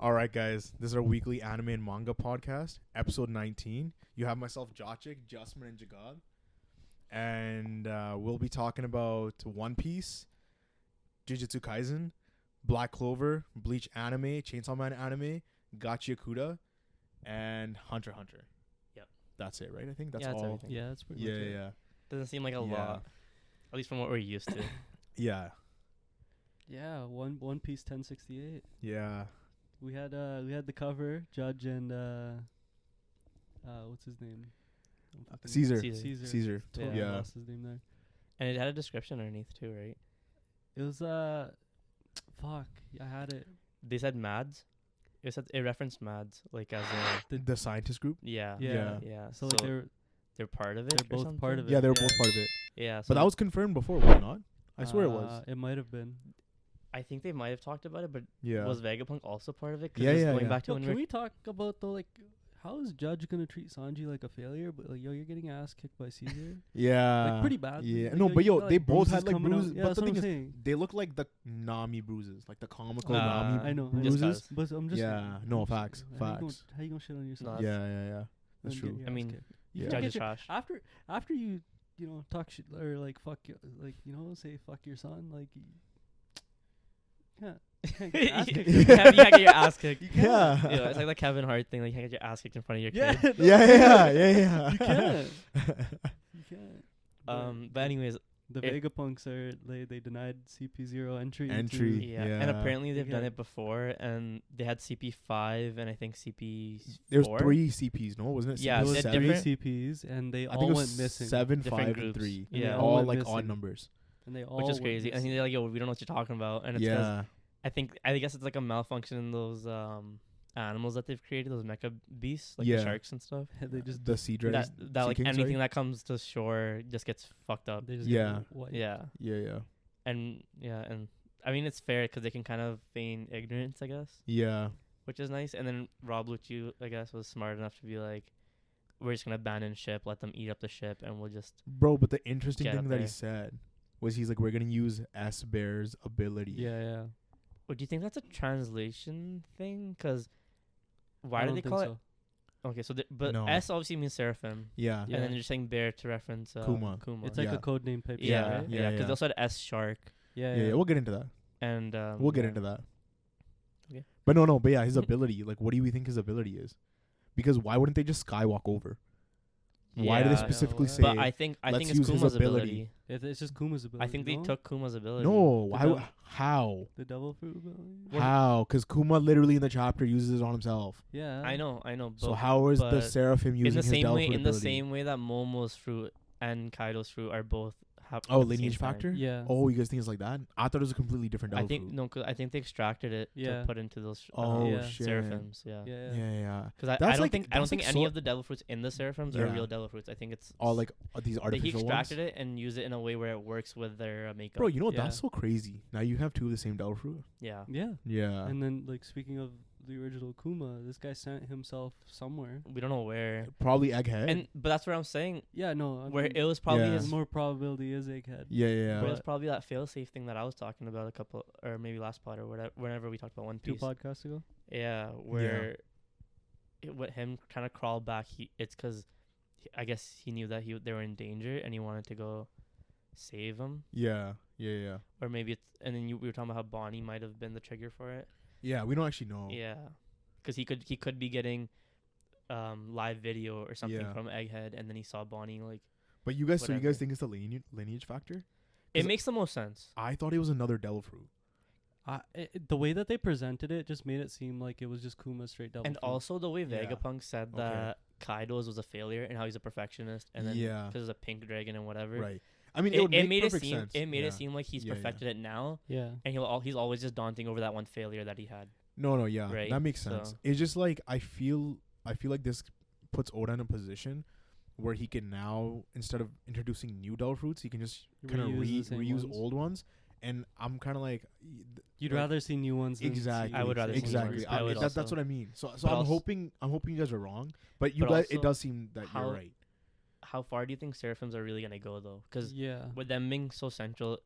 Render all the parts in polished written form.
All right, guys. This is our weekly anime and manga podcast, episode 19. You have myself, Jachik, Justman, and Jagad. And we'll be talking about One Piece, Jujutsu Kaisen, Black Clover, Bleach anime, Chainsaw Man anime, Gachiakuta, and Hunter x Hunter. Yep. That's it, right? I think that's that's all. everything. Yeah, that's pretty much it. Yeah. Doesn't seem like a lot, at least from what we're used to. Yeah. Yeah, One Piece 1068. Yeah. We had the cover, Judge and what's his name? Caesar. Totally Yeah. lost his name there. And it had a description underneath too, right? It was fuck, I had it. They said Mads. It referenced Mads, like as a The scientist group? yeah. So like they're part of it. they're or both part something? of it. Yeah, they were both part of it. Yeah, so But that was confirmed before, was it not? I swear it was. It might have been. I think they might have talked about it, but Yeah. was Vegapunk also part of it? Yeah. Back to Yo, when can we talk about how is Judge gonna treat Sanji like a failure? But like, you're getting ass kicked by Caesar. Yeah. Like pretty bad. Yeah. Like, No, but you yo, got, they both bruises had like coming out. bruises. Yeah, But that's the what thing I'm is, saying. they look like the Nami bruises, like the comical Uh, Nami I know. Just bruises. But I'm just. Yeah, no, facts. How you gonna shit on yourself? No, Yeah. That's and true. get your I ass mean, kicked? Yeah. You Judge get is your- trash. After you talk shit or like fuck say fuck your son, like you can't get your ass kicked. You can't get your ass kicked. Yeah. Yeah, it's like the Kevin Hart thing. Like you can't get your ass kicked in front of your Yeah, kid. Yeah. you can't. You can't. But anyways, The Vegapunks they denied CP0 entry. Entry. yeah. Yeah. And apparently they've done Yeah. it before, and they had CP5 and I think CP4. There's 3 CPs, no? Wasn't it? Yeah, There CP was they're three different. CPs, and they I all think it went was missing. 7, Different 5, groups. and 3. And Yeah. they All went like missing. odd numbers. And they all Which is went crazy. And missing. they're like, yo, we don't know what you're talking about. And it's 'cause Yeah. I guess it's like a malfunction in those animals that they've created, those mecha beasts, like Yeah. the sharks and stuff. They just The sea dragons. That like Sea King, anything sorry? that comes to shore just gets fucked up. they just Yeah. get wiped. Yeah. Yeah. And I mean, it's fair because they can kind of feign ignorance, I guess, Yeah. which is nice. And then Rob Lucci, I guess, was smart enough to be like, we're just going to abandon ship, let them eat up the ship, and we'll just... Bro, but the interesting Get thing up that he there. said was he's like, we're going to use S-Bear's ability. Yeah. Oh, do you think that's a translation thing? Because why I do don't they think call so. it... Okay, so... but No. S obviously means seraphim. Yeah. Yeah. And then you're saying bear to reference... Kuma. It's like Yeah. a code name type. Yeah, shit, right? yeah, because Yeah. they also had S shark. Yeah. We'll get into that. And... We'll get yeah. into that. Okay. But no. But yeah, his ability. Like, what do we think his ability is? Because why wouldn't they just skywalk over? Why do they Yeah, specifically yeah, say? But I think let's it's use his Kuma's ability. ability. It's just Kuma's ability. I think they no? took Kuma's ability. No. The Why? devil- How? the devil fruit ability. How? Because Kuma literally in the chapter uses it on himself. Yeah, I know. But So how is the but Seraphim using in the his same devil way? fruit In the ability? same way that Momo's fruit and Kaido's fruit are both Oh, at the lineage same time. factor? Yeah. Oh, you guys think it's like that? I thought it was a completely different I devil think fruit. no, 'cause I think they extracted it Yeah. to put into those Oh, yeah. shit. seraphims. Yeah. Yeah. Yeah. Because I That's don't like- think that's like any so- of the devil fruits in the seraphims are Yeah. real devil fruits. I think it's All like these he artificial extracted ones. it and used it in a way where it works with their makeup. Bro, you know what? Yeah. That's so crazy. Now you have 2 of the same devil fruit. Yeah. Yeah. Yeah. And then, like, speaking of the original Kuma, this guy sent himself somewhere. We don't know where. Probably Egghead. But that's what I'm saying. Yeah, no. Where it was probably Yeah. his more probability is Egghead. yeah. But it was But- probably that fail-safe thing that I was talking about a couple, or maybe last pod or whatever, whenever we talked about One 2 Piece. podcasts ago. Yeah, where with him trying to crawl back, it's because I guess he knew that they were in danger and he wanted to go save them. Yeah. Or maybe it's, and then we were talking about how Bonnie might have been the trigger for it. Yeah, we don't actually know. Yeah, because he could be getting live video or something Yeah. from Egghead, and then he saw Bonnie like. But you guys, so you Whatever. guys think it's the lineage factor? It 'Cause makes the most sense. I thought it was another devil fruit. The way that they presented it just made it seem like it was just Kuma straight devil And fruit. also the way Yeah. Vegapunk said Okay. that Kaido's was a failure and how he's a perfectionist, and then Yeah. because a pink dragon and whatever. Right. I mean, It, would it make made it perfect seem sense. it made Yeah. it seem like he's Yeah, yeah. perfected it now, Yeah. and he's always just daunting over that one failure that he had. No, yeah, Right, that makes sense. so- It's just like I feel like this puts Oda in a position where he can now, instead of introducing new devil fruits, he can just kind of Reuse the same reuse ones. old ones. And I'm kind of like, You'd like- rather see new ones. Than exactly. see I would the rather same see ones. exactly. I would That's also. what I mean. So But I'm also- hoping you guys are wrong, but you But guys, it also, does seem that how- you're right. How far do you think seraphims are really gonna go though? Because Yeah. with them being so central,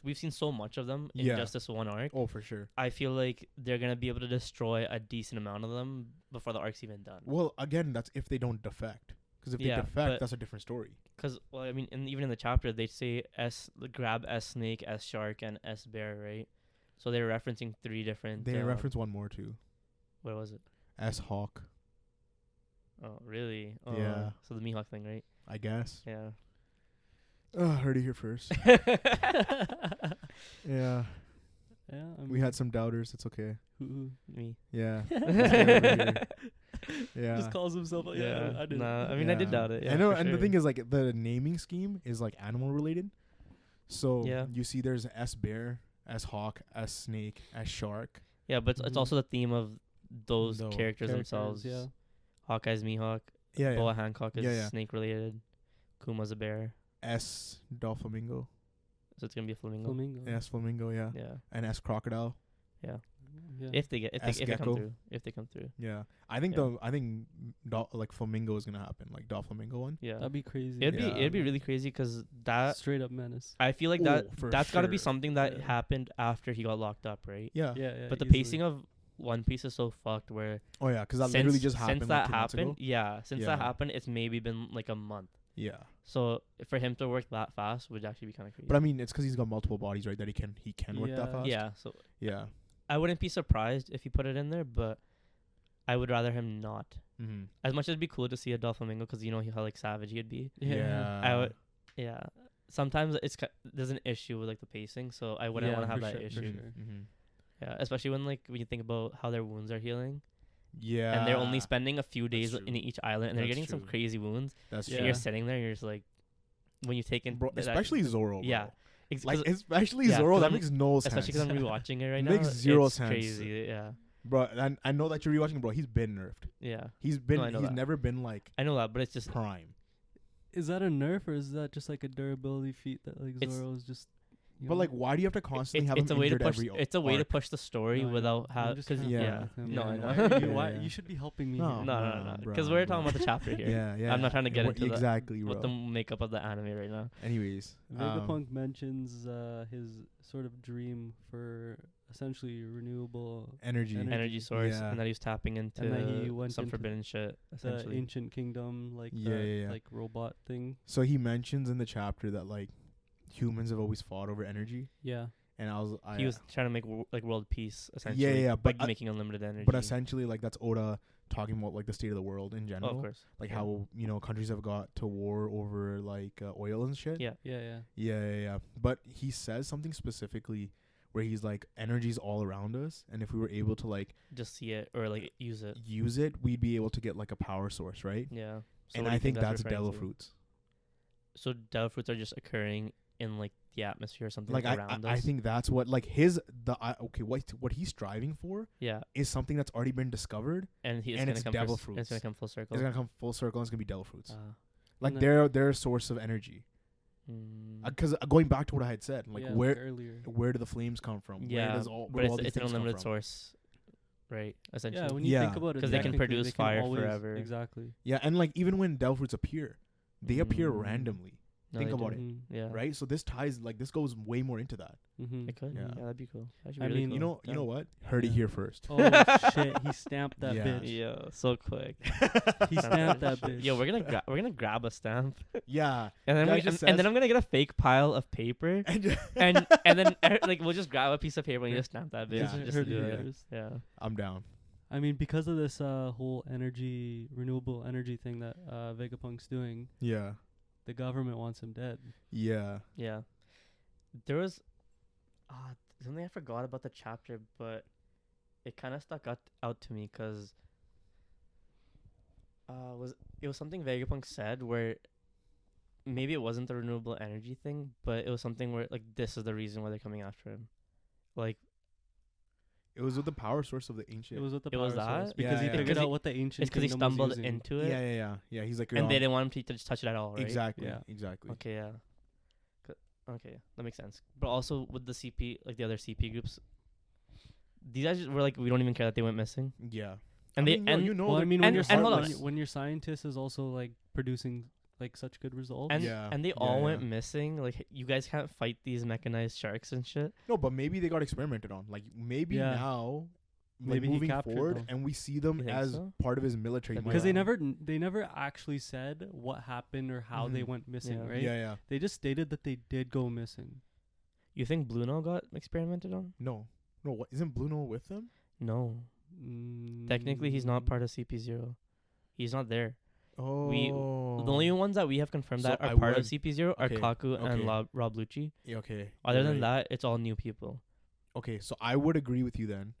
we've seen so much of them in Yeah. just this one arc. Oh, for sure. I feel like they're gonna be able to destroy a decent amount of them before the arc's even done. Well, again, that's if they don't defect. Because if Yeah, they defect, but- that's a different story. Because well, I mean, even in the chapter, they say grab S snake, S shark, and S bear, right? So they're referencing 3 different. They reference one more too. What was it? S Hawk, Oh, really? Oh, Yeah. So the Mihawk thing, right? I guess. Yeah. Heard it here first. Yeah. Yeah, I We had some doubters. It's okay. who Me. Yeah. This guy over here. Yeah. just calls himself. Yeah, I did. Nah, I mean, I did doubt it. Yeah, I know, for and the sure. thing is, like, the naming scheme is like animal related. So Yeah. you see, there's S bear, S hawk, S snake, S shark. Yeah, but it's Mhm. also the theme of those No, characters themselves. Yeah. Hawkeye's Mihawk. Yeah, yeah. Boa Hancock is Yeah, yeah. snake related. Kuma's a bear. S Dolphamingo, So it's gonna be a flamingo. Flamingo. S flamingo, yeah, Yeah. and S crocodile. Yeah. Yeah. If they S-gecko. come through. If they come through. Yeah, I think Yeah. like flamingo is gonna happen, like Dolphamingo one. Yeah. That'd be crazy. It'd be really crazy because that straight up menace. I feel like Oh, for that's got to be sure. something that Yeah. happened after he got locked up, right? Yeah. Yeah. But the easily. pacing of One Piece is so fucked where Oh yeah, because that since, literally just happened. since like that 2 months happened, ago. yeah, since Yeah. that happened, it's maybe been like a month. Yeah, So for him to work that fast would actually be kind of crazy. but I mean, it's because he's got multiple bodies, right? That he can work that Yeah. fast. yeah, so Yeah. I wouldn't be surprised if he put it in there, but I would rather him not. Mm-hmm. As much as it'd be cool to see a Doflamingo because you know how like savage he'd be. Yeah. I would, yeah. Sometimes there's an issue with like the pacing, so I wouldn't Yeah, want to have for that sure, for issue. sure. Mm-hmm. Yeah, especially when you think about how their wounds are healing, Yeah. and they're only spending a few days true. in each island, and they're That's getting some true. crazy wounds. That's And true. you're sitting there, and you're just like, when you take in, Bro, that- especially Zoro. Bro. yeah, Like especially yeah, Zoro, 'cause that I'm- makes no sense. especially because I'm rewatching it right now. Makes zero it's sense. Crazy, yeah, Bro, and I know that you're rewatching, bro. He's been nerfed. yeah. He's been. I know he's that. never been like I know that, but it's just prime. Is that a nerf or is that just like a durability feat that like It's- Zoro's just? You But know? like, why do you have to constantly have it's him a way to injured push. every? It's a way to arc? push the story No, I know. without I'm how just because kinda Yeah. fucking yeah. with him. No, I Yeah. know. Why, you, Yeah, why, yeah. you should be helping me. No. here. No, bro, because we're bro. talking about the chapter here. Yeah, yeah. I'm not trying to get into exactly, what bro. the makeup of the anime right now. Anyways, Vegapunk mentions his sort of dream for essentially renewable energy. Energy source, Yeah. and that he was tapping into And that he went some into forbidden shit. the Essentially, ancient kingdom, like Yeah, that, yeah, yeah. like robot thing. So he mentions in the chapter that like humans have always fought over energy, Yeah. and he was trying to make like world peace essentially. Yeah, yeah, by but making unlimited energy. but essentially like that's Oda talking about like the state of the world in oh, general, of course, like yeah. how countries have got to war over like oil and shit. Yeah. Yeah. Yeah. But he says something specifically where he's like, energy's all around us, and if we were able to like just see it or like use it. use it, we'd be able to get like a power source, right? Yeah, so And what do I you think that's referring devil to? fruits. So devil fruits are just occurring in like the atmosphere or something Like around us. I think that's what like what he's striving for yeah, is something that's already been discovered. and it's and gonna it's come devil It's fruits. gonna come full circle. It's gonna come full circle, and it's gonna be devil fruits. Uh, Like No. they're a source of energy. mm, Because going back to what I had said, like yeah, where earlier. where do the flames come from? yeah, where does all, but where do all it's these an things come unlimited from? source, right? Essentially, Yeah, when you Yeah. think about it, 'Cause they can technically, produce they can fire always- forever. Exactly. Yeah, and like even when devil fruits appear, they appear Mm. randomly, No, think they about do. it. Yeah, right? So this ties like this goes way more into that. Mm-hmm. It could. Yeah. Yeah, that'd be cool. That'd be I really mean, cool. You know what? Heard it Yeah. here first. Oh shit! He stamped that Yeah. bitch. Yeah, so quick. He stamped that bitch. Yo, we're gonna grab a stamp, Yeah, and then Yeah, we, it just and then says- I'm gonna get a fake pile of paper, and and then like we'll just grab a piece of paper and just stamp that bitch. Yeah. Just to Heard do it it. first. Yeah. I'm down. I mean, because of this whole renewable energy thing that Vegapunk's doing, Yeah, the government wants him dead. yeah. Yeah. There was something I forgot about the chapter, but it kind of stuck out to me because it was something Vegapunk said where maybe it wasn't the renewable energy thing, but it was something where like this is the reason why they're coming after him. Like It was with the power source of the ancient. It was with the It was power source that? because Yeah, he yeah. figured Because out what the ancient. it's because he kingdom was stumbled using. into yeah, it, yeah, yeah, yeah. He's like, and they didn't want him to just touch it at all, right? exactly, Yeah. exactly. Okay, yeah. Okay, that makes sense. But also with the CP, like the other CP groups, these guys were like, we don't even care that they went missing. Yeah, And I they mean, yo, and you know, Well, I they're- mean, when and- your and hold on. when your scientist is also like producing like such good results. And Yeah. and they Yeah, all went yeah. missing. Like you guys can't fight these mechanized sharks and shit. No, but maybe they got experimented on. Like maybe Yeah. now, Maybe he moving captured forward, them. and we see them You think as so? part of his military. That'd be might. Because Yeah. they never actually said what happened or how they Mhm. went missing, Yeah. right? Yeah. They just stated that they did go missing. You think Blue Note got experimented on? No. What isn't Blue Note with them? No. Technically, he's not part of CP0. He's not there. Oh. The only ones that we have confirmed So that are I part of would- CP0 are okay, Kaku and okay. Rob Lucci. Yeah, okay. Other you're than right. that, it's all new people. Okay, so I would agree with you then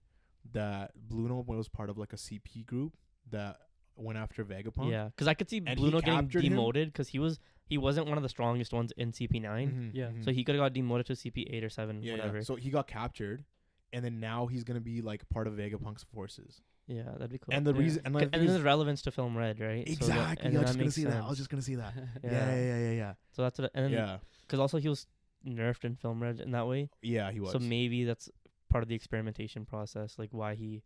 that Blue Note was part of like a CP group that went after Vegapunk. Yeah, because I could see And Blue he Note getting captured him? demoted because he wasn't one of the strongest ones in CP9. Mhm, Yeah. mhm. So he could have got demoted to CP8 or 7, yeah, whatever. yeah. So he got captured, and then now he's gonna be like part of Vegapunk's forces. Yeah, that'd be cool. And the Yeah. reason, and like, And then there's relevance to Film Red, right? So that- exactly, and I was that just gonna makes see that. I sense. was just gonna see that. Yeah. Yeah. So that's what, and then Yeah, because also he was nerfed in Film Red in that way. yeah, he was. So maybe that's part of the experimentation process, like why he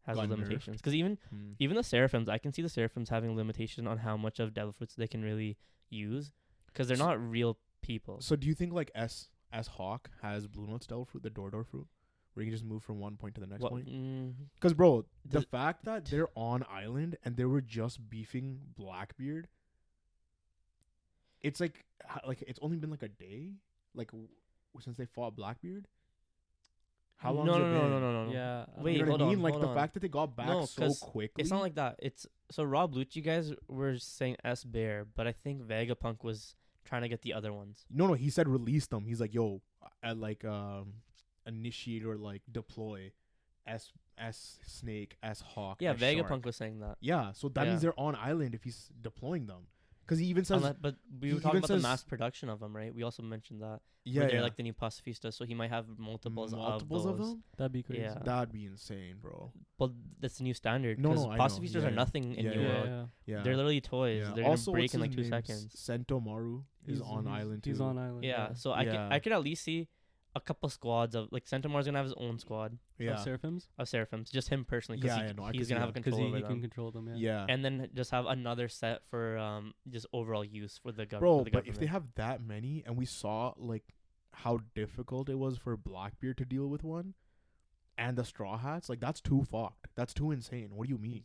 has Got the nerfed. limitations. Because even Mm. the Seraphims, I can see the Seraphims having limitation on how much of Devil Fruits they can really use, because they're So- not real people. So do you think like S Hawk has Blue Note's Devil Fruit, the Door fruit, where you can just move from one point to the next What? point? Mm, Because bro, the Does- fact that they're on island and they were just beefing Blackbeard, it's like it's only been like a day, like since they fought Blackbeard. How long? no, has no, it no, been? no, no, no. Yeah. Wait, You know what hold I mean? on, Like hold the on. fact that they got back No, so 'cause quickly. It's not like that. It's so Rob Lucci guys were saying S Bear, but I think Vegapunk was trying to get the other ones. no. He said release them. He's like, yo, at like initiate or like deploy S Snake, S Hawk. Yeah, S Vegapunk Shark. was saying that. Yeah, so that Yeah. means they're on island if he's deploying them. Because he even says, But we he were talking even about the says- mass production of them, right? We also mentioned that. yeah, where they're yeah. like the new pacifistas, so he might have multiples of of those. them. That'd be crazy. Yeah. That'd be insane, bro. Well, that's the new standard. No, Because no, I know. pacifistas Yeah, are yeah. nothing in Yeah, New yeah. World. Yeah, They're literally toys. yeah. They're Also, gonna break what's in like his 2 name? seconds. Sentomaru is on island too. He's on island. Yeah, so I Yeah. could at least see a couple squads of like Centaur's gonna have his own squad Yeah, Of Seraphims? of Seraphims, just him personally, because Yeah, yeah, no, I could he's see gonna have a that. Because control he over can them. control them, yeah. yeah. And then just have another set for just overall use for the Bro, government. but if they have that many, and we saw like how difficult it was for Blackbeard to deal with one, and the Straw Hats, like that's too fucked. That's too insane. What do you mean?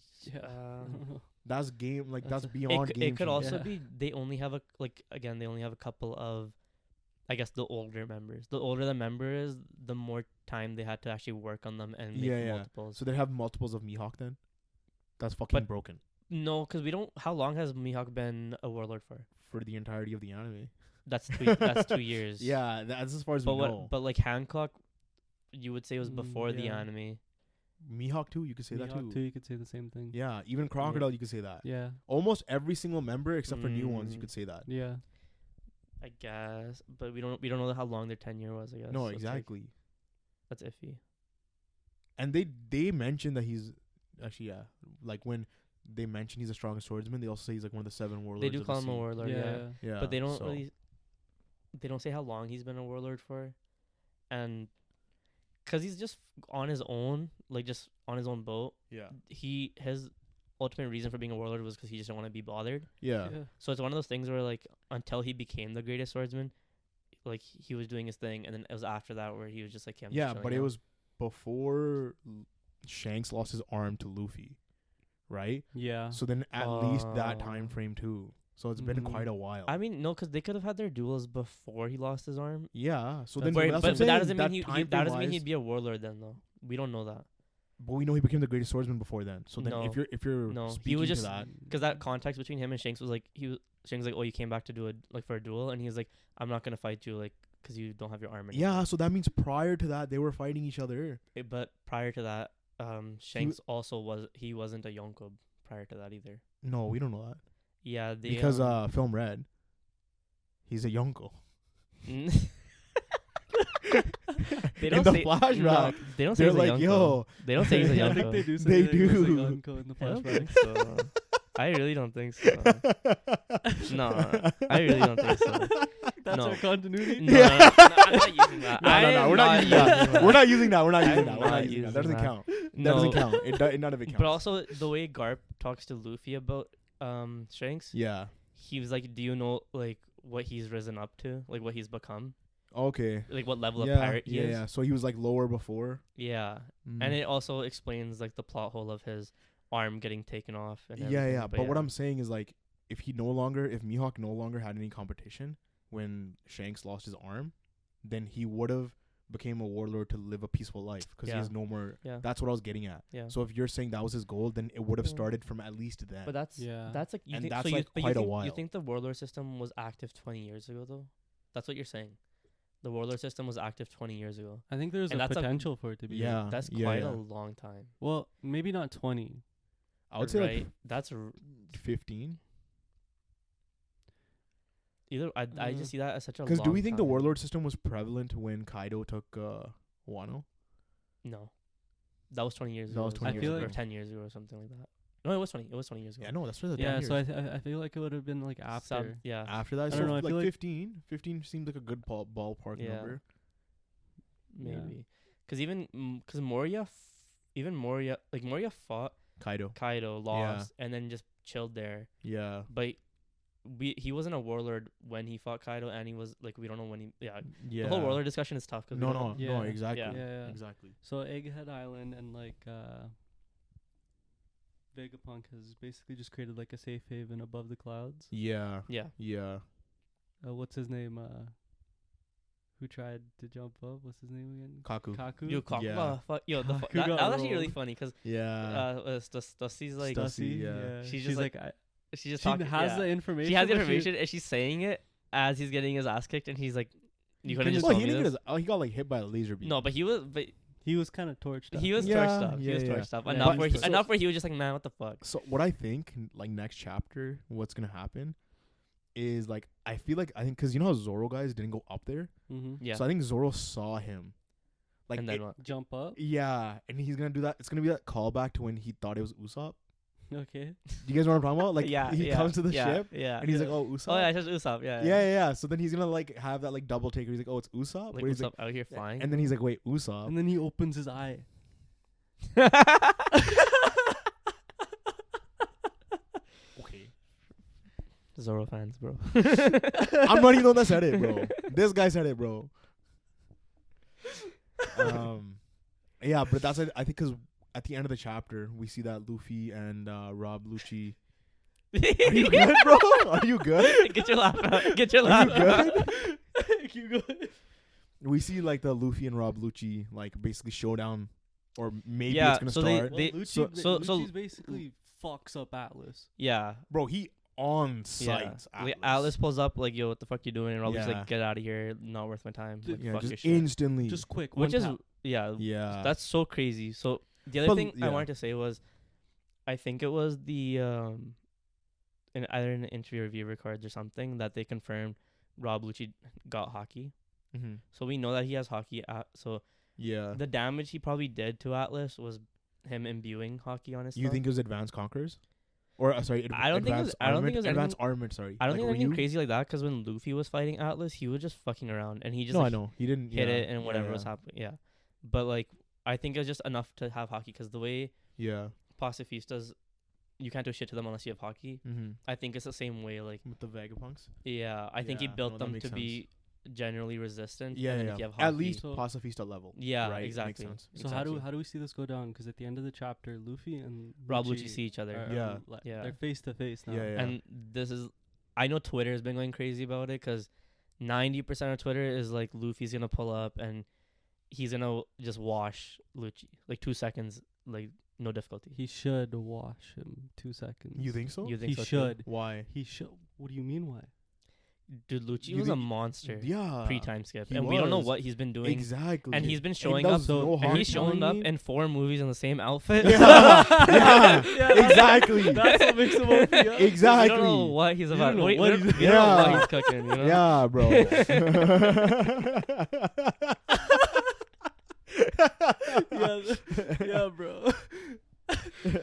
That's game. Like that's beyond game. it could changer. also Yeah. be they only have they only have a couple of, I guess, the older members. The older the member is, the more time they had to actually work on them and make Yeah. multiples. So they have multiples of Mihawk then. That's fucking But- broken No, because we don't. How long has Mihawk been a warlord for? for the entirety of the anime. That's 2 years. Yeah, that's as far as But we know. but like Hancock, you would say was before the yeah. anime. Mihawk too, you could say that Mihawk too. You could say the same thing. Yeah, even Crocodile, you could say that. Yeah. Almost every single member except for new ones, you Mm. could say that. Yeah. I guess, but we don't know how long their tenure was. I guess. No, So it's, like, exactly. that's iffy. And they mentioned that he's actually like when they mention he's the strongest swordsman, they also say he's like one of the 7 warlords. They do of call the him a sea. warlord, yeah. Yeah, But they don't so- really. They don't say how long he's been a warlord for, and because he's just on his own, like just on his own boat. Yeah, His ultimate reason for being a warlord was because he just didn't want to be bothered. yeah, So it's one of those things where like until he became the greatest swordsman, like he was doing his thing, and then it was after that where he was just like, I'm just yeah. chilling But it out. was before Shanks lost his arm to Luffy, right? Yeah. So then at least that Oh. time frame too. So it's been Mhm. quite a while. I mean, no, because they could have had their duels before he lost his arm. yeah. So That's then, where- that's But what I'm that saying, doesn't mean time that doesn't mean frame-wise- he'd be a warlord then, though. We don't know that. But we know he became the greatest swordsman before then. So then, No. if you're No, he speaking was to just that, because that context between him and Shanks was like Shanks was like, oh, you came back to do for a duel, and he was like, I'm not gonna fight you like because you don't have your arm. yeah. So that means prior to that they were fighting each other. But prior to that, Shanks also wasn't a Yonko prior to that either. No, we don't know that Yeah, they, because Film Red, he's a Yonko. they In don't the say flashback, no, they don't say they're he's a like, Yonko. yo, They don't say he's a I Yonko. think they do say They that he was a do. Yonko in the I don't flashback. think so. I really don't think so. No, I really don't think so. That's No. our continuity? No, I'm not using that. No, we're not using that. We're not using that. We're not I'm using that. We're not not using that. using That doesn't that. count. That No, doesn't count. None of it counts. but also the way Garp talks to Luffy about Shanks, yeah, he was like, do you know like what he's risen up to, like what he's become, Okay. like what level Yeah, of pirate he yeah, is. yeah. So he was like lower before. Yeah. Mm. And it also explains like the plot hole of his arm getting taken off and yeah, everything, yeah. But what I'm saying is like, if Mihawk no longer had any competition when Shanks lost his arm, then he would have became a warlord to live a peaceful life because he Yeah. has no more. Yeah. That's what I was getting at. Yeah. So if you're saying that was his goal, then it would have Yeah. started from at least then. But that's Yeah. that's like you And think that's so like but quite a you while. think the warlord system was active 20 years ago though? That's what you're saying. The warlord system was active 20 years ago. I think there's And a that's a- potential for it to be. Yeah. That's yeah, quite yeah. a long time. Well, maybe not 20. I would say right? like That's 15. either I just see that as such a long Because do we think the time. warlord system was prevalent when Kaido took Wano? No. That was 20 years That ago. was or 20 something, years or ago. 10 years ago or something like that. No, it was 20. It was 20 years ago. Yeah, no, that's for the Yeah, 10 so years. I feel like it would have been like after. Yeah. After that, I so don't know, I like feel like- 15. 15 seemed like a good ballpark Yeah. number. Yeah. Maybe. Because because Moria fought Kaido. Kaido, lost, and then just chilled there. Yeah. But he wasn't a warlord when he fought Kaido, and he was like, we don't know when he. Yeah. Yeah. The whole warlord discussion is tough. Cause we No, don't no, know. no, Yeah. exactly. Yeah. Yeah. Exactly. So Egghead Island and like Vegapunk has basically just created like a safe haven above the clouds. Yeah. Yeah. Yeah. What's his name? Who tried to jump up? What's his name again? Kaku. Kaku. Yo, Yeah. Kaku that got was actually really rolled. funny because Yeah. Stussie's like Stussy, yeah. She's She's just like, she's just she talking. has yeah. the information. She has the but information and she's saying it as he's getting his ass kicked, and he's like, "You couldn't just Well, tell he me didn't this." get his, he got like hit by a laser beam. No, but he was kind of torched up. he was Yeah, torched up. He yeah, was yeah. torched up Yeah, enough he where was enough where he was just like, "Man, what the fuck?" So what I think, like next chapter, what's gonna happen, is like I think because you know how Zoro guys didn't go up there, Mm-hmm. Yeah. so I think Zoro saw him, like and then what? Jump up. yeah, and he's gonna do that. It's gonna be that callback to when he thought it was Usopp. Okay. Do you guys know what I'm talking about? Like yeah, he yeah, comes to the yeah, ship yeah. and he's like, "Oh, Usopp." "Oh yeah, it's just Usopp." Yeah, yeah, yeah. So then he's gonna like have that like double take. Where he's like, "Oh, it's Usopp." Like Where he's Usopp out here like, flying. and then he's like, "Wait, Usopp." And then he opens his eye. Okay. Zoro fans, bro. I'm not even the one that said it, bro. This guy said it, bro. Yeah, but that's it. I think because at the end of the chapter we see that Luffy and Rob Lucci. Are you good, bro? Are you good? Get your laugh out. Get your Are laugh you out. good? Keep going. We see like the Luffy and Rob Lucci like basically showdown, or maybe Yeah, it's gonna so start. Well, They- Lucci, so- Lucci's basically fucks up Atlas. Yeah. Bro, he on Yeah. site. Like, Atlas pulls up like, "Yo, what the fuck you doing?" And Rob's Yeah. like, "Get out of here. Not worth my time." Like, Yeah, fuck your just shit. instantly. Just quick. Which one is tap. yeah. yeah. That's so crazy. So the other But, thing I yeah. wanted to say was, I think it was the in either in the interview or viewer cards or something that they confirmed Rob Lucci got hockey. mm-hmm. So we know that he has hockey. So Yeah. the damage he probably did to Atlas was him imbuing hockey on his. You stuff. think it was Advanced Conquerors? Or sorry, I don't think it was- I don't think it was Advanced anything- Armament. Sorry, I don't like think anything Ryu? crazy like that, because when Luffy was fighting Atlas, he was just fucking around and he just No, like, I know he didn't hit yeah, it and whatever yeah, was happening. Yeah, but like I think it was just enough to have hockey, because the way Yeah. pacifistas, you can't do shit to them unless you have hockey. Mm-hmm. I think it's the same way. Like, With the Vegapunks. yeah, I think he Yeah, built no, that them makes to be generally resistant. Yeah, and then yeah. if you have At hockey, least So- pacifista level. yeah, right? exactly. Makes sense. So how do we see this go down? Because at the end of the chapter, Luffy and Rob Lucci see each other, are- Yeah. Yeah. they're face to face now. Yeah, yeah. and this is, I know Twitter has been going crazy about it, because 90% of Twitter is like Luffy's gonna pull up and he's gonna just wash Lucci like 2 seconds, like no difficulty. He should wash him 2 seconds. You think so? You think He so too? should. Why? He should. What do you mean? Why? Dude, Lucci You was a think- monster Yeah. pre-time skip, he and we don't know was. what he's been doing. Exactly. And he's been And showing that up. was no So- hard And he's showing up telling me- in 4 movies in the same outfit. Yeah. Yeah. Yeah, Exactly. That's what makes him OP. Yeah. Exactly. We don't know what he's You about. don't know We what don't he's- we don't know what Yeah. he's cooking. You know? Yeah, bro. Yeah, bro.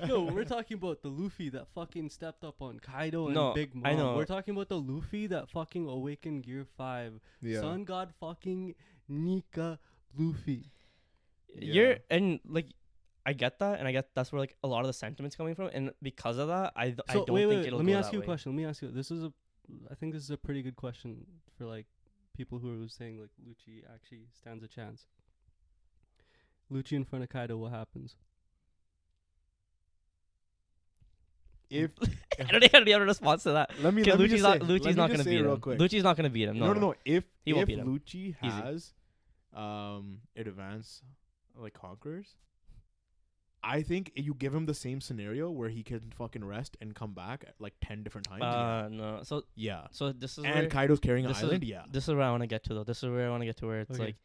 No, we're talking about the Luffy that fucking stepped up on Kaido and No, Big Mom. I know. We're talking about the Luffy that fucking awakened Gear 5. Yeah. Sun God fucking Nika Luffy. You're Yeah. and like, I get that, and I get that's where like a lot of the sentiment's coming from, and because of that, I So don't wait, think it'll let me go ask that you a way. question. Let me ask you. This is a I think this is a pretty good question for like people who are saying like Lucci actually stands a chance. Lucci in front of Kaido, what happens? If I don't think I'd be able to respond to that. let me Okay, let me Lucci's just not say, Lucci's let me not just gonna say beat real him. quick. Lucci's not gonna beat him. No. If He won't beat him. Lucci has advanced like conquerors, I think you give him the same scenario where he can fucking rest and come back like 10 different times. No. Yeah. So this is And where Kaido's carrying an this is- island. Yeah. this is where I want to get to though. This is where I want to get to where it's Okay. like,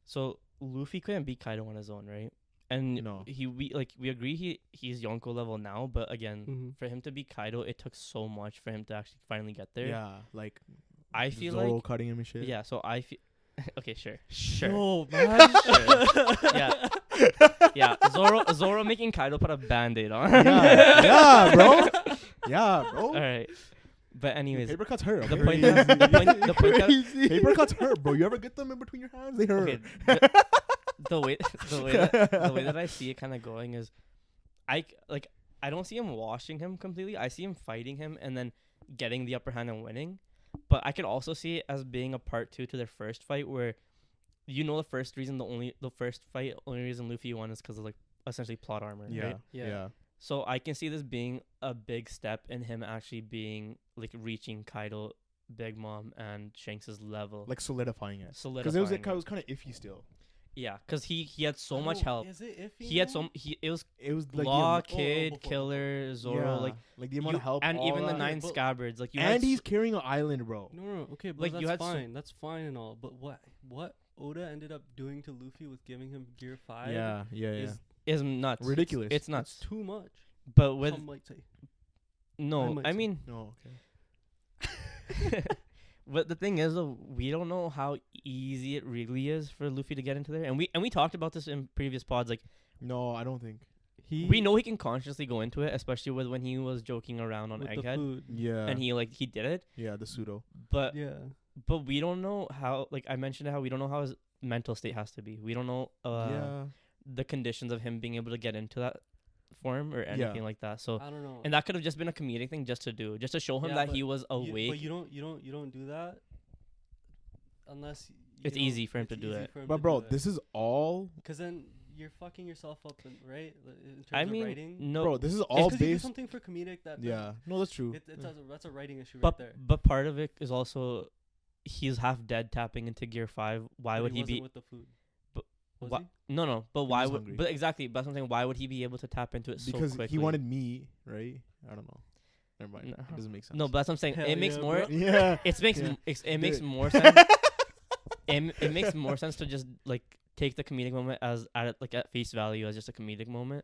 so Luffy couldn't beat Kaido on his own, right? And No. we agree he's Yonko level now, but again, Mm-hmm. for him to beat Kaido, it took so much for him to actually finally get there. Yeah. Like I feel Zoro like cutting him and shit. yeah. So I feel okay, sure. No, man. Yeah. Yeah, Zoro making Kaido put a band-aid on. Yeah, bro. Yeah, bro. All right. But anyways, Paper cuts hurt. the okay? point that, the point that Paper cuts hurt, bro. You ever get them in between your hands? They hurt. okay, the way that I see it kind of going is, I don't see him washing him completely. I see him fighting him and then getting the upper hand and winning. But I could also see it as being a part 2 to their first fight, where the first reason only reason Luffy won is because of like essentially plot armor. Yeah, Right? yeah. So I can see this being a big step in him actually being like reaching Kaido, Big Mom, and Shanks' level. Like solidifying it. Because Solidifying. it was kind of iffy still. Yeah, because he had so much help. Is it iffy? He had now? it was It was like Law, the, Kid, before. Killer, Zoro, yeah, like the amount you- of help, and all even the that. 9 but- scabbards. Like you And had he's carrying an island, bro. No, okay, but Like, you that's had so- fine. That's fine and all. But what Oda ended up doing to Luffy with giving him Gear 5 Yeah. is nuts. Ridiculous. It's it's nuts. too much. But with Some might say. no, might I say. mean, No, okay. but the thing is though, we don't know how easy it really is for Luffy to get into there. And we talked about this in previous pods. Like No, I don't think. we know he can consciously go into it, especially with when he was joking around on with the Egghead, food. Yeah. and he did it. yeah, the pseudo. But Yeah. but we don't know how. Like I mentioned, how we don't know how his mental state has to be. We don't know Yeah. the conditions of him being able to get into that form or anything like that. So I don't know. and that could have just been a comedic thing just to show him Yeah, that but he was awake. But you don't do that unless It's easy for him to do it. But bro, this is all. because then you're fucking yourself up, right? In terms I of mean, writing. no, Bro, this is It's all 'cause you do based. something for comedic that Yeah. No, that's true. that's a writing issue but right there. but part of it is also he's half dead tapping into Gear 5. Why But would he wasn't be? with the food? But Was wha- he? No, but He why was would? hungry. But exactly, but that's what I'm saying. Why would he be able to tap into it so Because quickly? he wanted me, right? I don't know. Never mind. No. It doesn't make sense. No, but that's what I'm saying. Hell It makes yeah, more. bro. Yeah. It makes Yeah. it makes Dude. more sense. It makes more sense to just like take the comedic moment at face value as just a comedic moment,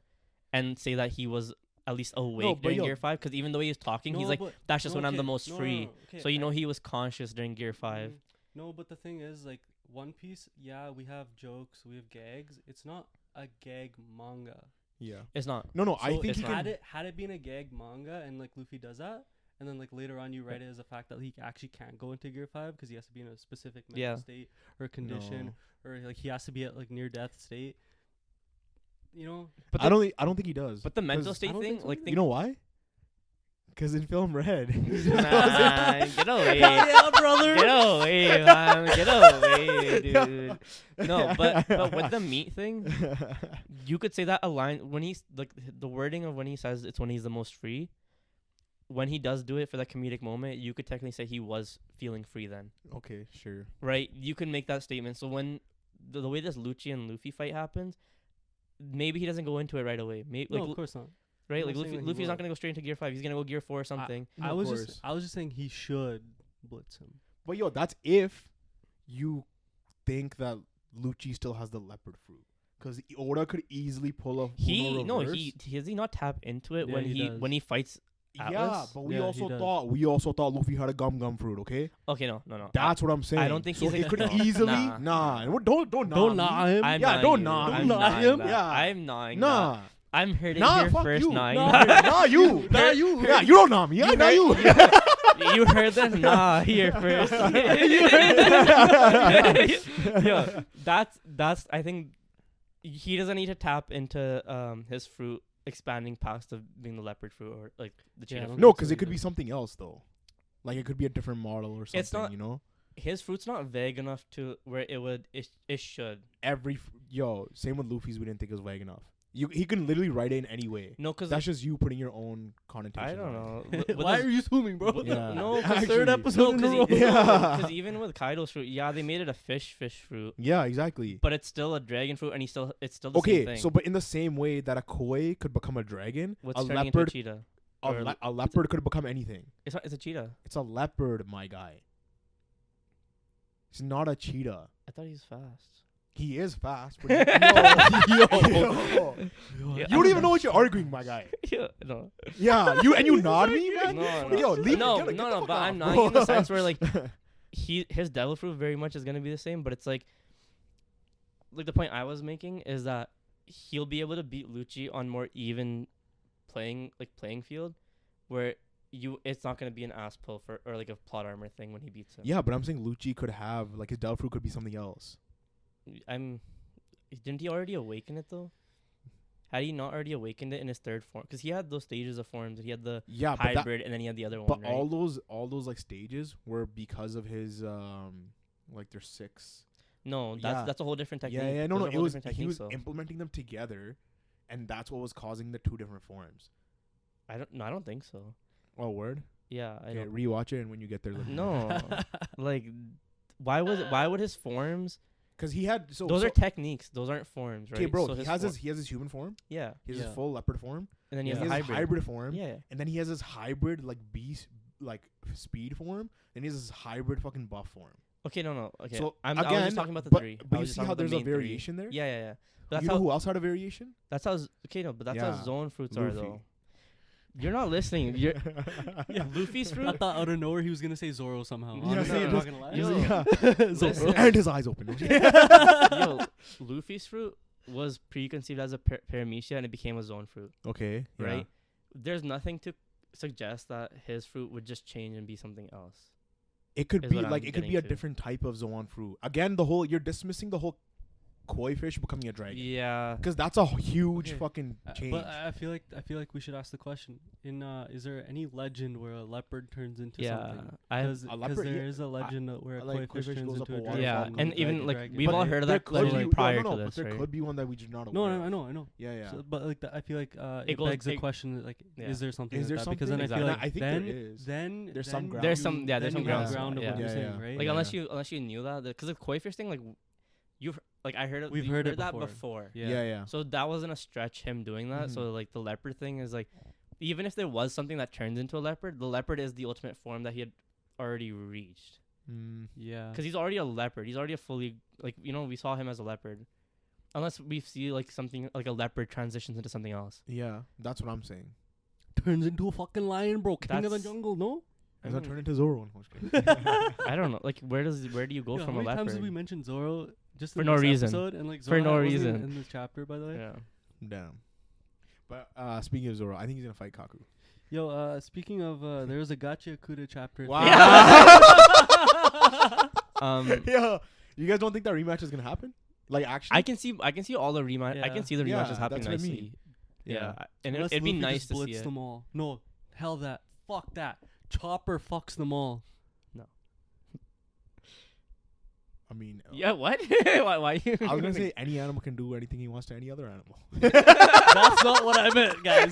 and say that he was at least awake but during yo- Gear 5. Because even though he was talking, he's No, like, but- "That's just no, when I'm the okay, most no, no, free." no, okay, So he was conscious during Gear 5. No, but the thing is, like, One Piece, yeah, we have jokes, we have gags. It's not a gag manga. Yeah. It's not. No. I So think it's he had can. it been a gag manga and like Luffy does that, and then like later on you write it as a fact that he actually can't go into Gear 5 because he has to be in a specific mental Yeah. state or condition, or like he has to be at like near death state. You know, But I don't think he does. But the mental 'Cause- state I don't thing, think so like, either. think, You know why? Because in film Red. nah, get away. yeah, brother. Get away, man. Get away, dude. No, but with the meat thing, you could say that align when he's like the wording of when he says it's when he's the most free. When he does do it for that comedic moment, you could technically say he was feeling free then, Okay, sure. right? You can make that statement. So when the way this Lucci and Luffy fight happens, maybe he doesn't go into it right away. Maybe No, like of course not. right, I'm like not saying that he Luffy's not will. gonna go straight into Gear 5. He's gonna go Gear 4 or something. I Of was course. just saying he should blitz him. But yo, that's if you think that Lucci still has the leopard fruit. Because Oda could easily pull a reverse. He does he not tap into it Yeah, when he does. when he fights. Yeah, Atlas? but we Yeah, he also does. thought Luffy had a gum fruit. Okay, Okay, no. that's what I'm saying. don't think so he's it could no. easily Nah. don't Don't nah nah me. him. I'm Yeah, gnawing don't you. gnaw I'm him. gnawing him. that. Yeah. I'm gnawing Nah, that. I'm heard it nah, here fuck first, you. gnawing Nah, that. Nah, you. Nah, you. Yeah, you don't know me. I know you. You heard the nah here first. Yo, that's I think he doesn't need to tap into his fruit expanding past of being the leopard fruit or like the cheetah Yeah, I fruit. don't No, think because so it could be either. something else though. Like it could be a different model or something. It's not- you know. His fruit's not vague enough to where it should. Same with Luffy's. We didn't think it was vague enough. He can literally write it in any way. No, because That's just you putting your own connotation. I don't on it. know. With Why his- are you assuming, bro? Yeah. No, 'cause Actually, third episode No, in a row. because even with Kaido's fruit, yeah, they made it a fish fruit, Yeah, exactly. but it's still a dragon fruit, and it's still the same Okay, thing. so but in the same way that a koi could become a dragon, What's a turning into a leopard, cheetah? Or a leopard could become anything. It's not. It's a cheetah. It's a leopard, my guy. It's not a cheetah. I thought he was fast. He is fast, but Yeah, you don't even know what you're arguing, my guy. Yeah, no, Yeah, you nod me, man. no, Yo, leave it, no, get the no, fuck but off, I'm not bro. in the sense where like his devil fruit very much is gonna be the same, but it's like the point I was making is that he'll be able to beat Lucci on more even playing field, where it's not gonna be an ass pull for or like a plot armor thing when he beats him. Yeah, but I'm saying Lucci could have like his devil fruit could be something else. Didn't he already awaken it though? Had he not already awakened it in his third form? Because he had those stages of forms. He had the Yeah, hybrid, and then he had the other but one. Right? all those like stages were because of his like there's 6. No, Yeah. that's a whole different technique. Yeah, no, Those no. are It whole was different he was techniques, though. implementing them together, and that's what was causing the 2 different forms. I don't think so. Oh, word. Yeah, I Okay, don't. rewatch it, and when you get there, let me know. No, like, why would his forms? Because he had Those are techniques. Those aren't forms, right? okay, bro. So he has his human form. yeah, He has Yeah. his full leopard form. and then he He has has a his hybrid. hybrid form. Yeah, And then he has his hybrid like beast like speed form. Then he has his hybrid fucking buff form. okay, no, okay. So I was again, just talking about the but, 3. I But you was just see talking how about the there's a main 3. variation there. Yeah. But that's You know who else had a variation? that's how okay, no, but that's how Yeah. zone fruits are Luffy. though. You're not listening. You're Yeah. Luffy's I fruit. thought out of nowhere he was gonna say Zoro somehow. Yeah, Honestly, no, I'm no. not gonna lie. Yo. Yeah. Listen. And his eyes open. Yo, Luffy's fruit was preconceived as a paramecia, and it became a zone fruit. Okay. Yeah. Right? There's nothing to suggest that his fruit would just change and be something else. It could Is be what like I'm it could be getting a to. different type of zoan fruit. Again, you're dismissing the whole koi fish becoming a dragon. Yeah. Because that's a huge Okay. fucking change. But I feel like we should ask the question. Is there any legend where a leopard turns into Yeah. something? I've A leopard, there yeah. is a legend where a like koi fish turns goes up into a a dragon. yeah, waterfall and and even dragon, like dragon. we've all But heard of there that could legend be- prior no, to but this, there right? could be one that we just not No, aware no, of. I know. Yeah. So, but like I feel like It it goes- begs the it- question like, Yeah. is there something? Is there like that? Because then something? I feel Exactly. like I think then there is. then There's some then ground. There's some- yeah, then there's some you have ground. ground of Yeah. what you're Yeah, saying, yeah. right? Like Yeah. unless you knew that, because the koi fish thing, like I heard it. We've you heard it that before. before. Yeah. So that wasn't a stretch him doing that. So Mhm. like the leopard thing is like, even if there was something that turns into a leopard, the leopard is the ultimate form that he had already reached. Yeah. Because he's already a leopard. He's already a fully we saw him as a leopard. Unless we see like something like a leopard transitions into something else. Yeah, that's what I'm saying. Turns into a fucking lion, bro. King of the That's- jungle, no? Does that mean, turn into Zoro? No, I'm just kidding. I don't know. Like where do you go Yo, from how a many leopard? times did we mention Zoro just For in no this reason. episode? And like For Zoro no wasn't reason. in this chapter, by the way. Yeah. Damn. But speaking of Zoro, I think he's gonna fight Kaku. Yo, speaking of, there was a Gachiakuta chapter. Wow. Yeah, you guys don't think that rematch is gonna happen? Like actually, I can see all the rematch. I Yeah. can see the Yeah, rematches happening that's what I nicely. mean. Yeah, and Unless it'd be Luffy nice just to see blitz it. them all. No, hell that. Fuck that. Chopper fucks them all. I mean, Yeah, what? why you? I was gonna say any animal can do anything he wants to any other animal. That's not what I meant, guys.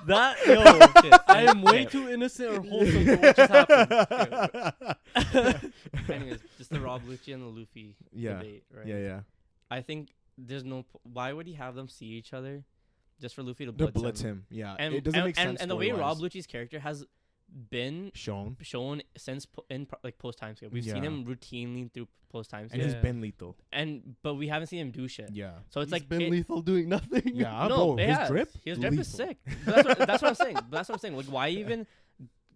I am way too innocent or wholesome for what just happened. Anyways, just the Rob Lucci and the Luffy Yeah. debate, right? Yeah. I think there's no. Why would he have them see each other, just for Luffy to To blitz, blitz him. Yeah, And it doesn't make sense. And the way Rob story-wise. Lucci's character has been shown, shown since post time skip. We've seen Yeah. him routinely through post time and skip, he's Yeah. been lethal. but we haven't seen him do shit. Yeah. So it's He's like been it- lethal doing nothing. Yeah, no, bro. it His has. drip. His drip is lethal. sick. But that's what I'm saying. But that's what I'm saying. Like, why even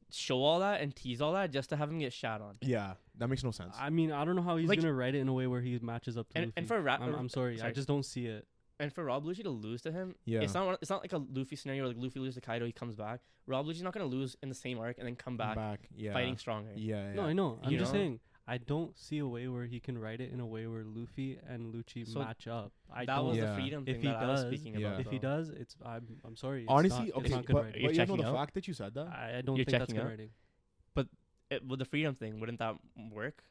show all that and tease all that just to have him get shat on? Yeah, that makes no sense. I mean, I don't know how he's Like- gonna write it in a way where he matches up to And- Luffy. and for I'm sorry, I sorry. just don't see it. And for Rob Lucci to lose to him, Yeah. it's not like a Luffy scenario where like Luffy loses to Kaido, he comes back. Rob Lucci's not gonna lose in the same arc and then come back, Yeah. fighting stronger. Yeah. No, I know. I'm You just know? saying. I don't see a way where he can write it in a way where Luffy and Lucci So match up. I that don't. was the Yeah. freedom If thing he that I was does- speaking yeah. about. If he though. does, I'm sorry. It's Honestly, not, okay, it's not good but writing. You're you know checking the out? fact that you said that. I don't You're think that's checking good out? writing. With the freedom thing, wouldn't that work?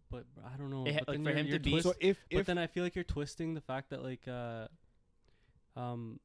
But I don't know. It But like then for you're- him to you're be- twist- So if but then I feel like you're twisting the fact that like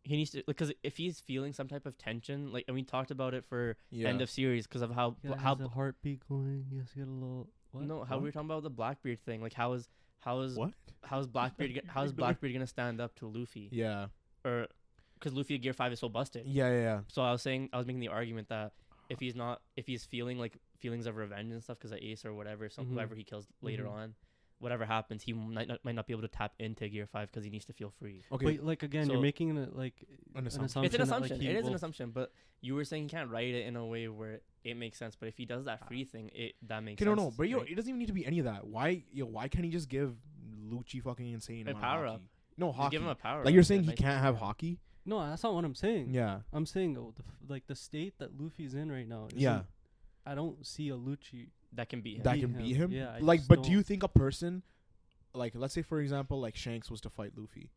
He needs to, because if he's feeling some type of tension, like, and we talked about it for yeah. end of series because of how the heartbeat going. He has to get a little. What? no, how we What? were talking about the Blackbeard thing, like how is What? how's Blackbeard how's Blackbeard gonna stand up to Luffy, Yeah. or because Luffy Gear 5 is so busted. Yeah. So I was making the argument that if he's feeling like feelings of revenge and stuff because of Ace or whatever, Mhm. whoever he kills later Mhm. on, whatever happens, he might not be able to tap into Gear 5 because he needs to feel free. Okay. But like again, So- you're making an assumption. It's an that, assumption. he It is an will- assumption, but you were saying you can't write it in a way where it makes sense. But if he does that free thing, that makes Okay, sense. no, but right? it doesn't even need to be any of that. Why can't he just give Lucci fucking insane A amount power of up. hockey? No, Just hockey. give him a power. Like you're up, saying it he might can't be have better. hockey? No, that's not what I'm saying. Yeah. I'm saying like the state that Luffy's in right now. Yeah. isn't- I don't see a Lucci. That can beat him. That beat can him. beat him? Yeah, I Like, just but do don't- you think a person, like, let's say for example, like Shanks was to fight Luffy?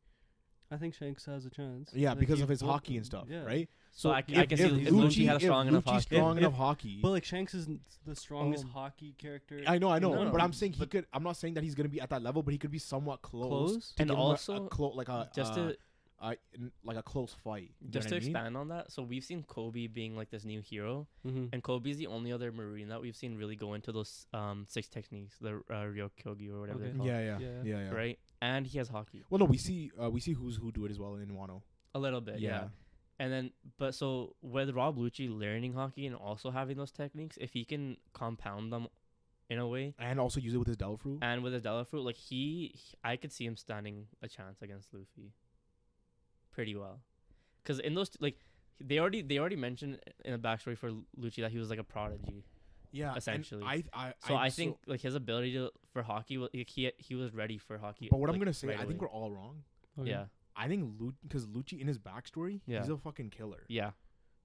I think Shanks has a chance. Yeah, Like, because he of his will- hockey and stuff, yeah. right? So I if- can see if if Lucci had a if strong enough Lucci's hockey. strong If- enough hockey. But like Shanks isn't the strongest Um, hockey character. I know, No, but no, I'm saying but- I'm not saying that he's gonna be at that level, but he could be somewhat close. Close? To And give him also, like a just to like a close fight. You just know to what I mean? expand on that, so we've seen Kobe being like this new hero, Mm-hmm. and Kobe's the only other Marine that we've seen really go into those 6 techniques, the Ryokyogi or whatever Okay. they're called. Yeah. Right, and he has hockey Well, no, we see who's who do it as well in Wano. a little bit. Yeah. And then, but so with Rob Lucci learning hockey and also having those techniques, if he can compound them in a way, And also use it with his Devil Fruit. and with his Devil Fruit, like I could see him standing a chance against Luffy pretty well. Because in those, like, they already mentioned in the backstory for Lucci that he was like a prodigy. Yeah, and essentially. I I think like his ability for hockey, like, he was ready for hockey. But what I'm like, gonna say, right I think away. we're all wrong. Yeah, I think because Lucci in his backstory, Yeah. he's a fucking killer. yeah.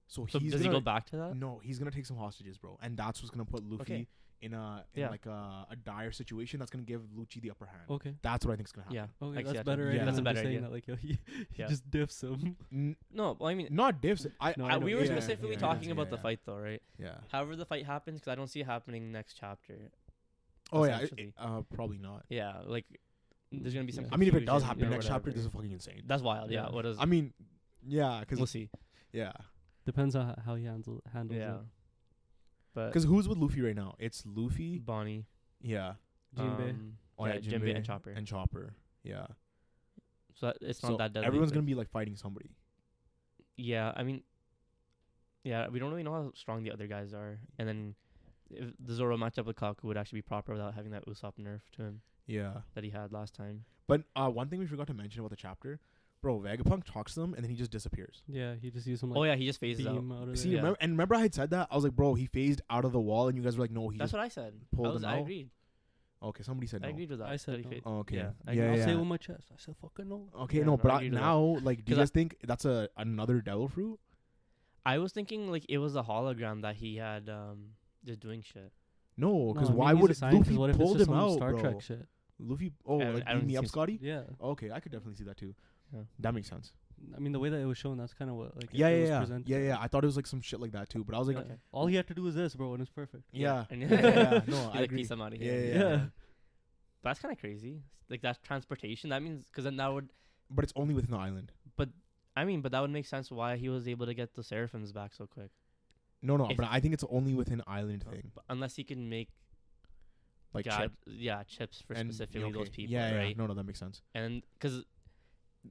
So So he's does he gonna go back to that? no, he's gonna take some hostages, bro, and that's what's gonna put Luffy Okay. in Yeah. like a dire situation. That's gonna give Lucci the upper hand. Okay. That's what I think is gonna happen. Yeah. Okay, I see that's that better. too. idea Yeah. That's a than better just saying idea. that, like, yo, he Yeah. just diffs him. No, well, I mean, Not diffs. No, I know. we were Yeah, specifically talking about the fight though, right? Yeah. However, the fight happens, because I don't see it happening next chapter. Oh yeah. essentially. Probably not. Yeah, like there's gonna be some. Yeah. I mean, if it does confusion happen or next chapter, whatever. this is fucking insane. That's wild. Yeah. Yeah. What is? I mean, yeah, because We'll see. yeah, Depends on how he handles Yeah. it. But because who's with Luffy right now? It's Luffy. Bonnie, Yeah. Jinbei. Oh yeah, Jinbei and Chopper. And Chopper. Yeah. So it's So not that deadly. everyone's but- gonna be like fighting somebody. Yeah, I mean, yeah, we don't really know how strong the other guys are, and then if the Zoro matchup with Kaku would actually be proper without having that Usopp nerf to him Yeah. that he had last time. But one thing we forgot to mention about the chapter, bro, Vegapunk talks to them and then he just disappears. Yeah, he just used some like Oh yeah, he just phases out. beam out of See, there. Yeah. remember I had said that? I was like, bro, he phased out of the wall, and you guys were like, no, he That's just what I said. pulled him I out? agreed. Okay, somebody said no. I agreed with that. I said that he no. fa- Oh, okay. Yeah, I Yeah, I'll yeah. say it with my chest. I said fucking no. Okay, Yeah, no, no, but I agree with that. now, like, do you 'Cause guys think that's another Devil Fruit? I was thinking like it was a hologram that he had just doing shit. No, because No, why maybe would he's a scientist. Luffy What if it's pulled just him some out, Star bro? Trek shit. Luffy, I like don't beat me up, see- Scotty. Yeah. Okay, I could definitely see that too. Yeah. That makes sense. I mean, the way that it was shown, that's kind of what like Yeah, it yeah, was yeah, presented. yeah. I thought it was like some shit like that too, but I was like, Yeah. Okay. All he had to do was this, bro, and it's perfect. yeah, And yeah, yeah. No, He's I like, agree. peace, I'm out of Yeah, here. yeah, Yeah. But that's kind of crazy. Like that's transportation. That means because then that would. But it's only within the island. I mean, but that would make sense why he was able to get the Seraphims back so quick. No, If- but I think it's only within island thing, But unless he can make like God, chip chips for and specifically those people, Yeah, right? yeah. No, that makes sense. And because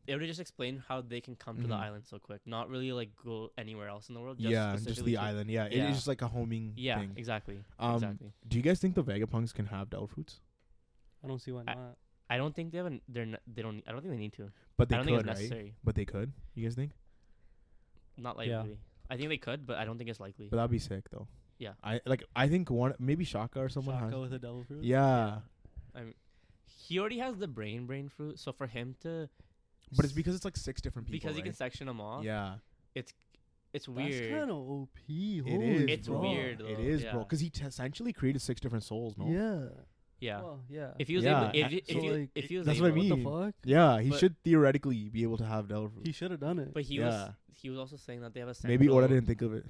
it would just explain how they can come to the Mhm. island so quick, not really like go anywhere else in the world. Yeah, just specifically the to- island. Yeah, Yeah. it's just like a homing Yeah, thing. exactly. Do you guys think the Vegapunks can have Devil Fruits? I don't see why I- not. I don't think they have. They don't. I don't think they need to. But they I don't think could, it's right? necessary. But they could. You guys think? Not Yeah. likely. I think they could, but I don't think it's likely. But that'd be sick though. Yeah. I think one maybe Shaka or someone Shaka has. with a devil fruit. Yeah. He already has the brain fruit, so for him to, But it's because it's like 6 different people. because he can right? section them off. Yeah. It's That's weird. kind of OP. It Holy is. It's bro. weird, It though, is, yeah. bro. Because he essentially created 6 different souls. No. Yeah. Yeah. Well, yeah. If he was Yeah. able, if So, you like, if he was that's able, what I mean. What the fuck? Yeah, he But- should theoretically be able to have Devil Fruit. He should have done it. But he Yeah. was also saying that they have a Maybe Oda central- didn't think of it.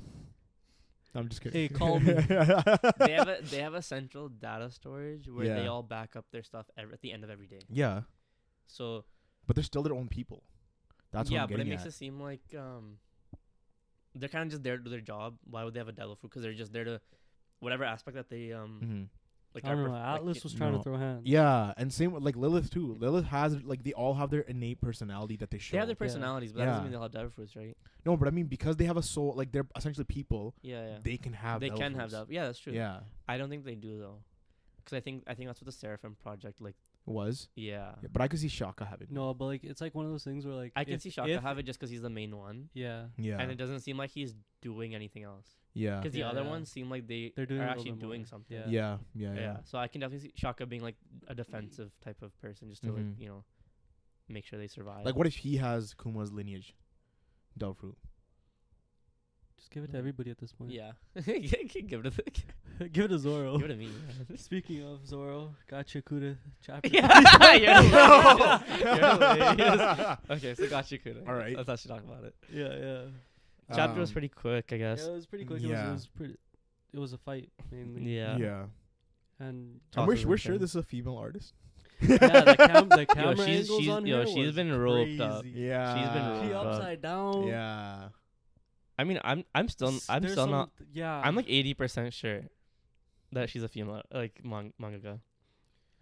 I'm just kidding. Hey, call me. They have a central data storage where they Yeah. all back up their stuff at the end of every day. Yeah, So but they're still their own people. That's what yeah, I'm but it getting makes at. it seem like they're kind of just there to do their job. Why would they have a devil fruit? Because they're just there to whatever aspect that they Mhm. like. I don't are know. like Atlas it- was trying No. to throw hands. Yeah, and same with like Lilith too. Lilith has like they all have their innate personality that they show. They have their personalities, but that doesn't Yeah. mean they'll have devil fruits, right? No, but I mean because they have a soul, like they're essentially people. Yeah, yeah. They can have. They devil can have fruits. that. Yeah, that's true. Yeah, I don't think they do though, because I think that's what the Seraphim project like. was. Yeah. Yeah, but I could see Shaka having. No, but like it's like one of those things where like I can if- see Shaka if- have it just because he's the main one, Yeah. Yeah. and it doesn't seem like he's doing anything else. Yeah. Because the Yeah, other yeah. ones seem like They're doing are a little actually bit doing more. something. Yeah. Yeah. Yeah. Yeah. Yeah. So I can definitely see Shaka being like a defensive type of person, just to Mhm. like make sure they survive. Like, what if he has Kuma's lineage? Devil fruit. Just give it to everybody at this point. Yeah. Give it a Give it to Zoro. give it a me. Speaking of Zoro, Gachiakuta chapter. Yeah. You're hilarious. Okay, so Gachiakuta. All right. Let's actually talk about it. Yeah, yeah. Chapter was Um, pretty quick, I Yeah, guess. it was pretty quick. Yeah. It was pretty. It was a fight mainly. Yeah. Yeah. And And we're Tosses we're and sure things. this is a female artist. yeah, the camera she's angles on her she's was been roped up. crazy. Yeah. She's been She roped up. upside down. Yeah. I mean, I'm still There's still some- not. Yeah. I'm like 80% sure that she's a female, like mangaka.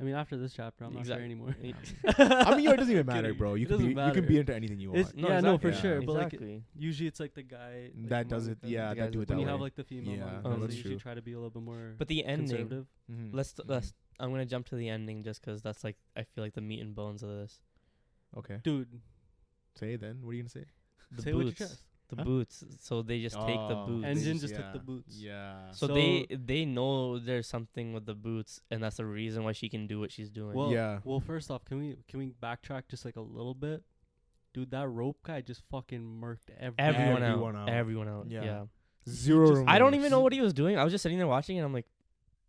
I mean, after this chapter, I'm not sure anymore. I mean, it doesn't even matter, Kidding. bro. You It can doesn't be you matter. can be into anything you want. It's, yeah, no, for exactly. sure. Yeah. But like, Exactly. usually it's like the guy like, that does it. mangaka. Yeah, the that do guys it that that When you way. have like the female Yeah, manga, no, they that's usually true. try to be a little bit more But the ending, conservative. Mhm. let's Mhm. I'm gonna jump to the ending just 'cause that's like I feel like the meat and bones of this. Okay. Dude, Say it then. What are you gonna say? The say it with your boots, chest. the Huh? boots. So they just take the Oh, boots. they Engine just took yeah. the boots. Yeah. So they know there's something with the boots, and that's the reason why she can do what she's doing. Well, Yeah. Well, first off, can we backtrack just like a little bit? Dude, that rope guy just fucking murked everyone Everyone out. out. Everyone out. Yeah. Yeah. Zero. I don't even remorse. know what he was doing. I was just sitting there watching, and I'm like,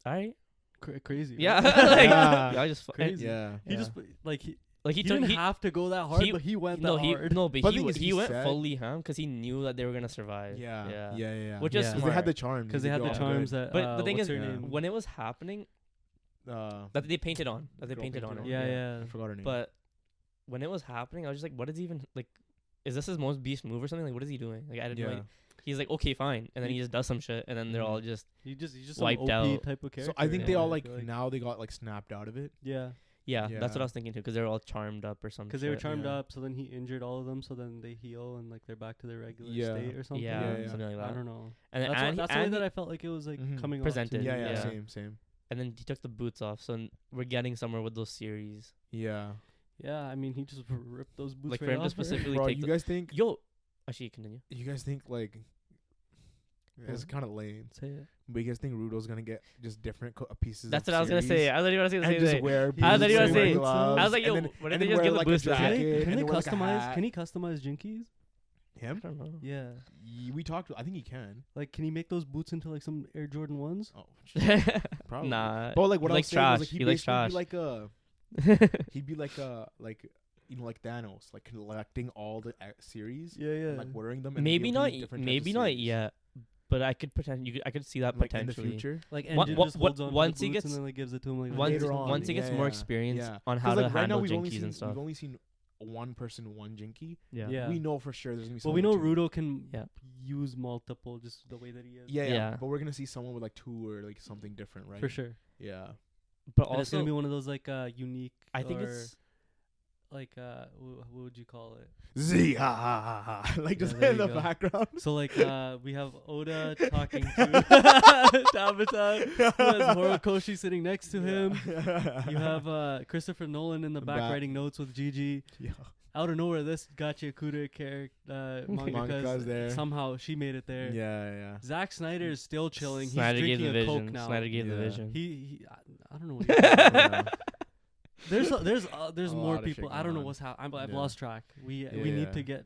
all right. crazy. right? Yeah. like, Yeah. I just Crazy. Yeah. He Yeah. just like he he took didn't he, have to go that hard, he- but he went no that he hard. no but But he the thing is, he he went said- fully ham because he knew that they were gonna survive. Yeah. Yeah. Yeah. Yeah. Which is Yeah. 'Cause they had smart. the charms. Because they had the all charms good. that. But the thing what's is, her yeah. name? when it was happening, that they painted on, that they Girl painted on painted it. on. Yeah, yeah. I forgot her name. But when it was happening, I was just like, what is he even like? Is this his most beast move or something? Like, what is he doing? Like, I didn't know. yeah. He's like, okay, fine, and then he just does some shit, and then they're all just He's just Wiped some OP out. type of character. So I think they yeah, all I like feel now they got like snapped out of it. Yeah, yeah. That's what Yeah. I was thinking too, because they're all charmed up or something. because they were charmed Yeah. up. So then he injured all of them. So then they heal and like they're back to their regular Yeah. state or something. Yeah, Yeah, something like that. I don't know. And then That's, and, that's he, the way and, that he- I felt like it was like Mhm. coming Presented. off. Yeah, To me. yeah, Yeah. same. and then he took the boots off, so we're getting somewhere with those series. Yeah. Yeah, I mean, he just ripped those boots Like, right for him to off her. specifically Bro, take you the, guys think actually continue. like it's kind of lame, Say it. but you guys think Rudo's gonna get just different pieces? That's of what I was gonna series say. I thought you were gonna say the and same just thing. wear. I thought boots you were and gonna wear say- gloves, I was like, and yo, then- what if and they then just give wear, the like, a boots back? jacket, Can and they then wear, like, a customize? hat. Can he customize Jinkies? Him? I don't know. Yeah. We talked. I think he can. Like, can he make those boots into like some Air Jordan ones? Oh, probably. Nah. But like what he I likes was saying was, trash. like, He likes trash. he'd be like like Thanos, like collecting all the series, Yeah, yeah. and, like wearing them. And maybe revealing not. different types of Maybe not series. yet. But I could pretend. I could see that Like in the potentially. future. Like, What- Engine what- just what- holds on to once the he boots gets- and then like gives it to him like Once Later on, once he gets yeah, more yeah. experience Yeah. on how 'Cause, to like, right now handle we've only jinkies seen and stuff. we've only seen one person, one jinky. Yeah. We know for sure there's gonna be. But we know someone with two. Rudo can Yeah. use multiple just the way that he is. Yeah, yeah, Yeah. But we're gonna see someone with like two or like something different, right? For sure. Yeah. But And it's gonna also, be one of those like unique. I think or it's like what would you call it? Z ha ha ha ha. Like Yeah, just there in you the go. background. So like we have Oda talking to Tabata, who has Horikoshi sitting next to him. You have Christopher Nolan in the back Back. writing notes with Gigi. Yeah. Out of nowhere, this Gachiakuta character Mangaka's mangaka's there. somehow she made it there. Yeah, yeah. Zack Snyder is still chilling. Snyder He's gave the drinking a vision. Coke now. Snyder gave the Yeah. vision. He I don't know. What he's doing. Yeah. There's A more lot of shit people. I going don't know on. what's happening. I've Yeah. lost track. We Yeah. need to get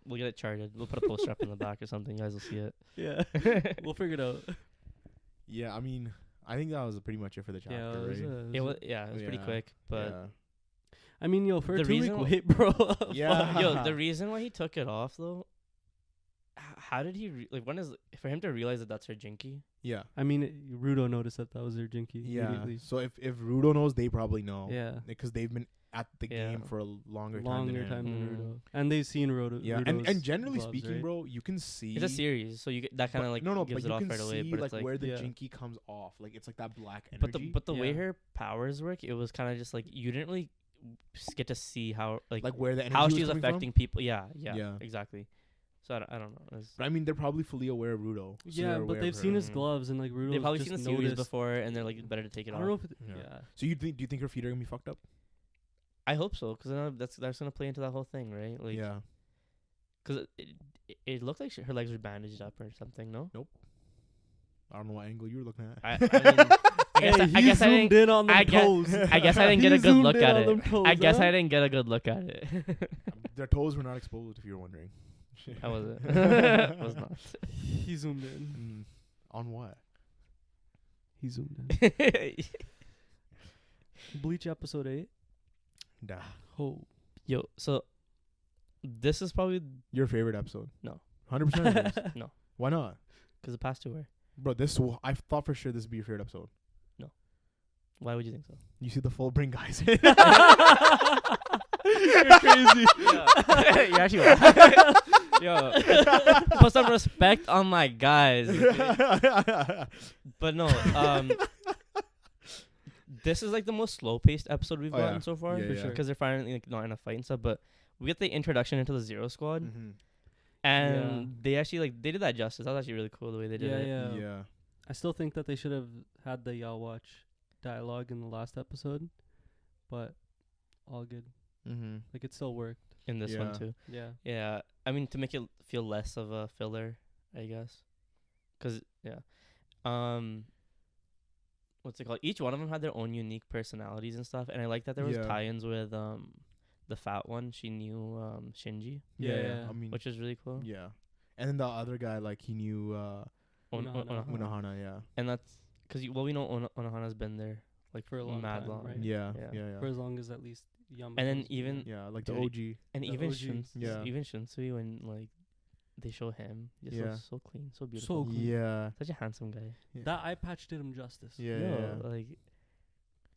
We'll get it charted. We'll put a poster up in the back or something. You guys will see it. yeah. We'll figure it out. Yeah, I mean, I think that was pretty much it for the chapter, Yeah, it was, right? It was pretty Yeah. quick, but Yeah. I mean, yo, for The a 2 week reason- wait, bro. Yeah. yo, the reason why he took it off though, how did he when is for him to realize that that's her Jinky? Yeah. I mean, Rudo noticed that was their Jinky Yeah. immediately. So if Rudo knows, they probably know. Yeah. Because they've been at the Yeah. game for a longer time Longer than time him. than Rudo. And they've seen Rudo. Yeah. Rudo's And generally gloves, speaking, right? bro, you can see. It's a series, so you that kind of like but gives it you off can right away. see But like it's like where the Yeah. Jinky comes off. Like it's like that black but energy. the way Yeah. her powers work, it was kind of just like you didn't really get to see how like where the energy how was she's coming affecting from. people. Yeah, Yeah. exactly. So I don't know. It's- But I mean, they're probably fully aware of Rudo. So Yeah, they're but aware they've of seen her. his gloves and like Rudo's They've probably just seen the series noticed. before, and they're like better to take it I off. don't know if Yeah. yeah. So do you think her feet are gonna be fucked up? I hope so, because that's gonna play into that whole thing, right? Like, Yeah. because it looked like her legs were bandaged up or something. No, I don't know what angle you were looking at. I mean, I guess I didn't. in on them I guess- toes. I guess I didn't get He a good zoomed look in at on it. them toes, I guess huh? I didn't get a good look at it. Their toes were not exposed, if you're wondering. How was it? It was not. He zoomed in. On what? He zoomed in. Bleach episode 8. Nah. Oh. Yo, so this is probably Your favorite episode? No. 100% it is. No. Why not? because the past two were. Bro, I thought for sure this would be your favorite episode. Why would you think so? You see the full bring guys. You're crazy. You actually are. Yo, put some respect on my guys. But no, this is like the most slow-paced episode we've gotten so far, Yeah, for yeah. sure. Because they're finally like not in a fight and stuff. But we get the introduction into the Zero Squad, Mm-hmm. and they actually they did that justice. That was actually really cool the way they did it. Yeah. I still think that they should have had the Y'all Watch dialogue in the last episode, but all good. Mm-hmm. Like it still worked. In this one Yeah. too. Yeah. Yeah, I mean to make it feel less of a filler, I guess. 'Cause what's it called? Each one of them had their own unique personalities and stuff, and I like that there was Yeah. tie-ins with the fat one. She knew Shinji, Yeah. I mean, which is really cool. yeah. And then the other guy, like, he knew Unohana. Unohana, yeah. And that's 'cause well we know Onohana's been there like For a long mad time, long. right? Yeah, Yeah. yeah, For yeah. as long as at least Yamato. And then even Yeah, like the Dude, OG. and The even OG. Yeah. even Shinsui when like they show him just Yeah. looks so clean, so beautiful, So clean. Yeah. such a handsome guy. That eye patch did him justice. Yeah, Yo, yeah. like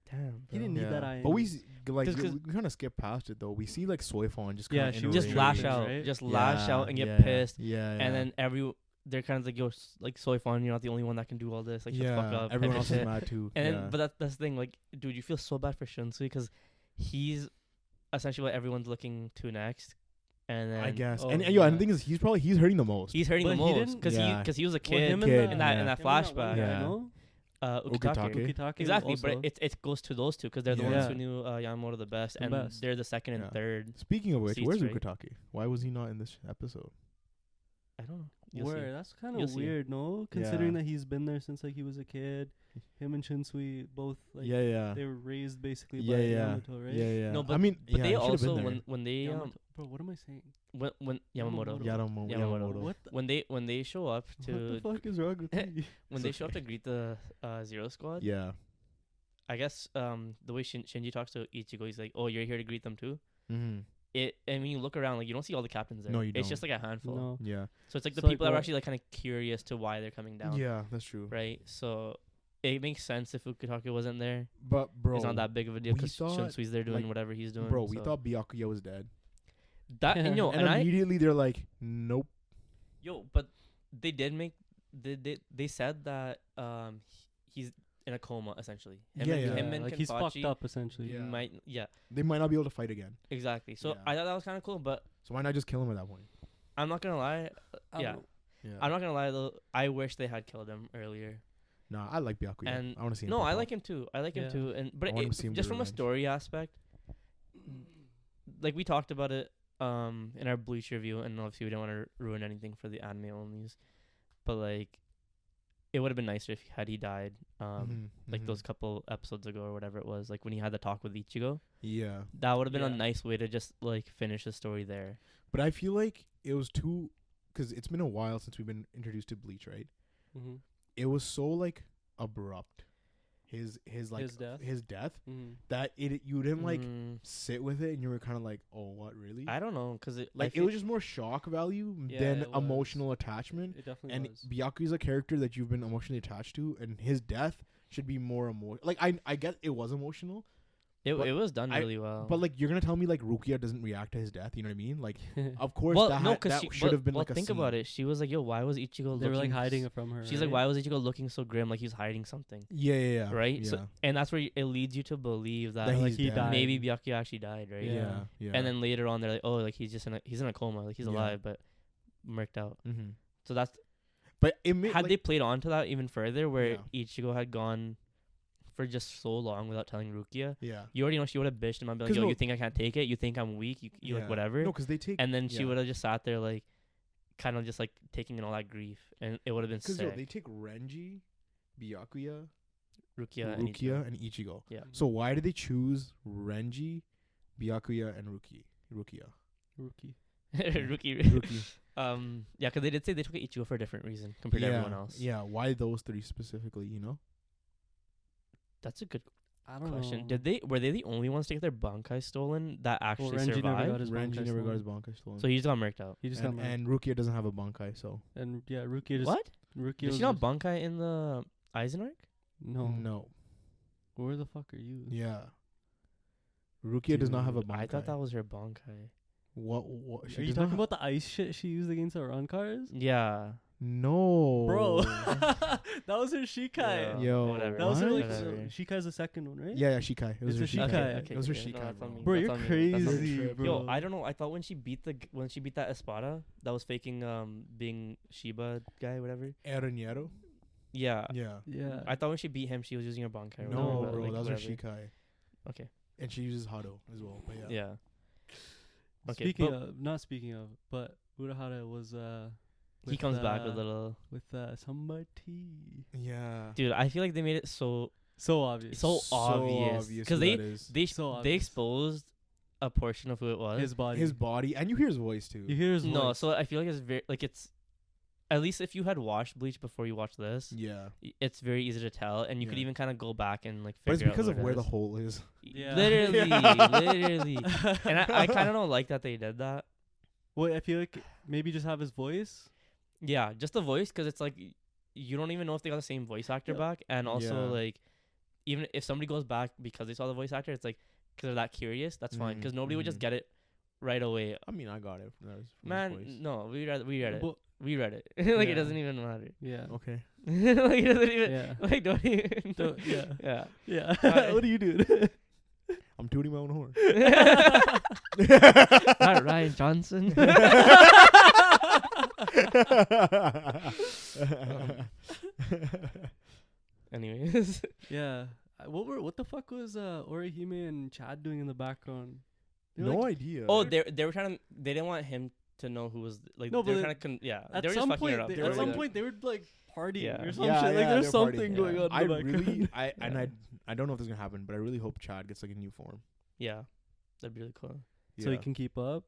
damn, He didn't bro. need that eye. But we like 'Cause- we kind of skip past it though. We see like Soifon just Yeah, kinda she in a was just rage. lash rage, out, right? just lash out and get yeah, pissed, Yeah, yeah. and then they're kind of like, yo, like Soifon, you're not the only one that can do all this. Like, shut the fuck up. everyone type else of is shit. mad too. And yeah. then, but that's the thing, like, dude, you feel so bad for Shinsui because he's essentially what everyone's looking to next, and then I guess. Oh, And and yeah. the thing is, he's hurting the most. he's hurting the But he most didn't- because Yeah. he was a Well, kid him kid, and in that yeah. in that him and one flashback. guy, Yeah. no? Ukitake. Ukitake. Ukitake Exactly, also. but it goes to those two because they're the Yeah. ones who knew Yamamoto the best, The and best. they're the second and Yeah. third. Speaking of which, Seats, where's right? Ukitake? Why was he not in this episode? I don't know. You'll see. Where? That's kind You'll of see. weird, no? Considering Yeah. that he's been there since like he was a kid. Him and Shinsui both like yeah. they were raised basically Yeah, by yeah. Yamato, right? Yeah. No, but I mean, but yeah, they he should've also been there. when they Yamato. Bro, what am I saying? when Yamamoto Yamamoto. Yamamoto. What the, when they show up what to the fuck is wrong with me? when they show up to greet the Zero Squad, Yeah. I guess the way Shinji talks to Ichigo, he's like, "Oh, you're here to greet them too." Mm-hmm. And when you look around, like you don't see all the captains there. No, you It's don't. just like a handful. No. Yeah. So it's like the So, like, people that are what- actually like kind of curious to why they're coming down. Yeah, that's true. Right. So it makes sense if Ukitake wasn't there. But bro, It's not that big of a deal we because thought, Shinsui's there doing like, whatever he's doing. bro, we so. thought Byakuya was dead, that and yo, and and I immediately they're like, nope. but they did make they said that he's in a coma essentially. Him Yeah, and, yeah. him and like he's fucked Kenpachi up essentially. Yeah. might They might not be able to fight again. exactly. So Yeah. I thought that was kind of cool, but So why not just kill him at that point? I'm not gonna lie. I Yeah. don't- Yeah. I'm not gonna lie though. I wish they had killed him earlier. Nah, I like Byakuya. And I want to see him. No, pop I off. like him too. I like him Yeah. too. And I but want him to see him just get from a revenge. story aspect, like we talked about it in our Bleach review, and obviously we don't want to ruin anything for the anime onlys, but like it would have been nicer if he died like Mhm. those couple episodes ago or whatever it was, like when he had the talk with Ichigo. Yeah, That would have been a Yeah. nice way to just like finish the story there. but I feel like it was too, because it's been a while since we've been introduced to Bleach, right? Mhm. It was so like abrupt. his like His death? that you didn't like Mm, sit with it and you were kind of like, oh, what, really? I don't know, cause Like it was just more shock value Yeah, than it was. emotional attachment. It definitely And was. Byakuya's a character that you've been emotionally attached to, and his death should be more like I get it was emotional, it but was done I- really well. but like you're gonna tell me like Rukia doesn't react to his death, you know what I mean? Like of course well, that, no, that she should have been well, like a think scene. about it. She was like, "Yo, why was Ichigo They were looking?" like hiding it from her. She's like, "Why was Ichigo looking so grim? Like he's hiding something." Yeah. Right. Yeah. So, and that's where it leads you to believe that, That like he's he dead. died. maybe Byakuya actually died, right? Yeah. And then later on, they're like, "Oh, like he's in a coma, like he's Yeah. alive, but murked out." Mm-hmm. So that's But it made, had like, they played on to that even further, where Yeah. Ichigo had gone for just so long without telling Rukia. yeah. You already know she would have bitched him and be like, 'Cause "Yo, no- you think I can't take it? You think I'm weak? You like Yeah. whatever." No, because they take And then she yeah. would have just sat there like, kind of just like taking in all that grief, and it would have been because sick. they take Renji, Byakuya, Rukia, and Ichigo. Rukia, and Ichigo. Yeah. So why did they choose Renji, Byakuya, and Rukia? Rookie. Ruki. Ruki. Yeah, because they did say they took Ichigo for a different reason compared to everyone else. Yeah, why those three specifically? You know. That's a good I don't question. know. Were they the only ones to get their Bankai stolen that actually Renji never survived? got his Renji Bankai never got stolen. his Bankai stolen. So he just got murked out. He just got murdered. and Rukia doesn't have a Bankai, so And yeah, Rukia just What? Rukia Did was she not just- Bankai in the Aizen arc? No. no. Where the fuck are you? Yeah. Rukia does not have a Dude, Bankai. I thought that was her Bankai. What? Are you talking about the ice shit she used against her run cars? Yeah. No, Bro, that was her Shikai. Yeah. Yo, Whatever. That was her like Whatever. Shikai's the second one, right? Yeah, Shikai. It was It's her a Shikai. Shikai. It was her okay, Shikai, that's bro. on me. Bro, That's you're on me. That's on me. crazy, trip. bro. Yo, I don't know. I thought when she beat that Espada, that was faking being Shiba guy, whatever. Eren. Yeah. Yeah. Yeah. I thought when she beat him, she was using her Bankai. or No, whatever, but, bro, like, that was her whatever. Shikai. Okay. And she uses Hado as well. But yeah. Yeah. Okay, Speaking but- of, not speaking of, but Urahara was He with, comes back with little. with somebody. Yeah. Dude, I feel like they made it so So obvious. So obvious. who 'Cause they So they obvious. exposed a portion of who it was. his body. his body, and you hear his voice too. You hear his No, voice. so I feel like it's very like it's. At least if you had watched Bleach before you watched this, Yeah. it's very easy to tell, and you could Yeah. even kind of go back and like. But it's figure out because who of it where the is. hole is. Yeah. Literally, Yeah. literally, and I kind of don't like that they did that. Wait, I feel like maybe just have his voice. Yeah, just the voice, because it's like you don't even know if they got the same voice actor Yeah. back, and also Yeah. like even if somebody goes back because they saw the voice actor, it's like because they're that curious, that's fine, because nobody would just mhm. get it right away. I mean, I got it. From his Man, voice. no, we read it. But- We read it. Like it Yeah. doesn't even matter. Yeah. Okay. Like it doesn't even. Yeah. Like don't even. Don't- yeah. Yeah. Yeah. Alright. What are you doing? I'm tooting my own horn. Not Ryan Johnson. Anyways, Yeah. What the fuck was Orihime and Chad doing in the background? They're No like, idea. oh, they were trying to. They didn't want him to know who was like. No, they were but trying to. Yeah, at they were just some fucking point, it up. they, They at were some like- point they were like partying Yeah. or some Yeah, shit. Like yeah, there's they're partying, something yeah. going on in I the background. really, I Yeah. I don't know if this is gonna happen, but I really hope Chad gets like a new form. Yeah, that'd be really cool. So he can keep up.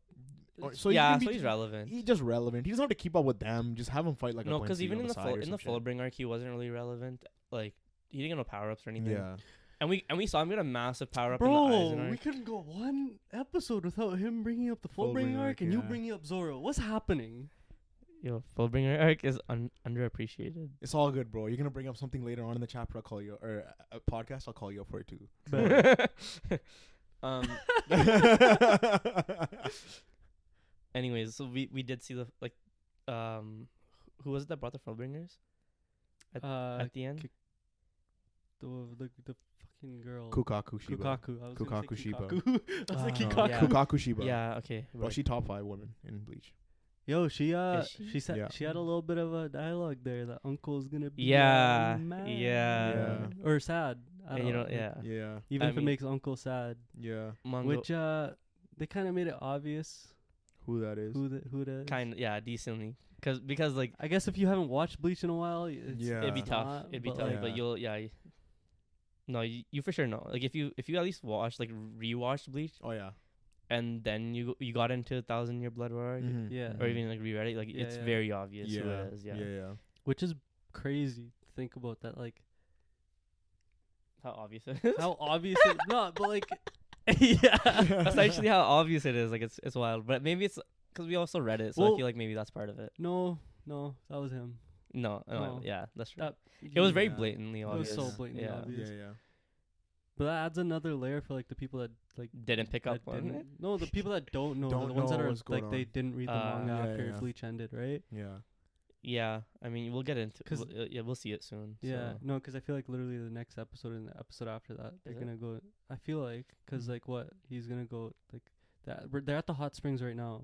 Or- so he yeah, can be so he's relevant. He's just relevant. He doesn't have to keep up with them. Just have him fight like No, a because Quincy even on in the side or some shit. Fullbring arc, he wasn't really relevant. Like he didn't get no power ups or anything. Yeah. And we saw him get a massive power up in the Bro, Aizen we arc. couldn't go one episode without him bringing up the Fullbring Fullbring arc arc, and you yeah. bringing up Zoro. What's happening? Yo, Fullbringer arc is underappreciated. It's all good, bro. You're gonna bring up something later on in the chapter. I'll call you, or a podcast. I'll call you up for it too. um. Anyways, so we did see the who was it that brought the Fullbringers at the end? The fucking girl. Kukaku Shiba. Kukaku. I was gonna say Kukaku Shiba. Kikaku. I was like Oh, Kikaku. yeah. Kukaku Shiba. Yeah. Okay. Bro, right. she top 5 woman in Bleach. Yo, she Is she? she said Yeah. she had a little bit of a dialogue there that uncle's gonna be Yeah, mad. yeah. Or sad. I And don't you know. know, yeah. Yeah. Even I if it mean- makes uncle sad, Yeah. Manga, which they kind of made it obvious Who that is? who that is. kind of, yeah, decently, because like I guess if you haven't watched Bleach in a while, it's, Yeah. it'd be it's tough. not, It'd be but, tough, like, but you'll no, you for sure know. Like if you at least watch like rewatched Bleach Oh yeah. and then you got into 1,000 Year Blood War arc, Mhm. Yeah. or even like reread it, like Yeah, it's yeah. very obvious who Yeah. it is. Yeah. Yeah. which is crazy to think about that. Like how obvious it is. How obvious it not, but like Yeah, that's actually how obvious it is. Like it's wild, but maybe it's because we also read it, so I Well- feel like maybe that's part of it. no, that was him. No, No. yeah, that's true. That It was very yeah. blatantly It was obvious. so blatantly yeah. obvious. Yeah. But that adds another layer for like the people that like Didn't pick up that on didn't- it. No, the people that don't know, Don't the ones that know are what's going like they on. didn't read the Ah. manga Yeah, after yeah. Bleach ended, right? Yeah. Yeah, I mean we'll get into. 'Cause- Yeah, we'll see it soon. Yeah, so. no, because I feel like literally the next episode and the episode after that they're Is it? gonna go. I feel like because Mhm. like what he's gonna go like that. They're at the hot springs right now.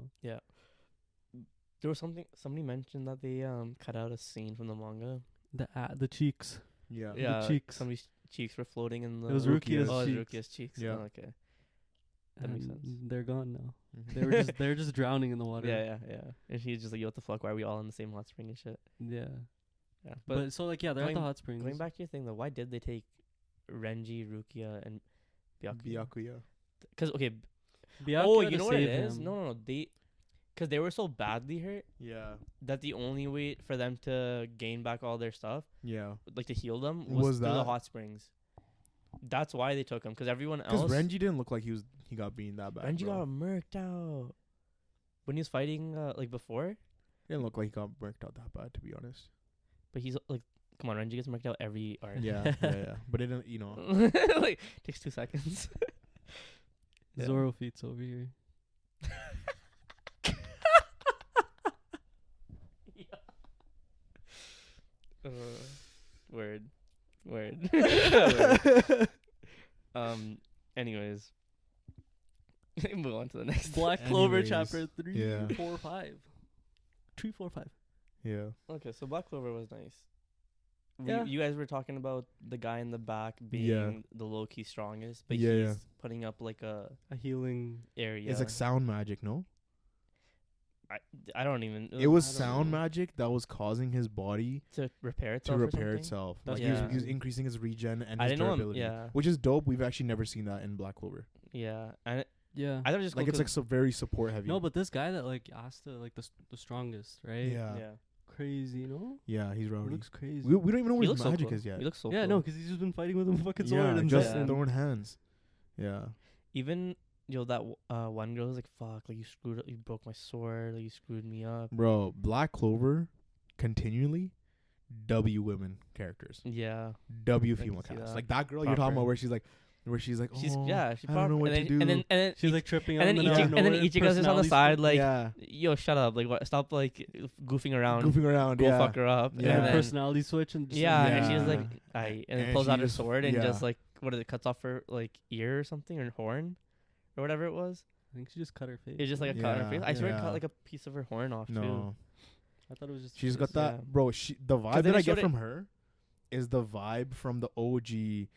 There was somebody mentioned that they cut out a scene from the manga. The cheeks. Yeah. Yeah, like cheeks. somebody's cheeks were floating in the. It was Rukia's Rukia's Oh, it was cheeks. Rukia's cheeks. Yeah. Oh, okay. That makes and sense. They're gone now. Mhm. They're just drowning in the water. Yeah. And he's just like, "Yo, what the fuck? Why are we all in the same hot spring and shit?" Yeah. Yeah, But so like yeah, they're at the going- hot springs. going back to your thing though, why did they take Renji, Rukia, and Byakuya? Byakuya. Because okay, Byakuya oh, to you know what it save is? him. No, because they were so badly hurt Yeah. that the only way for them to gain back all their stuff, Yeah. like to heal them, Was was through the that- hot springs. That's why they took him. Because everyone Because else, Renji didn't look like he got beaten that bad. Renji bro. got murked out when he was fighting like before. Didn't look like he got worked out that bad, to be honest. But he's like, come on, Renji gets murked out every arc. Yeah. But it didn't, Like takes 2 seconds. Yeah. Zoro feats over here. Word. Word. Anyways. Move on to the next. Black Clover Anyways, chapter 3, yeah. 4, 5. 3, 4, 5. Yeah. Okay, so Black Clover was nice. Yeah. You guys were talking about the guy in the back being Yeah. the low key strongest, but Yeah, he's yeah. putting up like a A healing. area. It's like sound magic, no? I don't even. It was I don't sound know. magic that was causing his body to repair to itself. or repair something? itself. That's Like he was yeah. increasing his regen and I his didn't know him. durability. Yeah, Which is dope. We've actually never seen that in Black Clover. yeah, and Yeah. I thought it was just Like cool it's like 'cause- so very support heavy. No, but this guy that like asked to like the strongest, right? yeah. yeah, Crazy, no? Yeah, he's He rowdy. looks crazy. We don't even know he what looks his so magic cool. is yet. He looks so yeah, cool. no, because he's just been fighting with a fucking sword Yeah, and just Yeah. then- throwing hands. Yeah. Even that one girl was like, "Fuck! Like you broke my sword. Like you screwed me up." Bro, Black Clover continually W women characters. Yeah, W I can female see cast. that. Like that girl you're talking Proper. about where she's like oh, she's She I don't know what and to then, do. And then She's like tripping and on then the Ichi- out of and then nowhere, Ichigo's just on the personality side split. like, yeah, "Yo, shut up! Like what? Stop like goofing around. goofing around. Go yeah. fuck her up." Yeah. and And then, personality switch and just yeah, like, and she's Yeah. like, "I," and then And pulls she out her just- sword and yeah. just like what is it? Cuts off her like ear or something or horn or whatever it was. I think she just cut her face. It's just like a cut on her Yeah, face. I swear it yeah. cut like a piece of her horn off too. No, I thought it was just. she's got just- that, yeah. bro. The vibe then that they I showed get it- from her is the vibe from the OG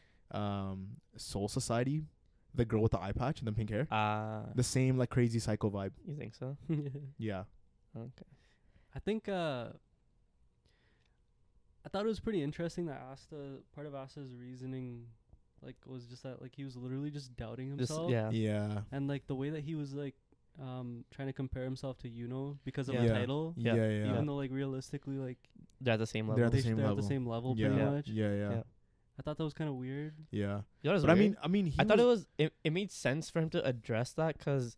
Soul Society, the girl with the eye patch and the pink hair. The same like crazy psycho vibe. You think so? Yeah. Okay. I think I thought it was pretty interesting that part of Asta's reasoning like was just that like he was literally just doubting Just himself. yeah. Yeah. And like the way that he was like trying to compare himself to Yuno because of Yeah. the Yeah. title. Yeah. Yeah. Yeah. Even though like realistically like They're at the same level. They're at the they sh- same they're at level. the same level Yeah. pretty Yeah. much. Yeah. Yeah. Yeah. I thought that was kind of weird. Yeah. You know what's But weird? I mean, I thought it made sense for him to address that because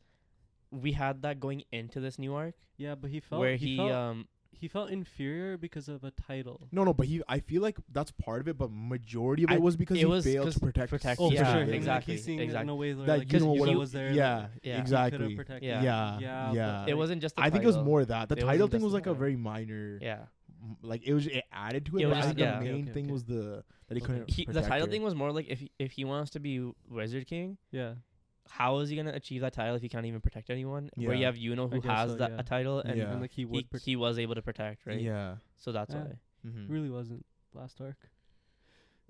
we had that going into this new arc Yeah, but he felt where he felt inferior because of a title. No, but I feel like that's part of it, but majority of I- it was because it he was failed 'cause to protect. protect- Oh, Yeah, for sure. And, like, exactly, he's seeing it in exactly. a way where That like you know because what Yuno he- was there. yeah, like, Yeah. he exactly. could've protected Yeah. him. Yeah, Yeah, yeah. but, it like, wasn't just. The I think it was title. more that the It title wasn't thing just was the like a title. very minor. Yeah. Like it added to it. It but was I just- think yeah. the main Okay, thing okay. was that he Okay. couldn't. The protect title her. thing was more like if he wants to be Wizard King, Yeah. how is he gonna achieve that title if he can't even protect anyone? Where you Yeah. have Yuno I who guess has so, that yeah. a title and Yeah. And like he would he was able to protect, right? Yeah. So that's Yeah. why. Mm-hmm. really wasn't last arc.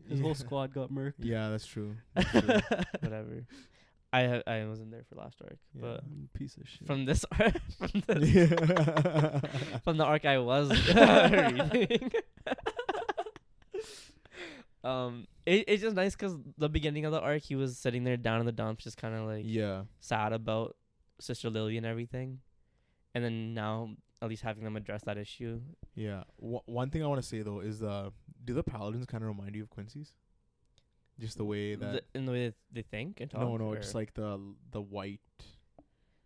His whole squad got murked. Yeah, that's true. Whatever. I wasn't there for last arc, Yeah. but Piece of shit. from this arc, from the Yeah. from the arc I was reading. It's just nice because the beginning of the arc, he was sitting there down in the dumps, just kind of like Yeah. sad about Sister Lily and everything, and then now at least having them address that issue. Yeah. One thing I want to say though is do the paladins kind of remind you of Quincy's? Just the way that. in the way they think and talk. No, or just like the white.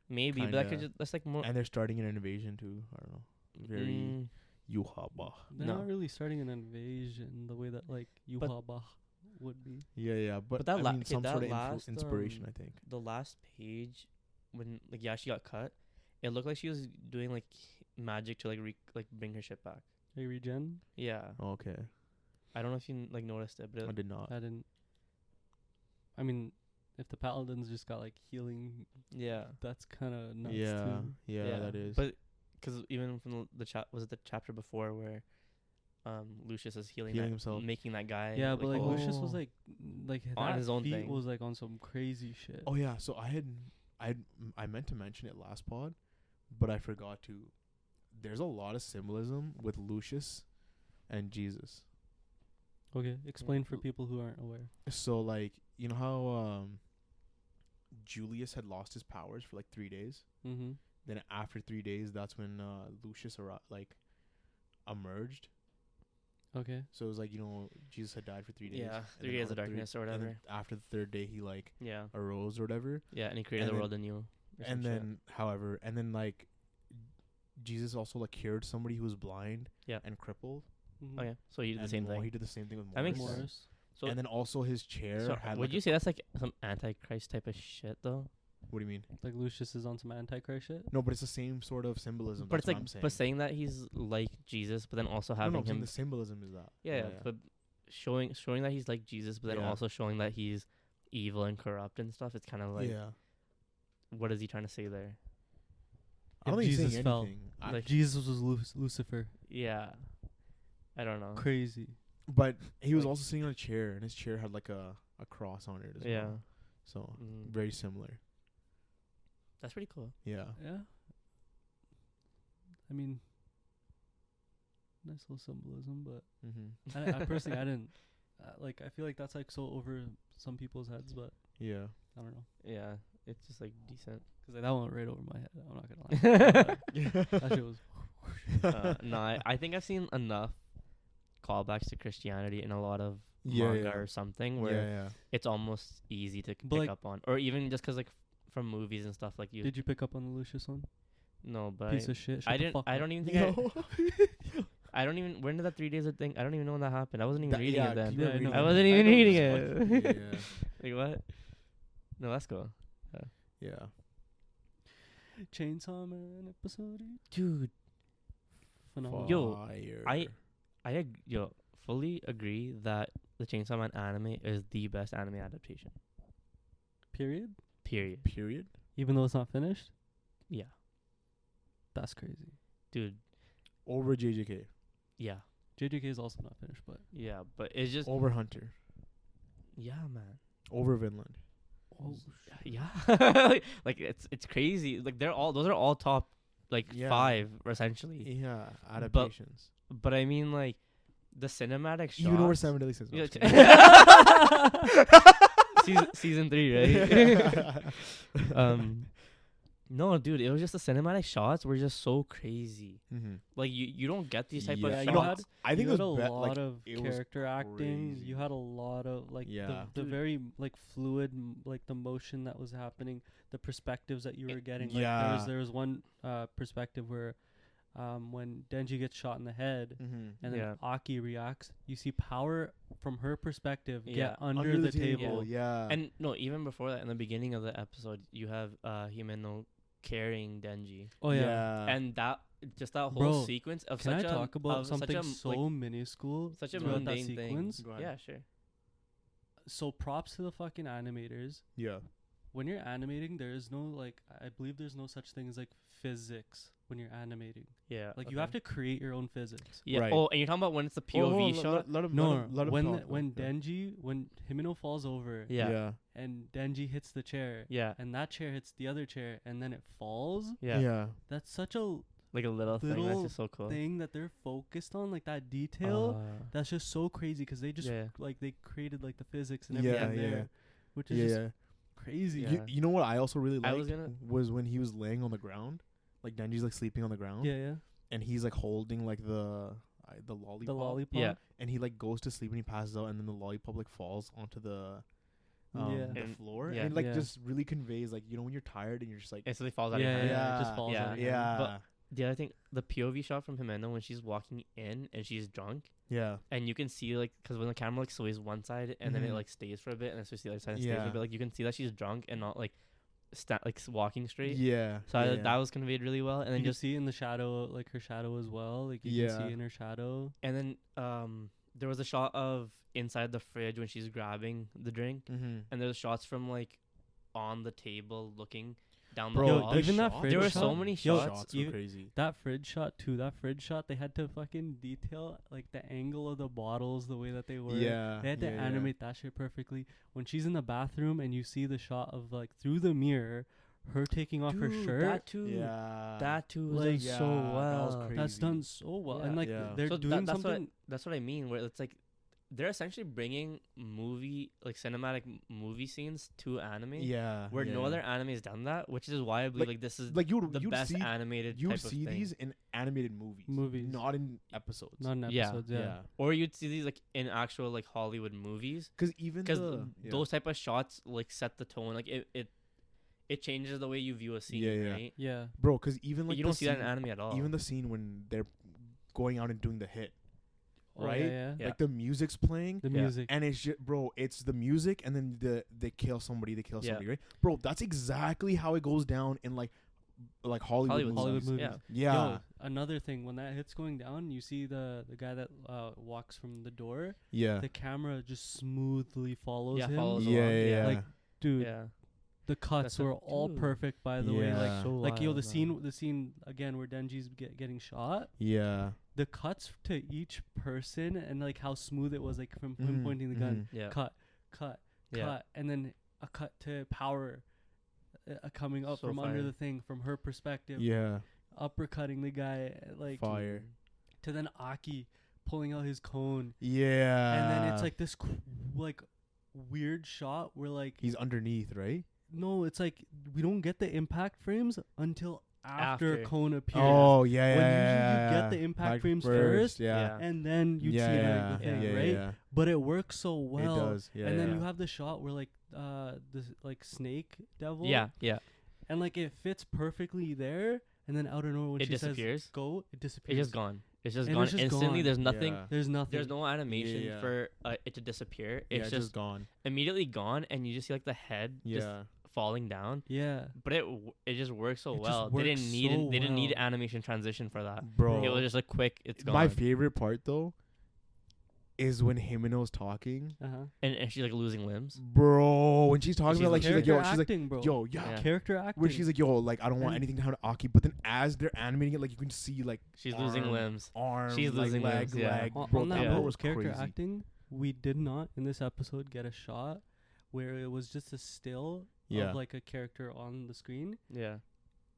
maybe, but kinda- that's like more. And they're starting an invasion too. I don't know. Very Mm, yuhaba. They're No. not really starting an invasion the way that like Yuhaba would be. Yeah, but But that I la- mean, okay, some that sort of last, inspiration, I think. the last page when like she got cut, it looked like she was doing like magic to like bring her ship back. Hey, regen? Yeah, Okay, I don't know if you like noticed it, but I did not. I didn't. I mean, if the paladins just got like healing, yeah. that's kind of nuts Yeah, too. yeah, that is. But because even from the was it the chapter before where Lucius is healing Himself. making that guy. Yeah, but like oh. Lucius was like On that his own feat thing. was like on some crazy shit. Oh yeah, so I meant to mention it last pod, but I forgot to. There's a lot of symbolism with Lucius and Jesus. Okay, explain for people who aren't aware. So like, you know how Julius had lost his powers for like 3 days. Mm-hmm. Then after 3 days, that's when Lucius emerged. Okay. So it was like, you know, Jesus had died for 3 days. Yeah, and 3 then days on of the darkness or and then whatever. after the third day, he like Yeah, arose or whatever. yeah, and he created And the then- world anew. or some And shit. then, however, like Jesus also like cured somebody who was blind Yeah. and crippled. Mm-hmm. Oh yeah, so he did the And same He thing. did the same thing with Morris. That makes sense. Morris. So, and then also his chair so had. would like you say that's like some antichrist type of shit though? What do you mean? Like Lucius is on some antichrist shit. No, but it's the same sort of symbolism. But it's that's like, what I'm saying. but saying that he's like Jesus, but then also no, having I'm saying him. the symbolism is that. Yeah, but showing that he's like Jesus, but then Yeah. also showing that he's evil and corrupt and stuff. It's kind of like, yeah. what is he trying to say there? I don't If think he's Jesus saying fell. anything. Like- Jesus was Lucifer. Yeah, I don't know. Crazy. But he was Like- also sitting on a chair, and his chair had like a cross on it as Yeah, well. So Mm. very similar. that's pretty cool. Yeah. Yeah. I mean, nice little symbolism, but Mm-hmm. I personally I didn't like. I feel like that's like so over some people's heads, but Yeah. I don't know. Yeah, it's just like decent. Cause like, that went right over my head. I'm not gonna lie. Yeah. That shit was. No, I think I've seen enough callbacks to Christianity in a lot of Yeah, manga yeah. or something where Yeah. it's almost easy to But, pick like- up on, or even just 'cause like from movies and stuff like you. Did you pick up on the Lucius one? No, but Piece of shit. Shut I the didn't. fuck I up. don't even think I don't even. When did that 3 days of thing? I don't even know when that happened. I wasn't even reading it then. you were reading I it. wasn't I even know reading this it. Yeah. Like what? No, that's cool. Yeah. Chainsaw Man episode, Dude, phenomenal. Yo, Fire. I fully agree that the Chainsaw Man anime is the best anime adaptation. Period. Period. Period. Even though it's not finished, Yeah, that's crazy. dude. Over JJK. Yeah, JJK is also not finished, but yeah, but it's just Over Hunter. yeah, man. Over Vinland. oh, Yeah, like it's crazy. Like those are all top like Yeah. 5 essentially. Yeah. Adaptations. But I mean like the cinematic shots. Even over 7 Deadly Sins. Yeah, Yeah, season 3, right? No, dude, it was just the cinematic shots were just so crazy. mm-hmm. Like you don't get these type Yeah, of you shots. had- I think you it had was a be- lot like, of it was character acting. crazy. You had a lot of like Yeah. the Dude. very like fluid, like the motion that was happening, the perspectives that you were getting. Like Yeah. there was one perspective where when Denji gets shot in the head Mm-hmm. and then Yeah. Aki reacts, you see power from her perspective Yeah. get under the table. Yeah. And no, even before that, in the beginning of the episode, you have Himeno carrying Denji, Oh yeah. and that just that whole Bro, sequence of Can I such a talk about of such something a, so like, minuscule such a throughout that mundane thing. sequence? Go ahead. Yeah, sure. So props to the fucking animators. Yeah. When you're animating, there is no like I believe there's no such thing as like physics when you're animating. Yeah, Like you have to create your own physics. Yeah. Right. Oh, and you're talking about when it's the POV shot. Let him, No, let him when talk, when though. Denji when Himeno falls over Yeah. and Denji hits the chair Yeah. and that chair hits the other chair and then it falls, Yeah. Yeah. that's such a Like a little thing. That's Little just so cool. thing that they're focused on, like that detail. Uh, That's just so crazy because they just Yeah. like they created like the physics and Yeah, everything yeah. there, which is Yeah. just crazy. Yeah. You know what I also really I liked was gonna- was when he was laying on the ground, like Denji's like sleeping on the ground, Yeah, yeah. and he's like holding like the the lollipop. The lollipop. Yeah. And he like goes to sleep and he passes out, and then the lollipop like falls onto the Yeah. the And- floor, yeah. and it, like Yeah. just really conveys like, you know, when you're tired and you're just like, Instantly falls out Yeah, of your hand. yeah, it just Yeah, falls yeah, on your hand. yeah, But the other thing, the POV shot from Himeno when she's walking in and she's drunk, yeah, and you can see like, because when the camera like sways one side and then it Mhm. like stays for a bit and then sways the other side and stays for Yeah. a bit, like you can see that she's drunk and not like walking straight. yeah. So that was conveyed really well, and You then can just see in the shadow, like her shadow as well. Like you can Yeah. see in her shadow. and then there was a shot of inside the fridge when she's grabbing the drink, Mm-hmm. and there's shots from like on the table looking down Bro, the Yo, wall. the even that shot- fridge There were shot, so many yo, shots. were even- crazy. That fridge shot too. That fridge shot, they had to fucking detail like the angle of the bottles, the way that they were. Yeah, They had to yeah, animate that shit perfectly. When she's in the bathroom and you see the shot of like through the mirror, her taking off her Dude, shirt. that too. Yeah, That too was Like, done so yeah, that was well. crazy. That's done so well, and Yeah. like Yeah. they're So doing that's something. that's what I mean. Where it's like they're essentially bringing cinematic movie scenes to anime. Yeah, Where yeah, no yeah. other anime has done that, which is why I believe like this is like the you'd best see animated you type see of thing. these in animated movies, Movies. not in episodes. Not in Yeah. episodes, yeah. Or you'd see these like in actual like Hollywood movies, Because even because yeah. those type of shots like set the tone. Like it changes the way you view a scene, Yeah, yeah. right? Yeah. bro, because even like you the don't see that in scene- anime at all. even the scene when they're going out and doing the hit, Oh, right? Yeah. Yeah. Like the music's playing, The Yeah. music. and it's just, bro, it's the music, and then they kill somebody, Yeah. right? Bro, that's exactly how it goes down in like Hollywood Hollywood movies. movies. Yeah. Yeah, Yo, another thing, when that hit's going down, you see the guy that walks from the door. yeah, The camera just smoothly follows Yeah, him. follows yeah, along. yeah, Like, dude, Yeah. the cuts That's a- were all dude. perfect. By the way, Yeah. like, So like yo, wild, man. the scene again where Denji's getting shot. yeah. The cuts to each person and like how smooth it was, like from him Mhm, pointing the gun. Yeah. Cut, Yeah. and then a cut to Power coming up So from under fire. the thing from her perspective, Yeah, uppercutting the guy, like fire. to then Aki pulling out his cone, Yeah, and then it's like this like weird shot where like he's underneath, right? no, it's like we don't get the impact frames until after After. cone appears. Oh yeah, When yeah, usually you yeah, get the yeah. impact Like frames first, yeah, and then you yeah, see yeah, like the thing, yeah, right? yeah. But it works so well. It does, yeah, and then yeah. you have the shot where like this like snake devil, Yeah. Yeah. and like it fits perfectly there, and then out of nowhere when It she disappears. says go, it disappears. It's just gone. It's just And gone it's just instantly. gone. There's nothing. Yeah. There's nothing. There's no animation Yeah. for it to disappear. Yeah, It's it's just gone. immediately gone, and you just see like the head just Yeah, falling down. Yeah. But it just works so It just well. They didn't works need so they didn't need well. animation transition for that. bro. It was just a quick. It's gone. My favorite part though is when Himeno's talking, and she's like losing limbs. bro. When she's talking She's about like, she's like, Character yo, she's like, acting, bro. yo, yeah. Yeah. Character acting. Where she's like, yo, like I don't want And- anything to happen to Aki, but then as they're animating it, like you can see like She's losing Arm. limbs. arm, She's like, losing leg, limbs, yeah. leg. on, Bro, on that that yeah. part note, was character crazy. acting, we did not in this episode get a shot where it was just a still Yeah. of like a character on the screen. Yeah.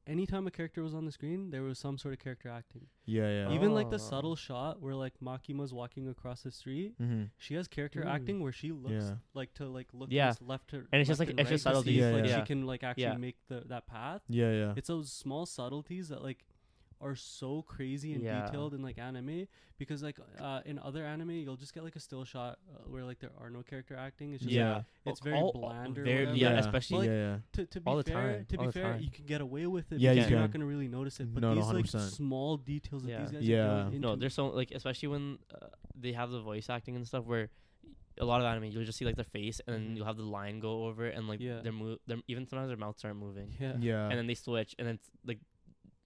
Anytime a character was on the screen, there was some sort of character acting. Yeah, yeah. Even like the Oh. subtle shot where like Makima's walking across the street, Mm-hmm. she has character Ooh. acting where she looks Yeah. like to like look Yeah. left to And it's just left like- it's just right to subtleties. see if, Yeah, like yeah. she can like actually Yeah. make that path. Yeah, yeah. It's those small subtleties that like are so crazy and Yeah. detailed in like anime, because like in other anime you'll just get like a still shot where like there are no character acting. It's just Yeah. it's very bland or very whatever. yeah, Yeah. especially Like, yeah, yeah. to all be the fair, time, to all be the fair, time. you can get away with it Yeah, because you you're not can. gonna really notice it. But No, no, these like 100%. small details that Yeah. these guys Yeah. are going into. no. There's so like especially when they have the voice acting and stuff where a lot of anime you'll just see like their face and then Mhm. you'll have the line go over it and like Yeah. their even sometimes their mouths aren't moving yeah. Yeah. and then they switch and then it's like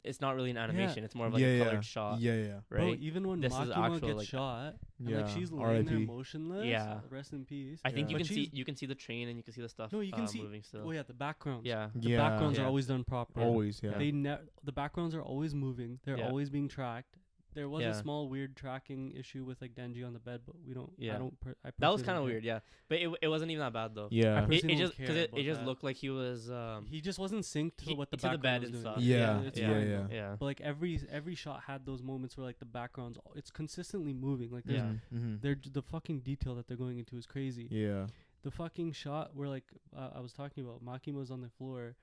it's not really an animation. It's more of like yeah, a yeah. colored shot, Yeah, yeah. Bro, right? even when This is Makima actual, gets like- shot, and Yeah. like she's laying there R.I.P. motionless. Yeah. Rest in peace. I think Yeah. you But can see she's- you can see the train and you can see the stuff. No, you can see- moving still. Oh yeah, the backgrounds. Yeah, The Yeah. backgrounds are Yeah. always done proper. Always, yeah. They the backgrounds are always moving. They're Yeah. always being tracked. There was Yeah. a small weird tracking issue with like Denji on the bed, but we don't. Yeah. I don't. I that was personally kind of don't weird. Yeah, but it wasn't even that bad though. Yeah. I It personally don't just because care it about just that. looked like he was care. He just wasn't synced to what the to the background bed was and doing. stuff. Yeah. it's Yeah, fine, yeah. though. Yeah. But like every shot had those moments where like the backgrounds, it's consistently moving. Like there's, Yeah. Mm-hmm. the fucking detail that they're going into is crazy. Yeah. The fucking shot where like I was talking about, Makima's on the floor,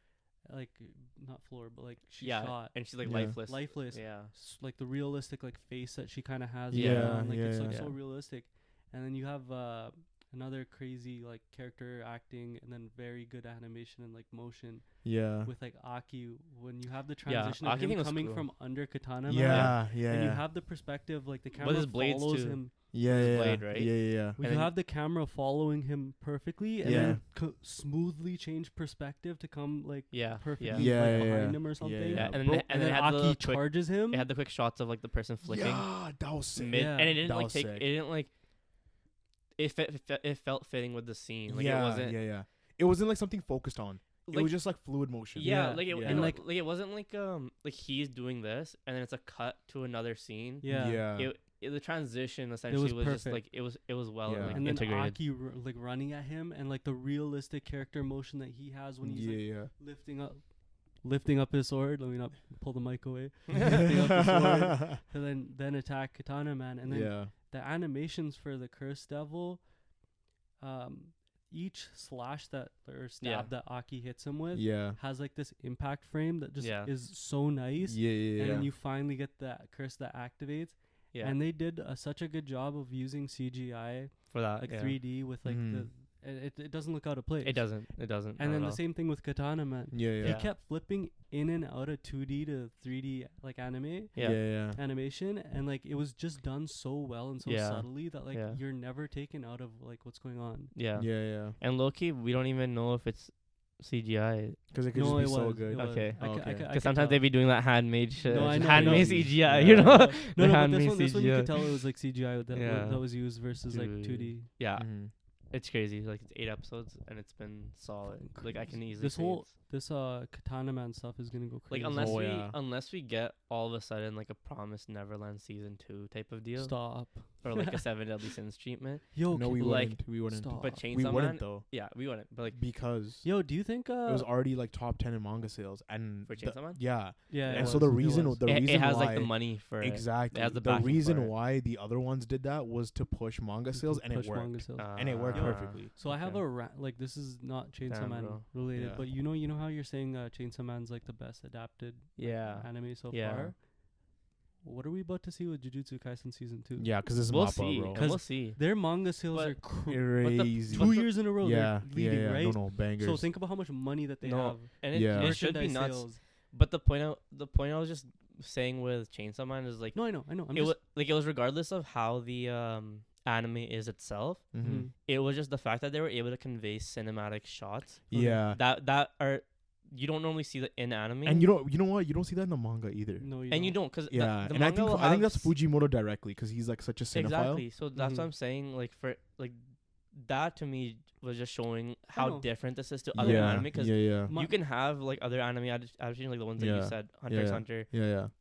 like not floor, but like she's yeah, shot and she's like Yeah. lifeless. lifeless. Yeah. Like the realistic like face that she kind of has. Yeah. going on, like it's Yeah. like so Yeah. realistic. And then you have another crazy like character acting, and then very good animation and like motion Yeah. with like Aki. When you have the Yeah, transition of Aki thing him was coming cool. from under Katana, Man, Yeah. Yeah. and you have the perspective like the camera his blades follows too. him. Yeah. his Yeah. blade, right? Yeah. Yeah. We And then- have the camera following him perfectly, and Yeah. then smoothly change perspective to come like Yeah. perfectly Yeah. Yeah, like yeah, behind yeah. him or something. Yeah, Yeah, and then Bro, they- and then it had the Aki quick- charges him. It had the quick shots of like the person flicking Yeah, that was sick. mid, Yeah. and it didn't That like was take. sick. It didn't like. It felt fitting with the scene. Like yeah, it wasn't. yeah. It wasn't like something focused on. It Like, was just like fluid motion. yeah, Yeah, like it, yeah. and like- like it wasn't like he's doing this and then it's a cut to another scene. Yeah. Yeah. The transition essentially was just perfect. like it was well Yeah. like, And then integrated. Aki like running at him, and like the realistic character motion that he has when he's Yeah. like Yeah. lifting up his sword. Let me not pull the mic away. Lifting up his sword, and then attack Katana Man, and then Yeah. the animations for the Cursed Devil, each slash that or stab that Aki hits him with Yeah. has like this impact frame that just Yeah. is so nice. Yeah. Yeah. And Yeah. then you finally get that curse that activates. Yeah, And they did such a good job of using CGI, for that. like yeah. 3D with like Mhm. it doesn't look out of place. It doesn't. It doesn't. And not then at the all. same thing with Katana Man. Yeah. Yeah. He Yeah. kept flipping in and out of 2D to 3D like anime Yeah. Yeah. animation, and like it was just done so well and so Yeah. subtly that like Yeah. you're never taken out of like what's going on. Yeah. Yeah. Yeah. And low-key, we don't even know if it's CGI. Because it could No, just it be so was. good. It was. Okay. I Okay. could Because sometimes they tell. be doing that handmade shit. No, I know, handmade I know. CGI. Yeah. You know. No, The no, but handmade this one you CGI. could tell it was like CGI that Yeah. that was used versus like Dude. 2D. Yeah. Mhm. It's crazy. Like it's 8 episodes and it's been solid. Like I can easily. This say whole it's- this Katana Man stuff is gonna go like crazy. unless we get all of a sudden like a Promised Neverland season 2 type of deal, Stop. or like a 7 Deadly Sins treatment. Yo, No, we like, wouldn't. We wouldn't. stop. But We Chainsaw wouldn't Man, though, yeah, we wouldn't. But like because Yo, do you think it was already like top 10 in manga sales, and for the- Chainsaw Man, yeah. yeah, And it so the was, it reason was. the it reason has why like the money for it. exactly It has the the backing reason for it. why the other ones did that was to push manga sales, and it Push manga worked. sales. And it worked Ah, perfectly. So I have okay. like this is not Chainsaw Damn, Man bro. related, Yeah. but you know how you're saying Chainsaw Man's like the best adapted Yeah. anime so Yeah. far. What are we about to see with Jujutsu Kaisen season 2? Yeah, because this is We'll Mappa, see. bro. And 'Cause we'll see. Their manga sales But- are Crazy. but 2 the- years in a row. yeah, They're leading, yeah, right? No, bangers. So think about how much money that they No, have. And it, Yeah. it should be Merchandise nuts. sales. But the point I was just saying with Chainsaw Man is like No, I know. I'm it just. was like it was regardless of how the anime is itself. Mhm. It was just the fact that they were able to convey cinematic shots Yeah, that are you don't normally see that in anime. and you know what? You don't see that in the manga either. No, and you don't because Yeah, the and I manga think will I think have that's Fujimoto directly because he's like such a cinephile. exactly. So that's Mhm. what I'm saying. Like for like that to me was just showing how know. different this is to other Yeah, anime because yeah. My- you can have like other anime adaptations like the ones that Yeah. you said, Hunter x Yeah. Hunter,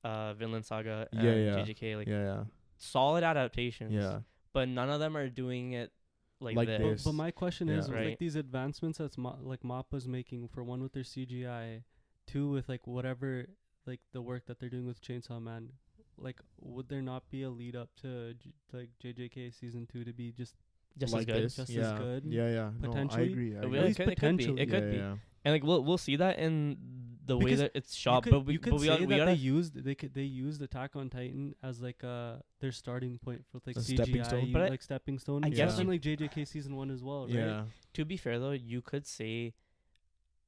Yeah. Vinland Saga, Yeah, and yeah. JJK, like Yeah. solid adaptations. Yeah. But none of them are doing it like, Like this. this. But my question is, Yeah. with, like Right. these advancements that's like Mappa's making, for one with their CGI, two with like whatever like the work that they're doing with Chainsaw Man, like would there not be a lead up to like JJK season 2 to be just Just like as good. this. Just as yeah. good, Yeah. No, I potentially. agree. I It agree. will- At it least could be. potentially. It could be. Yeah. And like we'll see that in the way Because that it's shot. you But we could but we say gotta, we that gotta they used Attack on Titan as like their starting point for like A CGI, stepping stone. But like stepping stone. I Just guess in you- like JJK season 1 as well, right? Yeah. to be fair though, you could say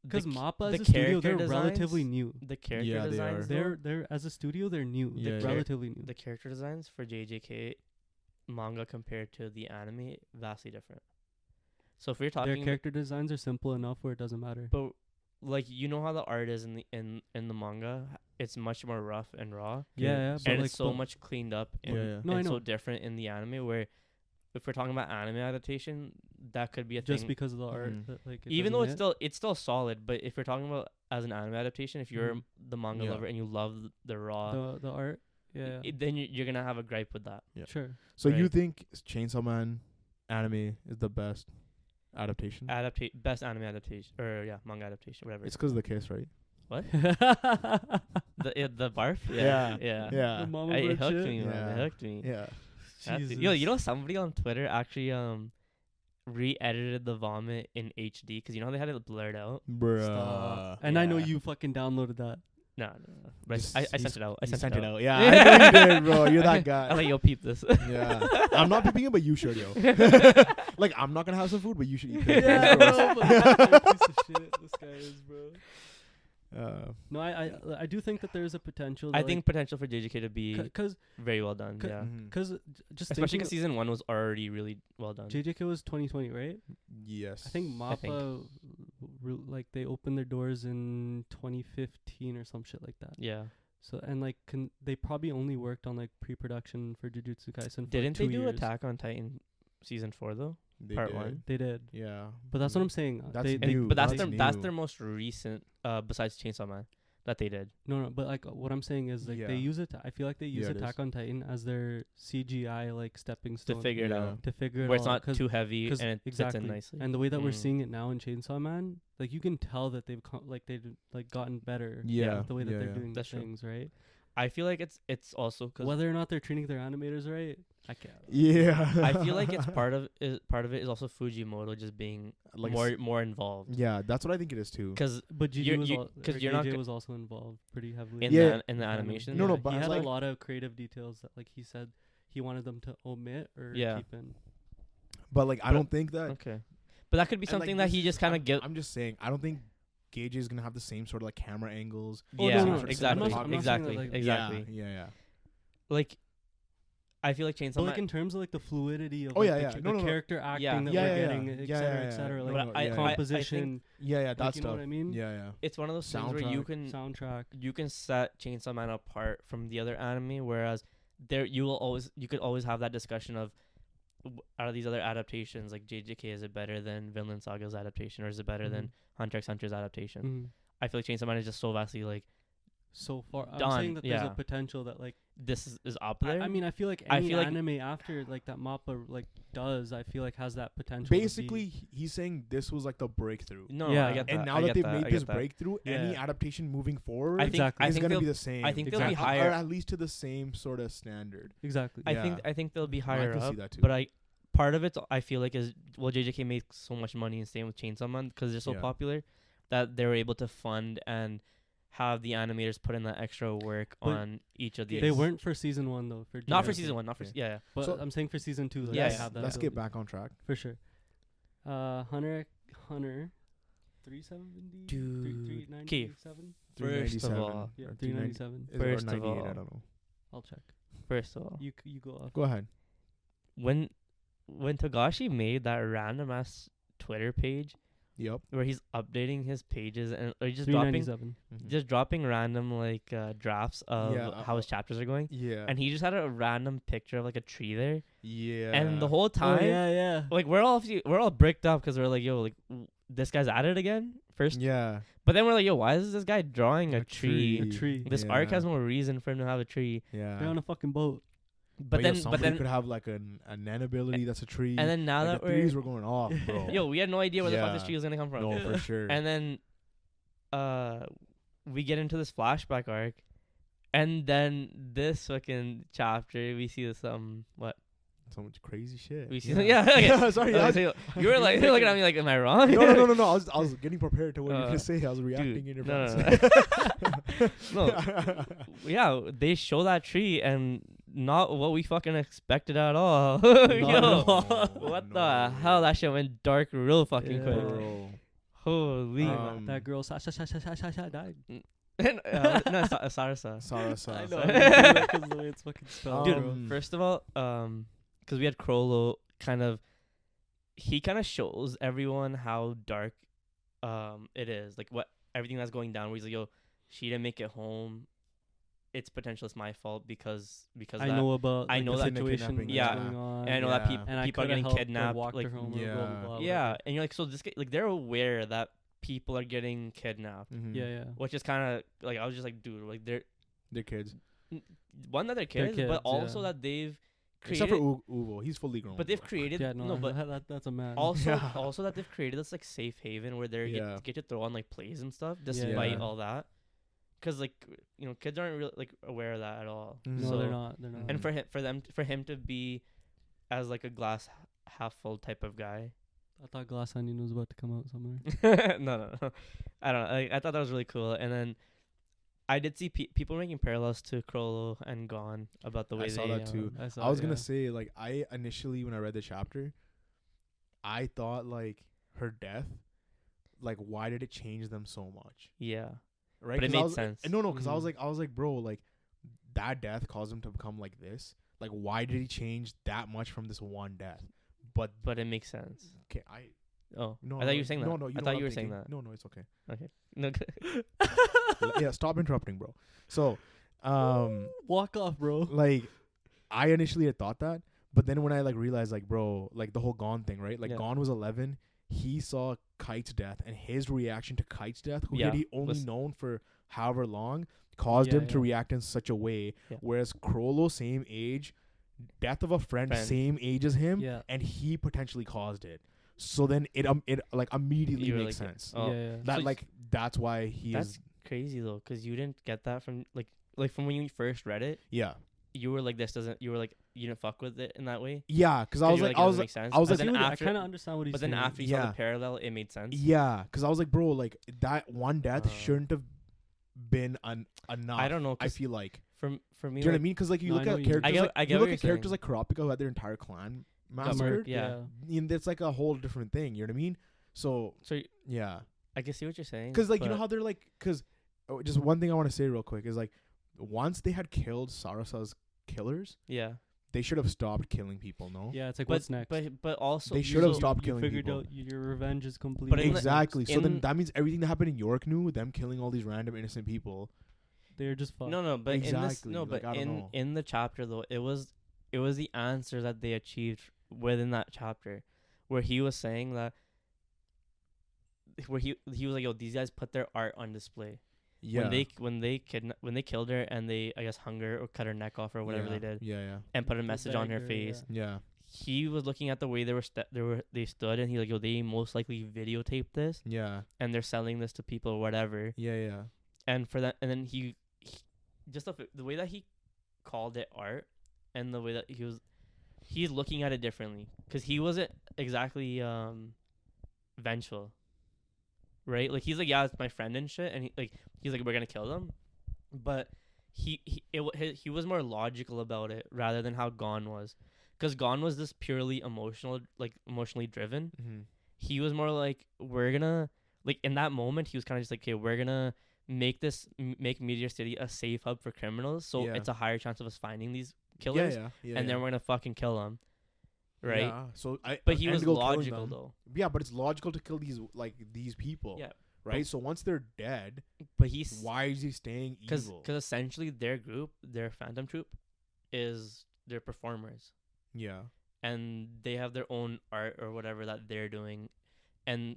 Because the Mappa the as a studio, character they're relatively designs- new. the character Yeah, they designs are. though, They're as a studio, they're new. Yeah, They're yeah. relatively new. the character designs for JJK manga compared to the anime vastly different. So if we're Their talking character designs are simple enough where it doesn't matter. but like you know how the art is in the manga, it's much more rough and raw. Yeah, but And like it's so but- much cleaned up and, Yeah. No, I and so know. different in the anime where if we're talking about anime adaptation, that could be a just thing. because of the art. Mhm. That, like, it Even though doesn't it's still solid, but if we're talking about as an anime adaptation, if you're Mhm. the manga Yeah. lover and you love the raw, hit, the art. Yeah, then you're gonna have a gripe with that. Yeah. sure. So you Right. think Chainsaw Man anime is the best adaptation? Best anime adaptation or manga adaptation, whatever. It's because of the kiss, right? the barf. Yeah. Yeah. Yeah. The mama It bird hooked shit. me, man. Yeah. It hooked me. Yeah. That's it. Jesus. Yo, you know somebody on Twitter actually re-edited the vomit in HD because you know how they had it blurred out. Bruh. Stop. And I know Yeah. you fucking downloaded that. No. But I sent it out. I sent it out. Yeah, I know you did, bro. You're that guy. I'm like, yo, peep this. Yeah, I'm not peeping it, but you should, yo. Like, I'm not gonna have some food, but you should eat it. Yeah, bro. But piece of shit this guy is, bro. No, I do think that there's a potential. I think potential for JJK to be because very well done. Yeah. just Especially thinking because season 1 was already really well done. JJK was 2020, right? Yes. I think MAPPA, like they opened their doors in 2015 or some shit like that. Yeah. So and like they probably only worked on like pre-production for Jujutsu Kaisen. For Didn't like they 2 do years. Attack on Titan season 4 though? They Part did. 1. They did, Yeah. but that's what I'm saying. That's they new. But that's That's their new. most recent besides Chainsaw Man that they did. no. But like what I'm saying is like Yeah. they use it. I feel like they use Yeah, it Attack is. on Titan as their CGI like stepping stone To figure it Yeah. out. to figure it Where it's all not 'cause- too heavy 'cause and it fits exactly. in nicely. And the way that we're Mm. seeing it now in Chainsaw Man, like you can tell that they've gotten better. Yeah. The way that Yeah, they're yeah. doing That's true. things, right? I feel like it's also because Whether or not they're treating their animators right, I can't. Yeah. I feel like it's part of it is also Fujimoto just being Like more involved. Yeah, that's what I think it is too. Because But You're- GG was you- al- 'cause or you're not AJ go- was also involved pretty heavily in Yeah. the animation. No, no, Yeah, but he had like- a lot of creative details that like he said he wanted them to omit or Yeah. keep in. But like, I But- don't think that. Okay, but that could be and, like, something that this he is just kind of I'm- get. I'm just saying, I don't think Gage is gonna have the same sort of like camera angles. Oh, Yeah, no, no, exactly, I'm not saying that, exactly, like- exactly. Yeah. Like, I feel like Chainsaw But Man. like in terms of like the fluidity of Oh, like, yeah, the, yeah. ca- No, the no, no. character acting Yeah. that Yeah, we're yeah, getting, yeah. et Yeah, cetera, yeah, et cetera. yeah. Like But No, I- yeah, yeah. composition. Yeah, like, that you know stuff. what I mean? Yeah. It's one of those things where you can Soundtrack. you can set Chainsaw Man apart from the other anime, whereas you could always have that discussion of out of these other adaptations, like JJK, is it better than Vinland Saga's adaptation, or is it better than Hunter x Hunter's adaptation? Mhm. I feel like Chainsaw Man is just so vastly like So far, I'm Done, saying that there's yeah. a potential that like this is up there. I mean I feel like I any feel like- anime after like that MAPPA like does I feel like has that potential. to be- Basically, he's saying this was like the breakthrough. no, Yeah. I get that. And now I that get they've that, I made get this that. breakthrough, any Yeah. adaptation moving forward I think Exactly. is I think gonna they'll be the same. I think they'll be Exactly. Or higher. at least to the same sort of standard. exactly. Yeah. I think they'll be I higher can see up. that too. But part of it I feel like is JJK makes so much money and staying with Chainsaw Man because they're so Yeah. popular that they were able to fund and have the animators put in that extra work But on each of these. They weren't for season 1 though. For not for JJK. season 1, not for Okay. yeah. But So- I'm saying for season 2. Like, Yeah, they yeah. have that Let's get ability. back on track. For sure. Hunter 370 Dude. 397. First of all, Yeah, Or 397. Is it First or of 98? all- I don't know. I'll check. First of all, You go off. Go ahead. when Togashi made that random ass Twitter page Yep. where he's updating his pages and or just dropping 397. random like drafts of Yeah, how his chapters are going. Yeah. And he just had a random picture of like a tree there, Yeah. and the whole time, yeah. like we're all bricked up because we're like, yo, like this guy's at it again first. Yeah. But then we're like, yo, why is this guy drawing a tree? A tree. This arc Yeah. has no reason for him to have a tree. Yeah. They're on a fucking boat. But yo, then somebody could have like an ability that's a tree. and then now like that the theories were going off, bro. yo, we had no idea where the fuck this Yeah. tree was gonna come from. No, for sure. And then we get into this flashback arc, and then this fucking chapter we see this what So much crazy shit. we see okay. Sorry. Okay, I was- so you were like looking at me like, am I wrong? no. I was getting prepared to what you were gonna say. I was dude, reacting in your no, face. no. Yeah, they show that tree and not what we fucking expected at all. Yo, what the hell? That shit went dark real fucking Yeah. quick. Bro. Holy. That girl Sasha died. No, Sarasa. Sarasa. I know. Sorry. Because the way it's fucking spelled. Dude, bro. first of all, because we had Crollo he kind of shows everyone how dark it is, like what everything that's going down. Where he's like, yo, she didn't make it home. It's potentially my fault because I that. know about I like, know the that situation kidnapping, yeah. that's going on. And I know that Yeah. and I people are coulda getting helped or kidnapped. walked Like, her home or yeah. blah, blah, blah, yeah, whatever. and you're like, so this guy, like, they're aware that people are getting kidnapped, Mhm. Yeah. which is kind of like, I was just like, dude, like They're kids. one that they're They're kids, kids, but also yeah. that they've Except created, for Uvo. He's fully grown. but they've created Yeah, no, but that's a man. also Yeah. also that they've created this like safe haven where they Yeah. get to throw on like plays and stuff Yeah. despite Yeah. all that, because like kids aren't really like aware of that at all. Mhm. No, So- they're not. They're not. And for him to be as like a glass half full type of guy, I thought Glass Onion was about to come out somewhere. No. I don't know. I thought that was really cool. And then I did see people making parallels to Crollo and Gon about the way I saw they that too. I I was gonna say, like, I initially, when I read the chapter, I thought, like, her death, like, why did it change them so much? Yeah. Right? But it 'Cause I made was- sense. No, because I was Mhm. like, bro, like, that death caused him to become like this. Like, why did he change that much from this one death? But But it makes sense. okay, Oh, no, I thought you were saying that. no, you I know thought what you I'm were saying thinking. that. No, it's okay. Okay. No. Yeah, stop interrupting, bro. So, Walk off, bro. like, I initially had thought that, but then when I, like, realized, like, bro, like, the whole Gon thing, right? Like, Yeah. Gon was 11. He saw Kite's death, and his reaction to Kite's death, who Yeah, had he only was- known for however long, caused Yeah, him to yeah. react in such a way. Yeah. Whereas Crollo, same age, death of a friend, Friend. same age as him, Yeah. and he potentially caused it. So then it like immediately You were makes like, sense. Oh. Yeah. That So like that's why he That's is. crazy though, because you didn't get that from like from when you first read it. Yeah. You were like, this doesn't. You were like, you didn't fuck with it in that way. Yeah, because I 'Cause was you were like, it I doesn't was make like, sense. I was But like, then I after, kind of understand what he's but then saying. after you saw Yeah. the parallel, it made sense. yeah, because I was like, bro, like that one death Uh, shouldn't have been enough. I don't know. I 'Cause feel like. for me, Do you know what I like, mean? Because like you No, I look know at what you mean. characters, I get- like I get you what look you're at characters saying. like Kurapika who had their entire clan Got massacred. murdered, yeah. And that's like a whole different thing. You know what I mean? So So yeah, I can see what you're saying. because like you know but- how they're like, because just one thing I want to say real quick is like, once they had killed Sarasa's killers, yeah. they should have stopped killing people. No. Yeah, it's like But what's next? but also They should have so- stopped you killing figured people. out your revenge is complete. But in the- Exactly. So then in- that means everything that happened in York knew them killing all these random innocent people. they're just fucked. No, but in this Exactly, no, like, but I don't know. in the chapter though, it was the answer that they achieved within that chapter, where he was saying that, where he was like, yo, these guys put their art on display. Yeah. When they killed her and they, I guess, hung her or cut her neck off or whatever they did, Yeah. and put a The message on her dagger, face. Yeah. He was looking at the way they stood, and he like, yo, they most likely videotaped this Yeah. and they're selling this to people or whatever. Yeah. And for that, and then he just the way that he called it art, and the way that he's looking at it differently, because he wasn't exactly vengeful, right? Like he's like, yeah, it's my friend and shit, and he's like, we're gonna kill them, but he was more logical about it rather than how Gon was, because Gon was this purely emotionally driven. Mm-hmm. He was more like, we're gonna, like, in that moment he was kind of just like, okay, we're gonna make Meteor City a safe hub for criminals, so Yeah. it's a higher chance of us finding these killers, and then we're gonna fucking kill them, right? Yeah. So But he and was go killing logical them. though. Yeah, but it's logical to kill these people. Yeah, Right. So once they're dead, but he's why is he staying because evil? essentially their group, their Phantom Troop, is their performers, Yeah. and they have their own art or whatever that they're doing, and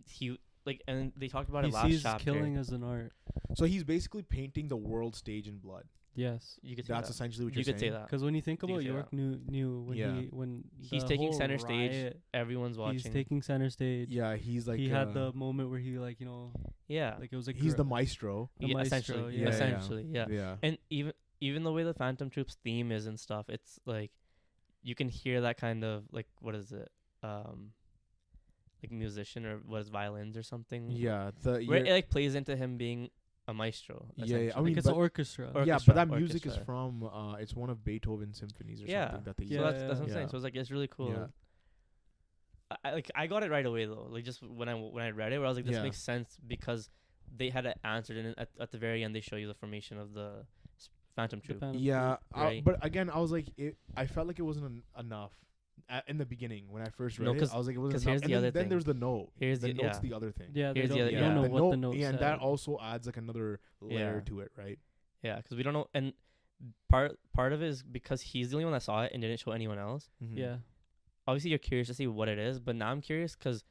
and they talked about He it last sees chapter. killing as an art. So he's basically painting the world stage in blood. Yes. You could say That's that. essentially what You you're could say saying. that. Because when you think You could about say York, that. knew when Yeah. when He's the taking whole center stage. riot, Everyone's watching. He's taking center stage. Yeah, he's like he had the moment where he like yeah. like it was like he's the maestro. the Yeah, maestro, essentially, yeah. essentially, yeah. Yeah. And even the way the Phantom Troops theme is and stuff, it's like you can hear that kind of like, what is it, like musician or what is violins or something. Yeah. Where it like plays into him being a maestro. Yeah, essentially. I mean, like it's an but- orchestra. Or- yeah, orchestra, but that music is orchestra. from it's one of Beethoven's symphonies or Yeah. something that they So Yeah, that's what I'm saying. yeah. So it's like, it's really cool. Yeah. I got it right away though. Like just when I read it, where I was like, this Yeah. makes sense because they had it answered, and at the very end they show you the formation of the Phantom Troop. Phantom Yeah, Right. but again, I was like, I felt like it wasn't enough in the beginning when I first read No, it. 'cause- I was like, it wasn't 'cause enough. here's And the then, other then thing. there's the note. Here's the the- note's yeah. the other thing. Yeah, they Here's the don't, other- you yeah. don't know the what note, the note and said. that also adds like another layer Yeah. to it, right? Yeah, because we don't know, and part of it is because he's the only one that saw it and didn't show anyone else. Mhm. Yeah. Obviously, you're curious to see what it is, but now I'm curious because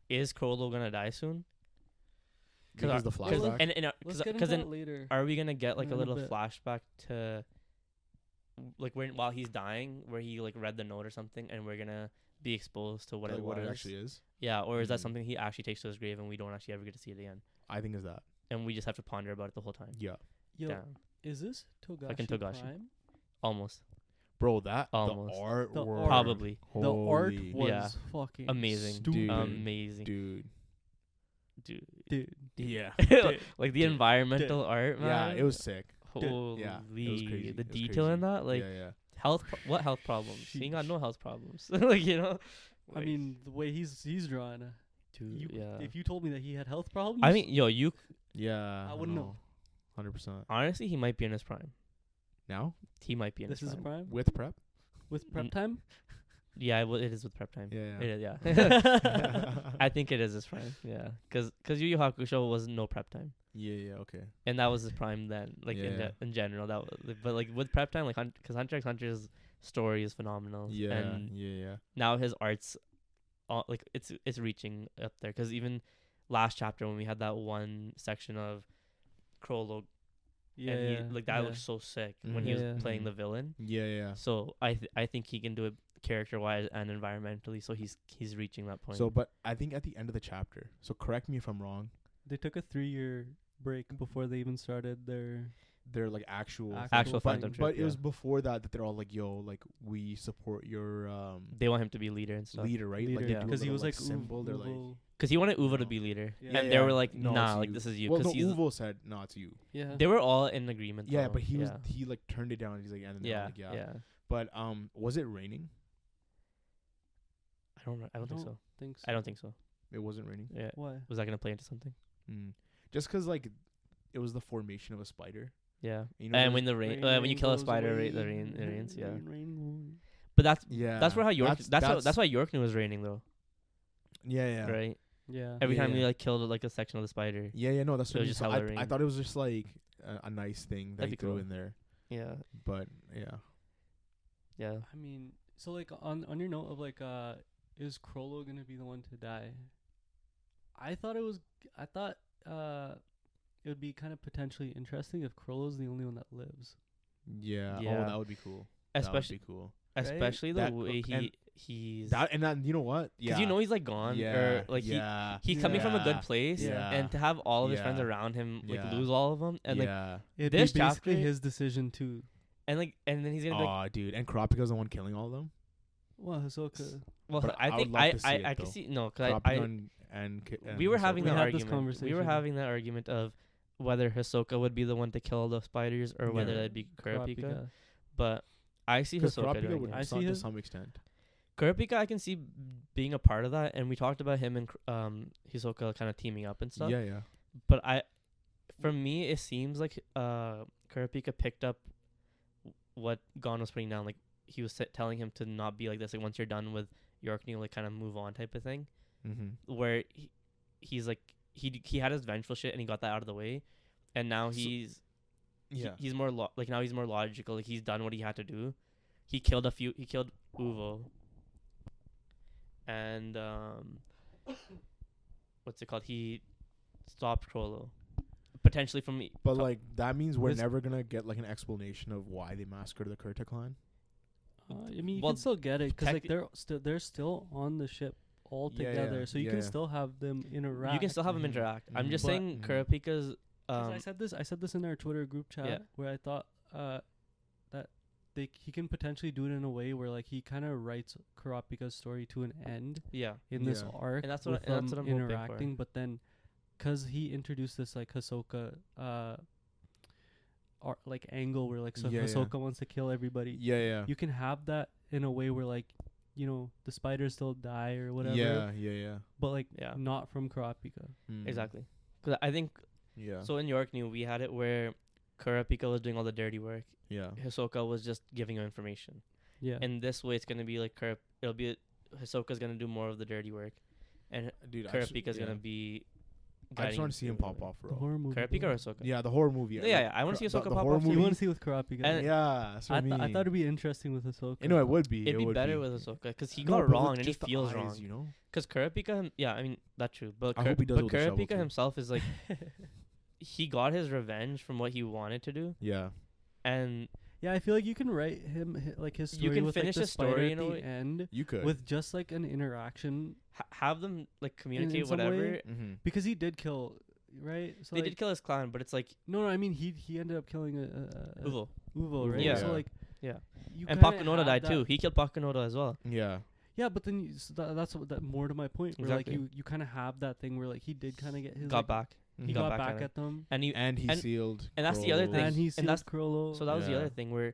is Crollo gonna die soon? Because the Well, flashback. And Let's get into because that then later. are we gonna get like in a a little bit. flashback to like while he's dying, where he like read the note or something, and we're gonna be exposed to what like it what was? it actually is. Yeah, or is that Mhm. something he actually takes to his grave and we don't actually ever get to see it again, I think is that. and we just have to ponder about it the whole time? Yeah, Yo, Damn, is this Togashi, Fucking Togashi. Prime? almost. bro, that Almost. the art, The were art. Probably. The art holy was Yeah. fucking Amazing. Dude. Amazing. dude. Dude. Dude. Yeah, Like the Dude. environmental art, yeah, man. it was sick. Holy. Yeah, it was crazy. The It was detail in crazy. that, like yeah. what health problems? He ain't got Sheesh. no health problems. Like, you know. I Like, mean, the way he's drawn. dude, You, yeah. If you told me that he had health problems, I mean, yo, you Yeah, I wouldn't know. 100%. honestly, he might be in his prime. Now He might be in this his is a prime. prime with prep. with prep N- time. Yeah, it is with prep time. Yeah, It yeah. is, yeah. I think it is his prime. Yeah, because Yu Yu Hakusho was no prep time, yeah. Okay. and that was his prime then. Like Yeah. in general, that was, but like with prep time, like because Hunter x Hunter's story is phenomenal. Yeah, and yeah. now his art's, like it's reaching up there. Because even last chapter when we had that one section of Krollo, Yeah, and yeah, he, like that yeah. looks so sick when he Mhm. was Yeah. playing Mhm. the villain. Yeah. So I think he can do it character wise and environmentally. So he's reaching that point. So, but I think at the end of the chapter. So correct me if I'm wrong. They took a 3-year break before they even started their. They're like actual Actual but, Phantom but Trip, it was yeah. before that they're all like, yo, like we support your They want him to be leader and stuff. leader, right? Like leader, they yeah. do a because he little, was like symbol. They're like, Uvo. Because he wanted Uvo to No. be leader, Yeah. and they were like, no, "Nah, it's like you. this is you." Well, Because no, Uvo said, no, it's you. Yeah. they were all in agreement. Yeah, though. but he was Yeah. he like turned it down. He's like, and then Yeah, like, yeah. But was it raining? I don't think so. Think so. I don't think so. It wasn't raining. Yeah. Why? Was that gonna play into something? Just because like it was the formation of a spider. Yeah. You know, And when the rain, when you kill a goes spider, away, the rain, it rains. Yeah. rain. But that's yeah, where how York. That's why York knew it was raining though, yeah. right? Yeah. Every time Yeah. you like killed like a section of the spider. Yeah, no, that's It what I was mean. just So hella I rain. thought it was just like a nice thing that That'd he be threw cool. in there. Yeah. But yeah, Yeah. I mean, so like on your note of like, is Krollo gonna be the one to die? I thought it would be kind of potentially interesting if Krollo's the only one that lives. yeah. Yeah. Oh, that would be cool. Especially that would be cool. especially the That- way and he's That and then you know what? because Yeah, you know he's like gone yeah, or like yeah, he's coming from a good Yeah. place Yeah. and to have all of his friends Yeah. around him like Yeah. lose all of them and like yeah. It'd This be basically chapter- his decision too. and then he's gonna be like, Oh, dude, and Kurapika's the one killing all of them. Well, Hisoka. well but I I think would love to see I it, can though. see no because Kurapika and we were having We that had this argument. We conversation. were having that argument of whether Hisoka would be the one to kill the spiders or whether Yeah. that'd be Kurapika. Kurapika. But I see because Hisoka Kurapika doing would it. I some, see to his- some extent. Kurapika I can see being a part of that, and we talked about him and Hisoka kind of teaming up and stuff. Yeah. But for me, it seems like Kurapika picked up what Gon was putting down. Like he was telling him to not be like this. Like once you're done with York, you like kind of move on type of thing. Mm-hmm. Where he's like he had his vengeful shit and he got that out of the way, and now So- he's Yeah. he's more like now he's more logical. Like he's done what he had to do. He killed Uvo. And what's it called? He stopped Krollo. Potentially from But like that means we're This- never gonna get like an explanation of why they massacred the Kurta clan. I mean, you Well, can still get it because like techni- they're still on the ship all Yeah, together, yeah, so you yeah, can yeah. still have them interact. you can still have them Mhm. interact. I'm Mhm. just But- saying Mhm. Kurapika's 'Cause I said this in our Twitter group chat Yeah. where I thought that he can potentially do it in a way where like he kind of writes Kurapika's story to an end yeah. in this Yeah. arc, And that's with what- and that's them what I'm hoping for. interacting. But then, because he introduced this like Hisoka like angle where like so Yeah, yeah. Hisoka wants to kill everybody, Yeah. you can have that in a way where like the spiders still die or whatever, Yeah. but like Yeah. not from Kurapika. Mm. Exactly. Because I think Yeah. so. In York New, we had it where Kurapika was doing all the dirty work. Yeah. Hisoka was just giving him information. Yeah. And this way, it's gonna be like Hisoka's gonna do more of the dirty work, and Dude, Kurapika's gonna be. I just want to see him pop guiding off, the bro. horror movie. Kurapika bro. or Hisoka. Yeah, the horror movie. Yeah, I wanna see the Hisoka pop horror off. You movie. want to see with Kurapika? And- Yeah, that's what I mean. I thought it'd be interesting with Hisoka. You know, it would be. It'd it be would better be. with Hisoka because he No, got but with wrong and he just the feels eyes, wrong. You know. Because Kurapika, yeah, I mean that's true. But I hope he does it with a shovel, Kurapika too. himself is like, he got his revenge from what he wanted to do, Yeah. and Yeah, I feel like you can write him like his story You can with finish like, the his story spider in at a the way- end You could. with just like an interaction have them like communicate some whatever. way. Mm-hmm. because he did kill, right? So They like, did kill his clan, but it's like no, I mean he ended up killing Uvo. Uvo, right? Yeah. So like Yeah. You And kinda Pakunoda have died that- too. He killed Pakunoda as well. Yeah. Yeah, but then that's what, that more to my point. Where Exactly. like you kind of have that thing where like he did kind of get his Got like, back. He Mhm. got got back back at at them, And he And he and- sealed. and that's the other Crollo. thing. and he And sealed that's- Crollo. So that was the Yeah. other thing where,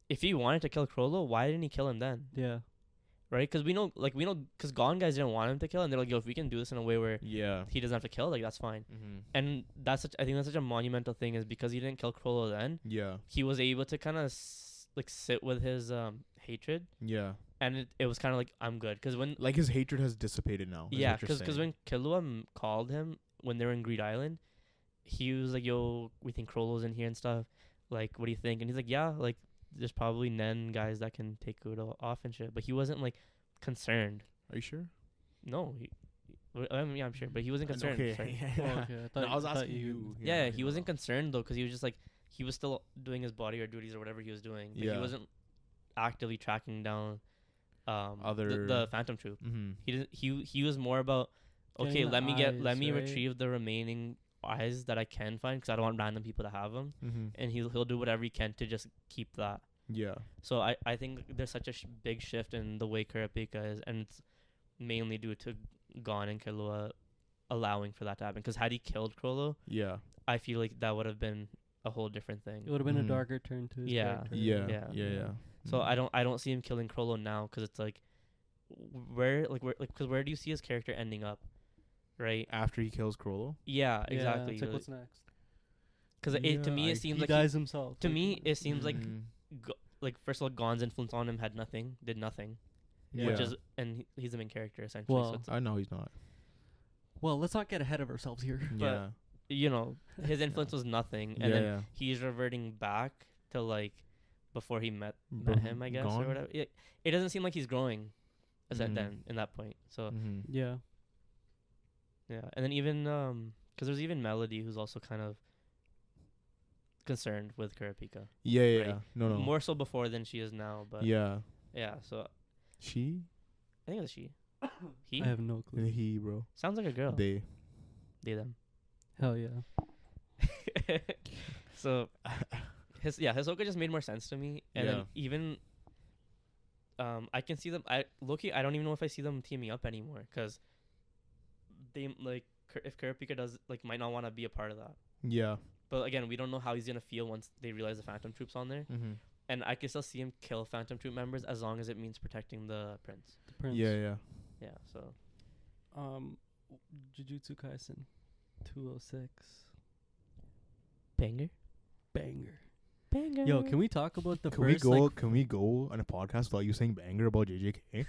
if he wanted to kill Crollo, why didn't he kill him then? Yeah. Right? Because we know, because Gone guys didn't want him to kill, and they're like, yo, if we can do this in a way where Yeah. he doesn't have to kill, like that's fine. Mm-hmm. And I think that's such a monumental thing, is because he didn't kill Crollo then, Yeah. he was able to kind of sit with his hatred, Yeah. and it was kind of like, I'm good. Because when Like his hatred has dissipated now. is yeah, what you're because saying. when Killua called him when they were in Greed Island, he was like, yo, we think Crollo's in here and stuff. Like, what do you think? And he's like, yeah, like there's probably Nen guys that can take Kudo off and shit. But he wasn't like concerned. Are you sure? No, I mean, yeah, I'm sure, but he wasn't concerned. Okay. Sorry. Oh, okay. No, I was asking you. Yeah, he wasn't concerned though, because he was just like, he was still doing his bodyguard duties or whatever he was doing, but Yeah. he wasn't actively tracking down Other- the Phantom Troop. Mm-hmm. He didn't. He was more about, okay, Getting the let me eyes, right? retrieve the remaining eyes that I can find, because I don't want random people to have them, Mm-hmm. and he'll do whatever he can to just keep that. Yeah. So I think there's such a big shift in the way Kurapika is, and it's mainly due to Gon and Killua allowing for that to happen. Because had he killed Crollo, Yeah. I feel like that would have been a whole different thing. It would have been Mhm. a darker turn to his Yeah. character. Yeah. Yeah. Yeah. Yeah. So I don't see him killing Crollo now, because it's like, because where do you see his character ending up, right? After he kills Crollo. Yeah, exactly. It's like, what's next? Because to me Yeah, it seems He like dies himself. to like, me it seems like Mhm. like first of all, Gon's influence on him did nothing, Yeah. which is, and he's the main character essentially. Well, So it's, I know he's not. Well, let's not get ahead of ourselves here. Yeah. you know, his influence was nothing, and Yeah. then Yeah. he's reverting back to like before he met Bro- him, I guess, Gon? or whatever. It doesn't seem like he's growing as at Mhm. then in that point. So Mm-hmm. Yeah. yeah, and then even because there's even Melody, who's also kind of concerned with Kurapika. Yeah. Yeah. Right. Yeah. No. More so before than she is now, but Yeah. so She. I think it's she. He I have no clue. He, bro. sounds like a girl. They. Them. Hell yeah. So Hisoka just made more sense to me, and Yeah. then even I can see them. I don't even know if I see them teaming up anymore, because they like if Kurapika does might not want to be a part of that. Yeah. But again, we don't know how he's gonna feel once they realize the Phantom Troop's on there, Mm-hmm. and I can still see him kill Phantom Troop members as long as it means protecting the prince. The Prince. Yeah. Yeah. Yeah. So Jujutsu Kaisen 206. banger. Yo, can we talk about the Can we first go? like Can we go on a podcast without you saying banger about JJK?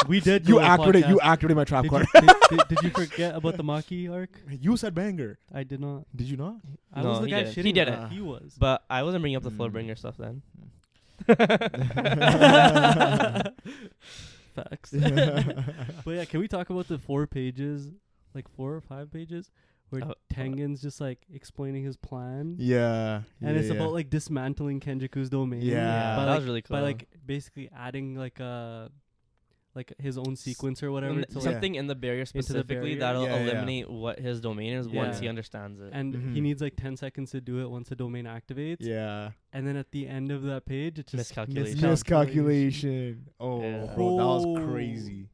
we did You do a activated. You podcast. activated my trap Did card. did you forget about the Maki arc? You said banger. I did not. Did you not? I No, was the he guy didn't. shitting. He did on it. He was. But I wasn't bringing up the Mm. Flowbringer stuff then. Facts. But yeah, can we talk about the 4 pages, like 4 or 5 pages, where Tengen's just like explaining his plan, Yeah. and it's about like dismantling Kenjaku's domain. Yeah. by, that like, was really cool. by like basically adding like his own sequence or whatever. And to, like, something in the barrier the specifically barrier. that'll Yeah, yeah. eliminate what his domain is once Yeah. he understands it. and Mhm. he needs like 10 seconds to do it once the domain activates. Yeah. And then at the end of that page, it's just Miscalculation. Miscalculation. Oh, Yeah. bro, that was Oh. crazy.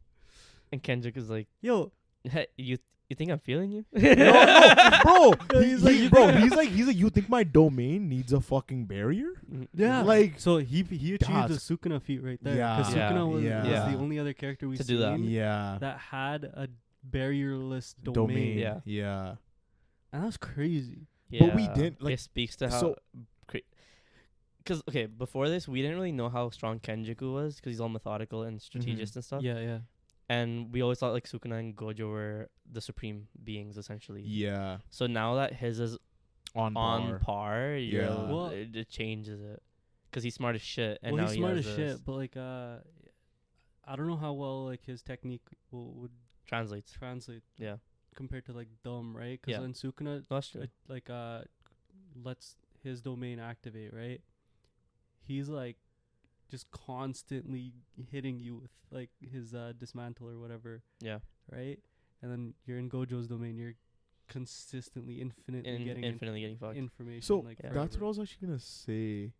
And Kendrick is like, Yo, hey, you think I'm feeling you? Bro, He's like, you he's like, you think my domain needs a fucking barrier? yeah, Like, so he achieved the that's- Sukuna feat right there. Yeah. Because Yeah. Sukuna was Yeah. the only other character we've To do that. seen yeah. that had a barrierless domain. Domain. Yeah. Yeah. And that's crazy. But we didn't, like- it speaks to how. So- Because okay, before this, we didn't really know how strong Kenjaku was, because he's all methodical and strategist and stuff. Yeah. And we always thought like Sukuna and Gojo were the supreme beings essentially. Yeah. So now that his is On on par. par, Yeah. Well- it changes it. Because he's smart as shit, and well, now he's he smart has as this shit, but like I don't know how well like his technique would translates. translate Yeah, compared to like dumb, right? Because Yeah. when Sukuna no, that's true. like lets his domain activate, right? He's like just constantly hitting you with like his dismantle or whatever, Yeah, right? And then you're in Gojo's domain, you're consistently, infinitely getting infinitely getting fucked. information. So like Yeah. that's forever. what I was actually gonna say.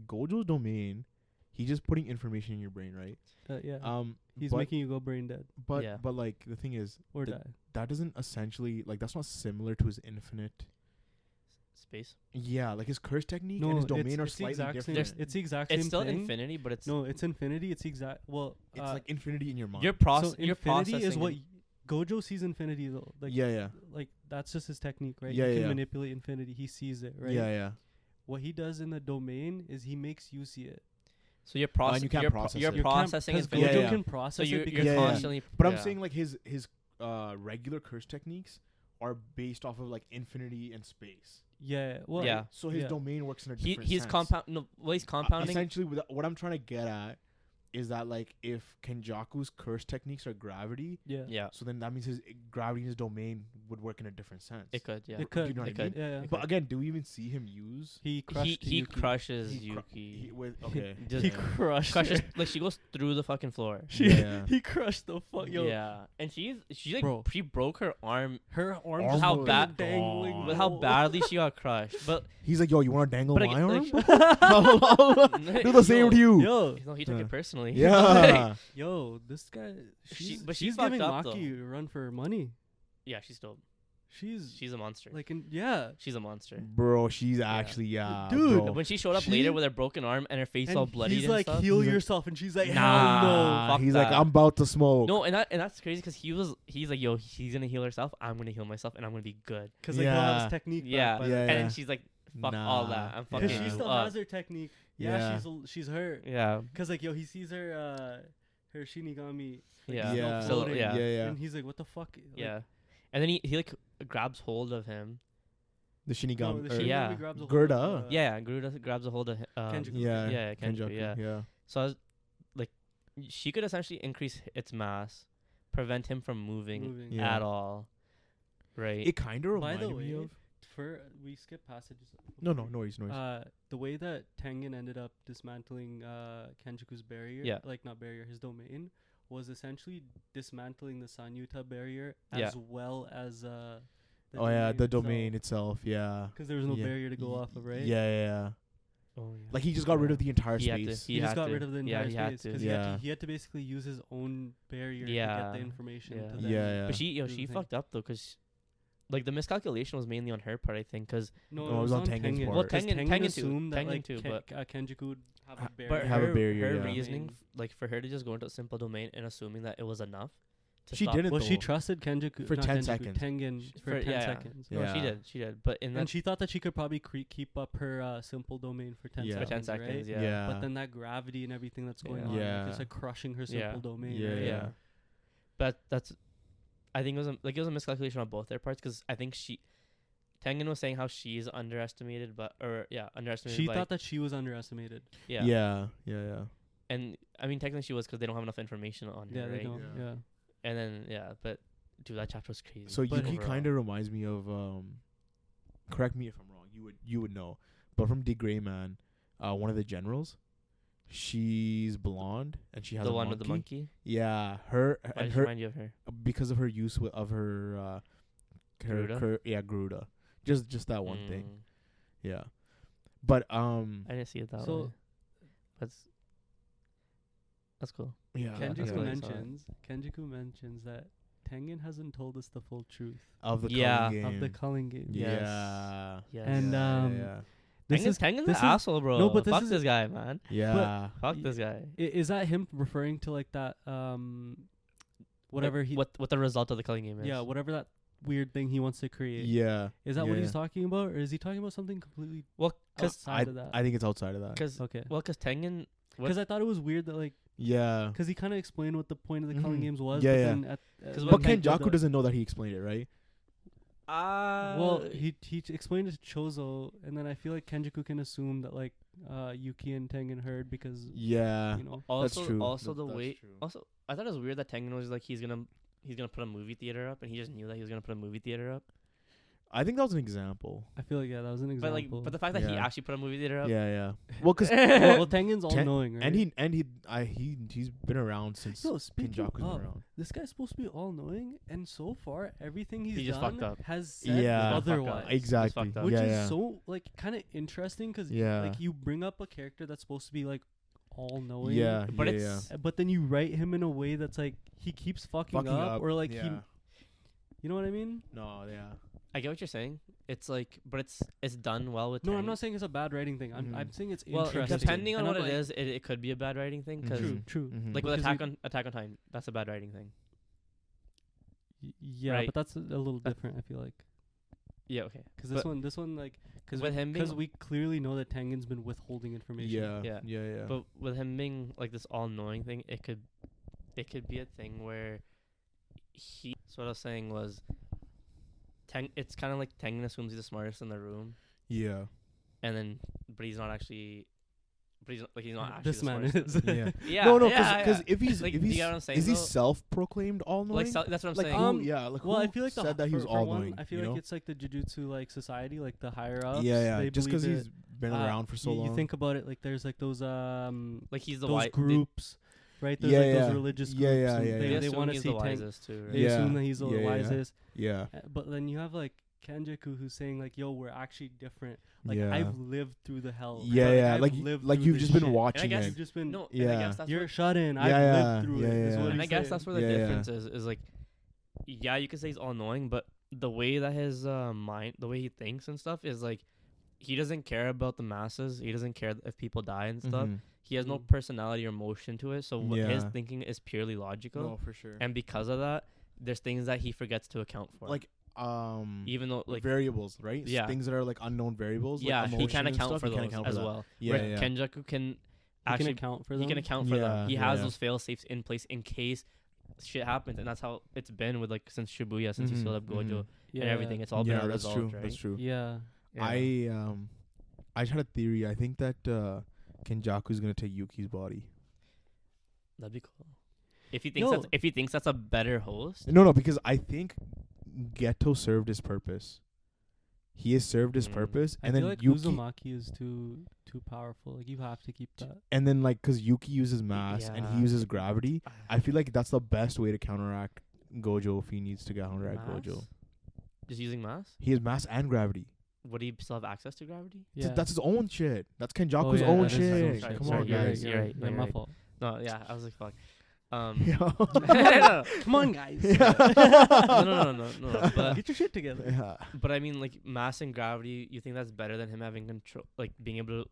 Gojo's domain, he's just putting information in your brain, right? Yeah. He's but, making you go brain dead but Yeah. but like the thing is or the- die. that doesn't essentially like that's not similar to his infinite. Space. Yeah, like his curse technique No, and his it's- domain are it's the slightly exact different. same. It's the exact It's same still thing. infinity, but it's No, it's infinity. It's exact. Well, It's like infinity in your mind. your so your infinity processing is what and- Gojo sees infinity though. Like yeah. like that's just his technique, right? Yeah, he can yeah. manipulate infinity. He sees it, right? Yeah. What he does in the domain is he makes you see it. so you're and you can't process you're it. You can't- processing 'cause infinity. Gojo Yeah. can So process you're it because Yeah, yeah. constantly. But I'm yeah. saying like his regular curse techniques are based off of like infinity and space. yeah. Well, Yeah. So his yeah. domain works in a different he's sense. compound. No, well, he's compounding. Essentially, what I'm trying to get at is that like if Kenjaku's curse techniques are gravity, Yeah. Yeah, so then that means his gravity in his domain would work in a different sense. it could. Yeah, It could. You know what it I mean? could. Yeah. But again, do we even see him use? He he crushed. he Yuki. crushes He cru- Yuki. he- with okay, Just He yeah. crushed. crushes her. like she goes through the fucking floor. She Yeah. he crushed the fuck. Yo, Yeah, and she like Bro. she broke her arm her arms Arm just how was bad- dangling. gone. with how bro. badly she got crushed. But He's like, yo, you want to dangle But my again, arm? like- Do the same Yo, to you. Yo, no, he took Yeah. it personally. Yeah. yo, this guy. But She's she fucked giving up, Maki a run for her money. Yeah, she's dope. She's She's a monster. like, yeah. She's a monster. Bro, she's actually Dude, bro. When she showed up She- later with her broken arm and her face all And bloody he's and like, stuff. heal He's like, yourself, and she's like, hell Nah. no. Fuck He's like, that. I'm about to smoke. No, and that's crazy because he's like, yo, he's gonna heal herself. I'm gonna heal myself, and I'm gonna be good. Because like, he'll have Yeah. his technique. Yeah. back by Yeah, then. And yeah. then she's like, fuck all that. I'm fucking. Because she Yeah. still up. has her technique. Yeah, Yeah. she's hurt. Yeah. Because like, yo, he sees her Shinigami. Like, Yeah. still Yeah. Still- floating, yeah. Yeah. And he's like, what the fuck? Like, Yeah. And then he like grabs hold of him. The No, Shinigami. the or- Shinigami Yeah. grabs a hold Gerda. of, Yeah, Garuda grabs a hold of him. Kenjaku. Yeah. Yeah, Kenjaku, yeah. Yeah. So I was like, she could essentially increase its mass, prevent him from moving Yeah. at all. Right. It kind of By the reminded me way, of. we skip passages. No, noise. The way that Tengen ended up dismantling Kenjaku's barrier, Yeah. like not barrier, his domain, was essentially dismantling the Sanyuta barrier Yeah. as well as The domain itself. Yeah. because there was no Yeah. barrier to go off of, right? Yeah. oh, yeah. Like he just got rid of the entire He had to- space. He just had got to. rid of the Yeah, entire he had space to. because Yeah. he had to basically use his own barrier to Yeah. get the information. Yeah. To then Yeah. But she do the she thing. fucked up though, cause like the miscalculation was mainly on her part, I think, cause No, No, it was on Tengen's Tengen. part. Well, 'Cause Tengen too. assumed that Tengen like too, but- Kenjaku would have a Ha- barrier. but Have a her barrier, her yeah. reasoning, like for her to just go into a simple domain and assuming that it was enough. To She stop- didn't. Well, she though. trusted Kenjaku For not 10 Kenjaku, seconds. Tengen for 10 yeah, seconds. No, she Yeah. did. But in And that she thought that she could probably keep up her simple domain for 10 Yeah. for seconds. 10 seconds, right? yeah. But then that gravity and everything that's going Yeah. on, Yeah. like, it's like crushing her Yeah. simple domain. Yeah. right? Yeah. But that's, I think it was a miscalculation on both their parts because I think Tengen was saying how she's underestimated, underestimated. She by, thought that she was underestimated. yeah. Yeah. And I mean, technically she was because they don't have enough information on her, Yeah, they right? don't. Yeah. Yeah. And then but dude, that chapter was crazy. So But Yuki overall. kind of reminds me of correct me if I'm wrong. You would know, but from D Gray Man, one of the generals. She's blonde and she has the a one monkey. with the monkey. Yeah, her Why and does she her remind you of her? because of her use of her Garuda? Garuda. Just that one thing. Mm, Yeah. But I didn't see it that So- way. That's cool. yeah, that's Kenjaku what I mentions that Tengen hasn't told us the full truth of the Yeah. culling game. of the culling game. Yes. Yeah. Yes. And, This is Tengen's this an is- asshole, bro. no, but this fuck is- this guy, man. Yeah. Fuck this guy. Is that him referring to like that whatever Like, he what the result of the culling game is? yeah, whatever that weird thing he wants to create. Yeah. Is that what Yeah. he's talking about, or is he talking about something completely Well, cause outside of that? I think it's outside of that. cause Okay. Tengen. what- Because I thought it was weird that like Yeah. because he kind of explained what the point of the culling Mhm. games was. Yeah, but yeah. Then Cause But when Kenjaku doesn't know that he explained it, right? Well, he explained it to Chozo, and then I feel like Kenjaku can assume that like Yuki and Tengen heard because Yeah. you know. also That's true. also That's the way true. also I thought it was weird that Tengen was like he's gonna put a movie theater up and he just knew that he was gonna put a movie theater up. I think that was an example. I feel like that was an But example. but the fact that he Yeah. actually put a movie theater up. Yeah. Well, cause well, Tengen's all Ten- knowing, right? he's been around since Yo, speaking Kenjaku's been of, around. this guy's supposed to be all knowing, and so far everything he's He just done fucked up. has said Yeah. otherwise. Exactly. fucked up. Which yeah, is yeah. so like kind of interesting because Yeah. like you bring up a character that's supposed to be like all knowing. Yeah. But yeah, it's But then you write him in a way that's like he keeps fucking up, or like yeah. he, you know what I mean? No, yeah. I get what you're saying. It's like, but it's done well with. No, I'm Tengen. not saying it's a bad writing thing. I'm Mhm. saying it's Well, interesting. depending on And what I'm it like, is, it could be a bad writing thing. Because True, true. Mhm. like with Because Attack on Titan, that's a bad writing thing. Yeah, Right. but that's a little different. I feel like Yeah. Okay. because But this one like with him being, we clearly know that Tengen's been withholding information. Yeah. but with him being like this all knowing thing, it could be a thing where he. So what I was saying was, it's kind of like Tengen assumes he's the smartest in the room, Yeah. and then but he's not actually. But he's not actually This the man smartest. is. Yeah. Yeah. No, yeah, because yeah. if he's Like, if do you he's get what I'm saying, is he though? self-proclaimed all knowing? Like that's what I'm like saying. who, yeah, like Well, who I feel like said that he was for all one, knowing? I feel you like know? it's like the Jujutsu like society, like the higher ups. Yeah, they just because believe he's it. been around for so you long. think about it, like there's like those Like he's the those white groups, right? There's Yeah, like yeah. those religious Yeah, groups. yeah, and yeah, they yeah. they assume want to he's see the Tengen. wisest too. Right? They Yeah. assume that he's the Yeah, yeah. wisest. Yeah. But then you have like Kenjaku who's saying like, "Yo, we're actually different. Like Yeah. I've lived through the hell. Yeah, I've like lived like through you've this just been shit. And I watching guess- it. You've just been. No, Yeah. and I guess that's You're what, shut in. Yeah, I've yeah, lived through yeah, it. Is yeah. what and I he's guess saying. that's where the Yeah, yeah. difference is like, yeah, you could say he's all knowing, but the way that his mind, the way he thinks and stuff is like, he doesn't care about the masses. He doesn't care if people die and stuff. Mhm. He has no Mm. personality or emotion to it, so his Yeah. thinking is purely logical. No, for sure. And because of that, there's things that he forgets to account for. Like even though like variables, right? Yeah. Things that are like unknown variables. yeah, like he emotion can and account stuff, for he can those account for as that. well. Yeah, Where yeah. Kenjaku can He actually can account for them. he can account for Yeah, them. He yeah, has yeah. those fail safes in place in case shit happens, and that's how it's been with like since Shibuya, since he Mhm, sealed up Gojo mhm. Yeah. and everything. It's all been Yeah, that's resolved, true. right? That's true. Yeah. Yeah. I just had a theory. I think that Kenjaku's gonna take Yuki's body. That'd be cool. If he thinks that's a better host, No, because I think Geto served his purpose. He has served his Mm. purpose, I and feel then like Yuki, Uzumaki is too powerful. Like you have to keep that. and then like because Yuki uses mass and Yeah. he uses gravity. I feel like that's the best way to counteract Gojo if he needs to counteract mass? Gojo. Just using mass? He has mass and gravity. Would he still have access to gravity? Yeah. That's his own shit. That's Kenjaku's Oh, yeah, own that is his own shit. shit. Come Sorry, on, you're right, guys. you're right. No, Yeah, you're my right. fault. No, yeah, I was like, fuck. Yeah. no, Come on, guys. no. But Get your shit together. Yeah. But I mean, like mass and gravity. You think that's better than him having control, like being able to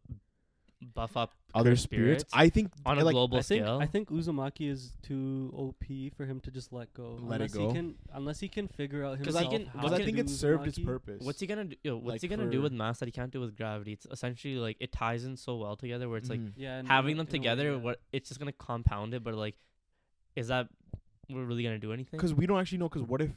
buff up Other her spirits. I think on a like, global I think scale? Uzumaki is too OP for him to just let go. Let it unless go? unless he can figure out 'Cause himself. he can- how because I to think do it served its Uzumaki. purpose. What's he gonna do? What's Like he gonna do for- with mass that he can't do with gravity? It's essentially like it ties in so well together, where it's like Mhm. Yeah, having them in a way, together. yeah. What it's just gonna compound it, but like, is that we're really gonna do anything? Because we don't actually know. Because what if,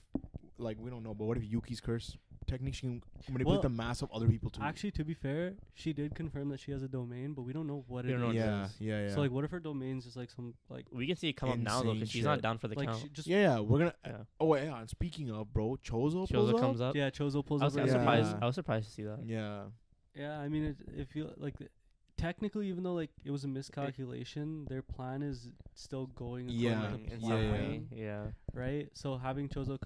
like, we don't know. But what if Yuki's curse technique she can manipulate Well, the mass of other people too? Actually, to be fair, she did confirm that she has a domain, but we don't know what We it don't know is. what it yeah, is. yeah. So like, what if her domain's just like some like We can see it come up now though, Insane because she's not shit. down for the like count. she just yeah, we're gonna. Yeah. Oh wait, yeah. And speaking of, bro, Chozo Chozo comes up. yeah, Chozo pulls I was, up. I was her- surprised. Yeah. I was surprised to see that. Yeah. Yeah, I mean, it feel like technically, even though like it was a miscalculation, their plan is still going according Yeah. to In Yeah, some plan, way, yeah. right? So having Chozo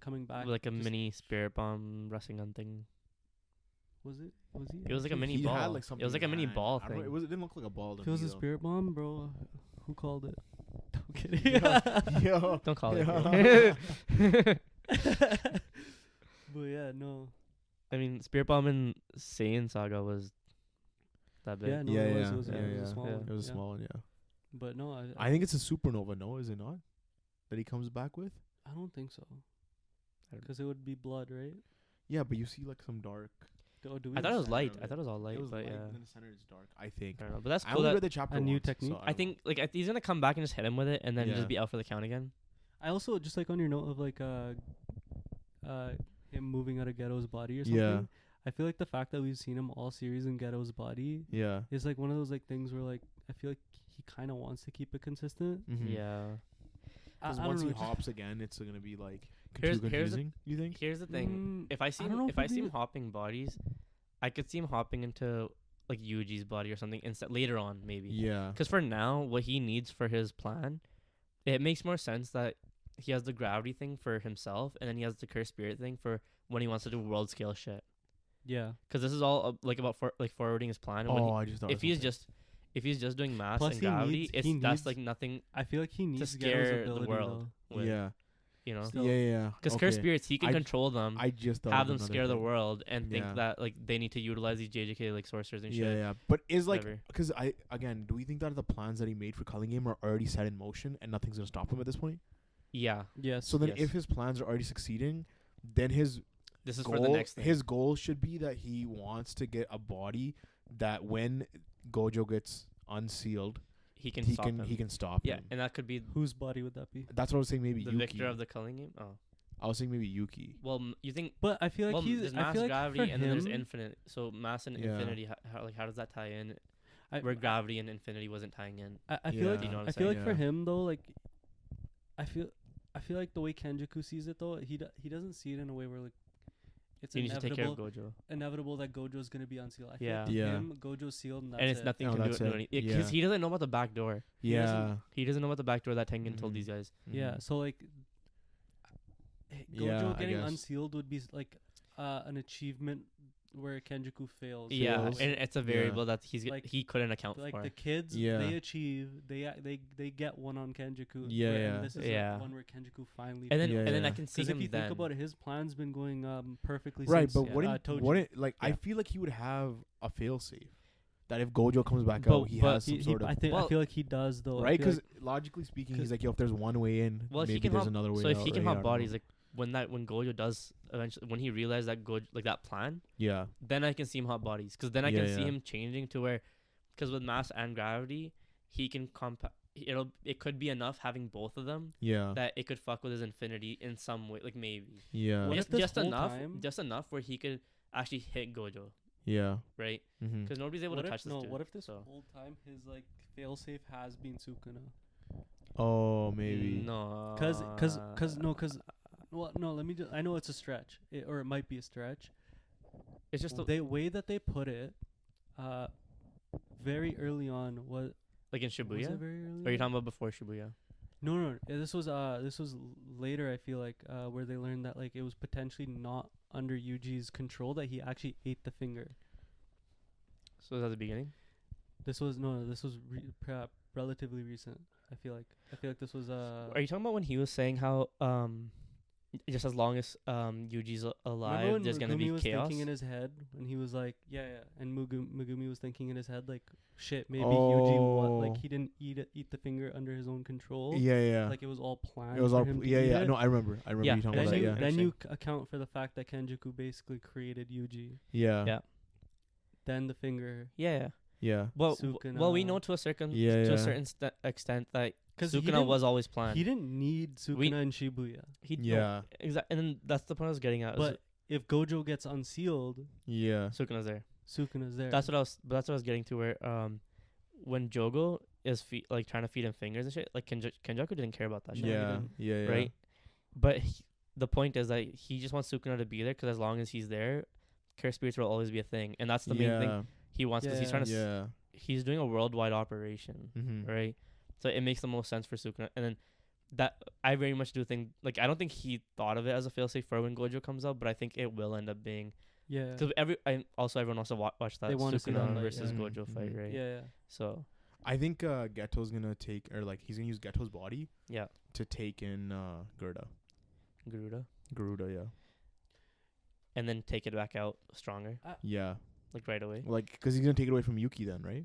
coming back, Like a just- mini spirit bomb wrestling gun thing. was it? Was he? It was like a actually- mini He ball. had, like, It something was like a in mini hand. ball I don't know, thing. It didn't look like a ball. To If it was me, a though. spirit bomb, bro, who called it? I'm kidding. Yo. Don't call Yeah. it. But yeah, no. I mean, spirit bomb in Saiyan Saga was that big. Yeah, no, Yeah, it was. yeah, It was, yeah, it was yeah. a small Yeah. one. It was a yeah. small one, yeah. But no, I think it's a supernova. No, is it not? That he comes back with. I don't think so. don't- Because it would be blood, right? Yeah, but you see like some dark. Do we I thought it was center light. of I it. thought it was all light, It was but light, yeah. and then the center is dark. I think. I don't know, but that's I cool. only That read the chapter a new once, technique? so I think like he's gonna come back and just hit him with it, and then Yeah. just be out for the count again. I also just like on your note of like him moving out of Ghetto's body or something. Yeah. I feel like the fact that we've seen him all series in Ghetto's body Yeah. is like one of those like things where like I feel like he kind of wants to keep it consistent. Mhm. Yeah. Because I once don't he know. hops again, it's gonna be like Here's- too here's the- confusing. You think? Here's the thing. If I see don't know him, if if I it'd see be- him hopping bodies, I could see him hopping into like Yuji's body or something instead later on maybe. Yeah. Because for now, what he needs for his plan, it makes more sense that he has the gravity thing for himself, and then he has the cursed spirit thing for when he wants to do world scale shit. Yeah. Because this is all like about forwarding his plan. And when Oh, I just thought. if he's just doing mass Plus and he gravity, needs- it's he that's needs- like nothing I feel like he to needs scare Geto's the ability, world. though. With, yeah. you know. Still. Yeah. Because Okay. cursed spirits, he can I- control them, I just thought have of them another scare the thing. world, and think Yeah. that like they need to utilize these JJK like sorcerers and Yeah, shit. yeah. But is like Whatever. because do we think that the plans that he made for Culling Game are already set in motion and nothing's gonna stop him at this point? Yeah. Yes. So then, Yes. if his plans are already succeeding, then his This is goal, for the next thing. his goal should be that he wants to get a body that when Gojo gets unsealed, he can he stop can him. he can stop Yeah, him. and that could be Whose body would that be? That's what I was saying. Maybe the Yuki. victor of the culling game. Oh, I was saying maybe Yuki. well, you think? But I feel like Well, he's. there's I mass feel like gravity, for and then there's him- infinite. So mass and Yeah. infinity. How does that tie in? I- Where gravity and infinity wasn't tying in. I feel Yeah. like You know what I'm I feel like saying? for Yeah. him though, like I feel like the way Kenjaku sees it though, he doesn't see it in a way where like it's You need to take care of inevitable Gojo, that Gojo's gonna be unsealed. I feel Yeah. like to Yeah. him, Gojo's sealed and that's and it's it. nothing Oh, can do that's it. it. Because Yeah. he doesn't know about the back door. Yeah. He doesn't know about the back door that Tengen told Mhm. these guys. Yeah, Mhm. so like Gojo Yeah, I getting guess. unsealed would be like an achievement where Kenjaku fails. Yeah, Fails. and it's a variable that Like- he couldn't account Like for. the kids, Yeah. they achieve, they get one on Kenjaku. Yeah, and yeah. this is Yeah. like one where Kenjaku finally. and then Yeah, and then I yeah. can see Because him if you then. think about it, his plan's been going perfectly. Right, since, but wouldn't Toji. wouldn't like I Yeah. feel like he would have a failsafe that if Gojo comes back But- out, he but has some He- sort I of think I Well- feel like he does though. I right feel because like- logically speaking, 'cause- he's like, yo, if there's one way in, Well, if he maybe can there's hop, another way so out. if he can or, yeah, I hop don't bodies, know. like when Gojo does eventually, when he realized that Gojo like that plan, yeah, then I can see him hot bodies. Because then I Yeah, can see yeah. him changing to where, because with mass and gravity, he can it could be enough having both of them yeah, that it could fuck with his infinity in some way, like maybe yeah, What just, if this just whole enough, time- just enough where he could actually hit Gojo, yeah. right? Mm-hmm. Because nobody's able what to if, touch this dude. what if this so. whole time his like failsafe has been Sukuna? Oh, maybe. No, Well, no. Let me. I know it's a stretch, or it might be a stretch. it's just The way that they put it, very early on was. like in Was it Shibuya. very early? Or are you on? talking about before Shibuya? No. This was later. I feel like where they learned that like it was potentially not under Yuji's control that he actually ate the finger. So is that the beginning? This was relatively recent. I feel like this was Are you talking about when he was saying how just as long as Yuji's Remember alive, when there's gonna Megumi be was chaos? thinking in his head when he was like, yeah, and Megumi was thinking in his head like, shit, maybe Yuji like Oh. he didn't eat the finger under his own control. Yeah, yeah. Like it was all planned. it was for all. him to Yeah, eat yeah. it. No, I remember. I remember Yeah, you talking Then about that. you Yeah. then you account for the fact that Kenjaku basically created Yuji. Yeah. Yeah. Then the finger. Yeah. Yeah. Well, well, we Sukuna. know to a certain Yeah, to a yeah. certain extent that 'Cause he Sukuna didn't- was always planned. He didn't need Sukuna and Shibuya. He Yeah. exactly, and then that's the point I was getting at. But if Gojo gets unsealed, Yeah. Sukuna's there. Sukuna's there. That's what I was getting to. Where when Jogo is like trying to feed him fingers and shit, like Kenjaku didn't care about that shit, No, he Yeah. didn't. Yeah. Yeah. right? But the point is that he just wants Sukuna to be there because as long as he's there, curse spirits will always be a thing, and that's the main thing he wants because he's Yeah. trying to. Yeah. He's doing a worldwide operation, Mm-hmm. right? So it makes the most sense for Sukuna, and then that I very much do think like I don't think he thought of it as a failsafe for when Gojo comes out, but I think it will end up being yeah. because everyone wants to watch that They wanna see Sukuna that fight, versus yeah. Gojo Mhm, fight, mhm. right? Yeah. So I think Geto's gonna take he's gonna use Geto's body yeah, to take in Gerda. Garuda, yeah. and then take it back out stronger, Yeah. like right away. Like, because he's gonna take it away from Yuki then, right?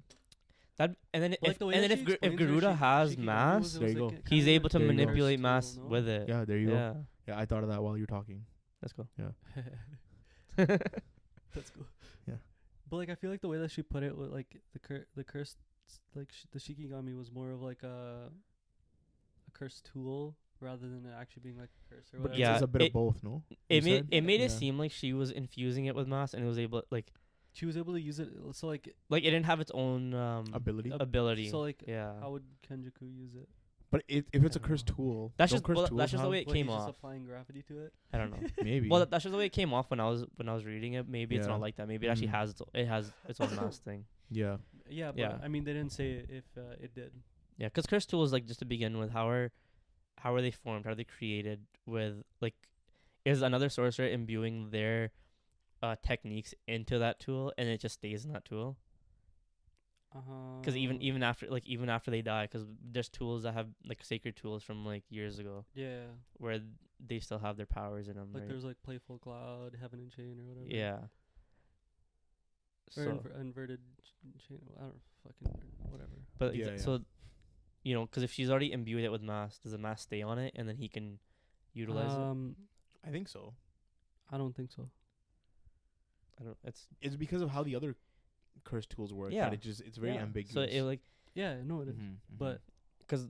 That and then Like if the way and then that she if explains her, Garuda she- has Shikigami mass, was- it There was you go. like he's kinda able to There you go. manipulate curse mass tool, no? with it. Yeah, there you go. Yeah, Yeah, I thought of that while you were talking. that's cool. That's cool. Yeah. But like I feel like the way that she put it with like the curse like the Shikigami was more of like a cursed tool rather than it actually being like a curse or But whatever. Yeah, it's a bit it- of both, no? It You made said? it Yeah. seem like she was infusing it with mass and it was able like She was able to use it so like it didn't have its own Ability. ability. so like yeah. how would Kenjaku use it? But if it's I a don't cursed know. tool, That's don't just cursed well, tools that's just the have- way it What, came he's off. just applying gravity to it. I don't know. maybe. Well, that's just the way it came off when I was reading it. Maybe it's Yeah. not like that. Maybe it actually Mm. has its own mass thing. yeah. Yeah, but Yeah. I mean, they didn't say if it did. Yeah, because cursed tools, like, just to begin with, how are they formed? How are they created? With, like, is another sorcerer imbuing their techniques into that tool, and it just stays in that tool? Because even after they die, because there's tools that have, like, sacred tools from, like, years ago yeah, where they still have their powers in them, like right? there's like Playful Cloud, Heaven and Chain, or whatever. Yeah. Or So, inverted chain. I don't fucking whatever. but Yeah, yeah. so, because if she's already imbued it with mass, does the mass stay on it, and then he can utilize it? I think so. I don't think so. I don't. It's because of how the other cursed tools work. Yeah. That it's very yeah. ambiguous. So it, like, Yeah, no, it is. Mhm, mhm. But because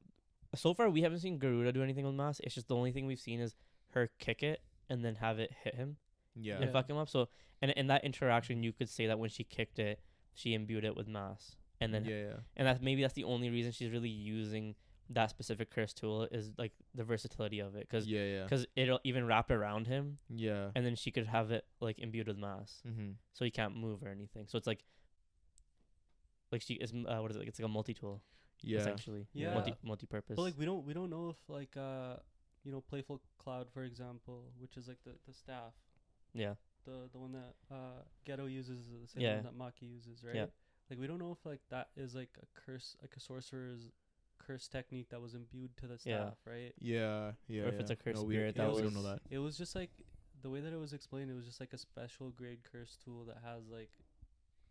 so far we haven't seen Garuda do anything with mass. It's just the only thing we've seen is her kick it and then have it hit him yeah. and fuck him up. So, and in that interaction, you could say that when she kicked it, she imbued it with mass, and then yeah. and that's the only reason she's really using that specific curse tool, is like the versatility of it, because Yeah. it'll even wrap around him, Yeah. and then she could have it like imbued with mass, Mm-hmm. so he can't move or anything. So it's like she is what is it? Like, it's like a multi tool, Yeah. essentially. Yeah. Multi-purpose. but like we don't know if like Playful Cloud, for example, which is like the staff, yeah. the one that Ghetto uses, is the same Yeah. one that Maki uses, right? Yeah. Like we don't know if like that is like a curse, like a sorcerer's curse technique that was imbued to the Yeah. staff, right? Yeah. Yeah. Or if it's a cursed no, spirit yeah, that we don't was- know that. It was just like the way that it was explained. It was just like a special grade curse tool that has like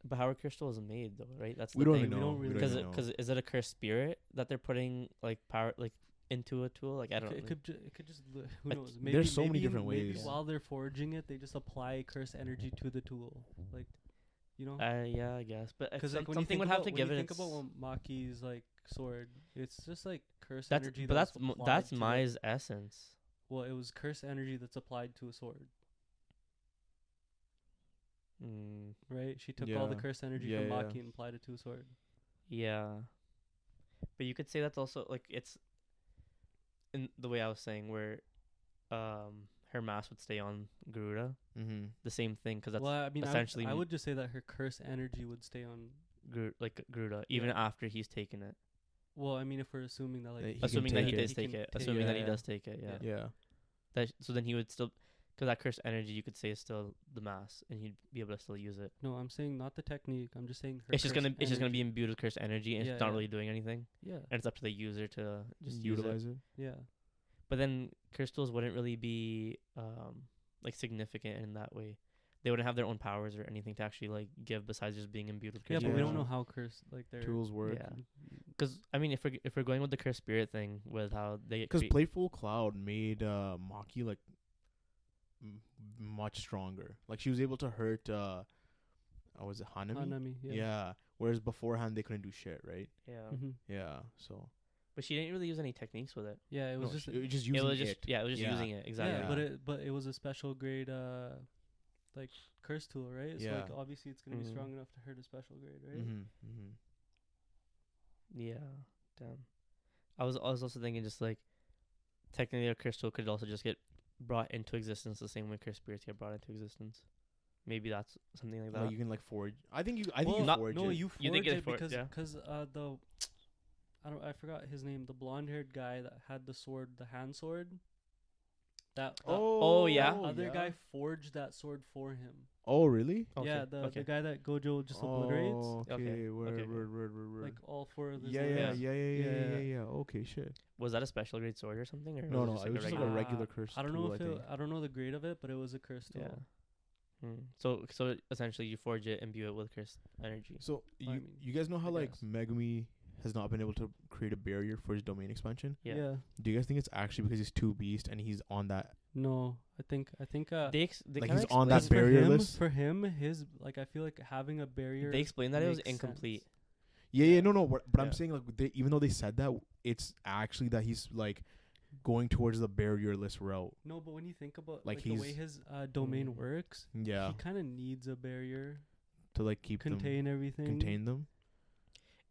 But how are crystals made, though, right? That's We the don't thing. even know. don't really Because know. is it a cursed spirit that they're putting like power like into a tool? Like, I don't know. it could just who Like, knows? there's so many different maybe ways. while they're forging it, they just apply curse energy to the tool, like Yeah, I guess. But Because like when something you think would about, have to when give you it. think about Maki's like sword, it's just like curse That's energy. but that's that's applied that's to Mai's essence. Well, it was curse energy that's applied to a sword, Mm, right? She took all the Yeah. curse energy Yeah, from yeah. Maki and applied it to a sword. yeah, but you could say that's also like it's in the way I was saying where, her mask would stay on Garuda. Mm-hmm. The same thing, because that's Well, I mean, essentially I would just say that her curse energy would stay on. Garuda even Yeah. after he's taken it. Well, I mean, if we're assuming that like He can Assuming that he take it. does take can it. take Assuming that he Yeah. does take it. Yeah. Yeah. So then he would still, because that cursed energy, you could say, is still the mass, and he'd be able to still use it. No, I'm saying not the technique. I'm just saying her. It's just curse gonna be energy. imbued with cursed energy, and Yeah, it's not yeah. really doing anything, Yeah, and it's up to the user to just use it. utilize it. yeah. But then crystals wouldn't really be like significant in that way. They wouldn't have their own powers or anything to actually like give besides just being imbued with Yeah, cursed but we don't Yeah. know how curse like their Tools work. Yeah. Because I mean, if we're going with the cursed spirit thing, with how they get Because Playful Cloud made Maki like much stronger. Like she was able to hurt. Was it Hanami? Hanami. Yeah. Yeah. Whereas beforehand they couldn't do shit, right? yeah, Mm-hmm. Yeah. So but she didn't really use any techniques with it. Yeah, it was just it was just It using was just it was just Yeah. using it exactly. yeah, Yeah. but it was a special grade like curse tool, right? So like Yeah. obviously it's gonna be Mhm. strong enough to hurt a special grade, right? Mm-hmm. Mm-hmm. Yeah, damn. I was also thinking just like technically a crystal could also just get brought into existence the same way cursed spirits get brought into existence. Maybe that's something like that. Like you can like forge. I think you not- forge no, it. you forge You think it it's for- because yeah. I forgot his name, the blonde-haired guy that had the sword, the hand sword. That Oh, yeah? that other guy forged that sword for him. Oh really? Okay, Yeah, the okay. guy that Gojo just obliterates. Oh, okay. Okay, Word, okay. word. Like all four of his yeah, legs. yeah. Okay, shit. Was that a special grade sword or something? Or No, was it was just like regular? a regular curse I don't know tool, if I think. I don't know the grade of it, but it was a curse tool. Yeah. So essentially, you forge it, imbue it with cursed energy. So I mean, you guys know how I like guess. Megumi has not been able to create a barrier for his domain expansion? Yeah. Do you guys think it's actually because he's too beast and he's on that? No, I think They Like, kinda he's on that explained- barrier for him, list? For him, his like I feel like having a barrier. They explained that it was makes incomplete. sense. Yeah, no. But I'm Yeah. saying like even though they said that, it's actually that he's like going towards the barrierless route. No, but when you think about Like, like the way he's- his domain Mm. works, Yeah, he kind of needs a barrier to like keep contain everything. contain them.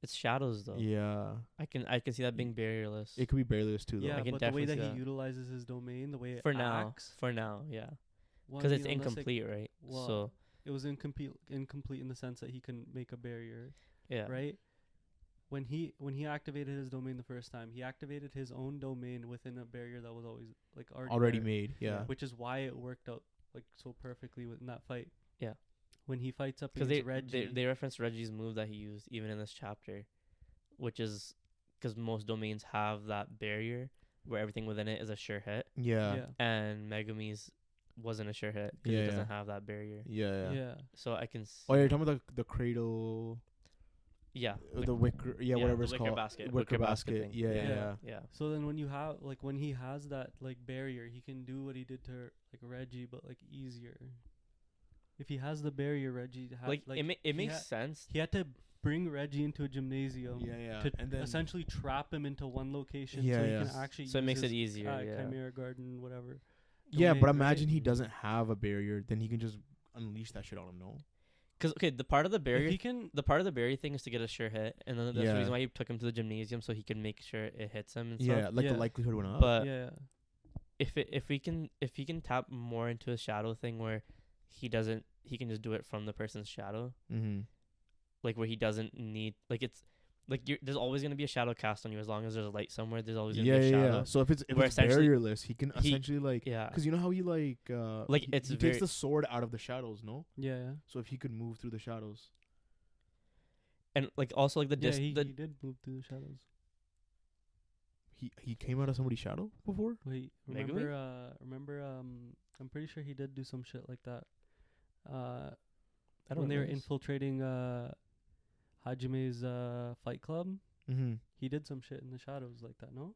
It's shadows though. Yeah. I can see that being barrierless. It could be barrierless too, though. Yeah, I can but the way definitely that see he that. utilizes his domain, the way it For now. acts, For now, yeah. well, I Because it's mean, unless incomplete, right? well, So it was incomplete in the sense that he can make a barrier, yeah. right? When he activated his domain the first time, he activated his own domain within a barrier that was always like Already there, made. Yeah. which is why it worked out like so perfectly in that fight. Yeah. When he fights up Because against they Reggie, they referenced Reggie's move that he used even in this chapter, which is because most domains have that barrier where everything within it is a sure hit, Yeah. and Megami's wasn't a sure hit because Yeah, it yeah. doesn't have that barrier. yeah. So I can see. Oh, yeah, you're talking about the cradle, Yeah. the wicker, whatever the it's wicker called. basket. Wicker basket. thing. Yeah, yeah, Yeah. yeah. Yeah. So then when you have like when he has that like barrier, he can do what he did to like Reggie, but like easier. If he has the barrier, Reggie Like, it he makes sense. He had to bring Reggie into a gymnasium Yeah, yeah. to And then essentially trap him into one location Yeah, so he yeah. can actually So it use makes it his, easier. Yeah. Chimera Garden, whatever. yeah, domain, but right? imagine he doesn't have a barrier, then he can just unleash that shit on him. No. Because okay, the part of the If barrier he can, the part of the barrier thing is to get a sure hit, and then that's the Yeah. reason why he took him to the gymnasium so he could make sure it hits him and Yeah, stuff. like Yeah. the likelihood went up. But yeah, if he can tap more into a shadow thing where he can just do it from the person's shadow, Mm-hmm. like where he doesn't need like it's like there's always gonna be a shadow cast on you as long as there's a light somewhere. There's always gonna Yeah, be a yeah, shadow. yeah. So if it's Where essentially barrierless, he can he- essentially like, Yeah, because you know how he Like, he it's takes very- the sword out of the shadows, no? yeah. So if he could move through the shadows, and like also like the Yeah, he the did move through the shadows. he came out of somebody's shadow before. Wait, Megami? remember I'm pretty sure he did do some shit like that. I don't When they were know. infiltrating Hajime's fight club, Mm-hmm. he did some shit in the shadows like that, no?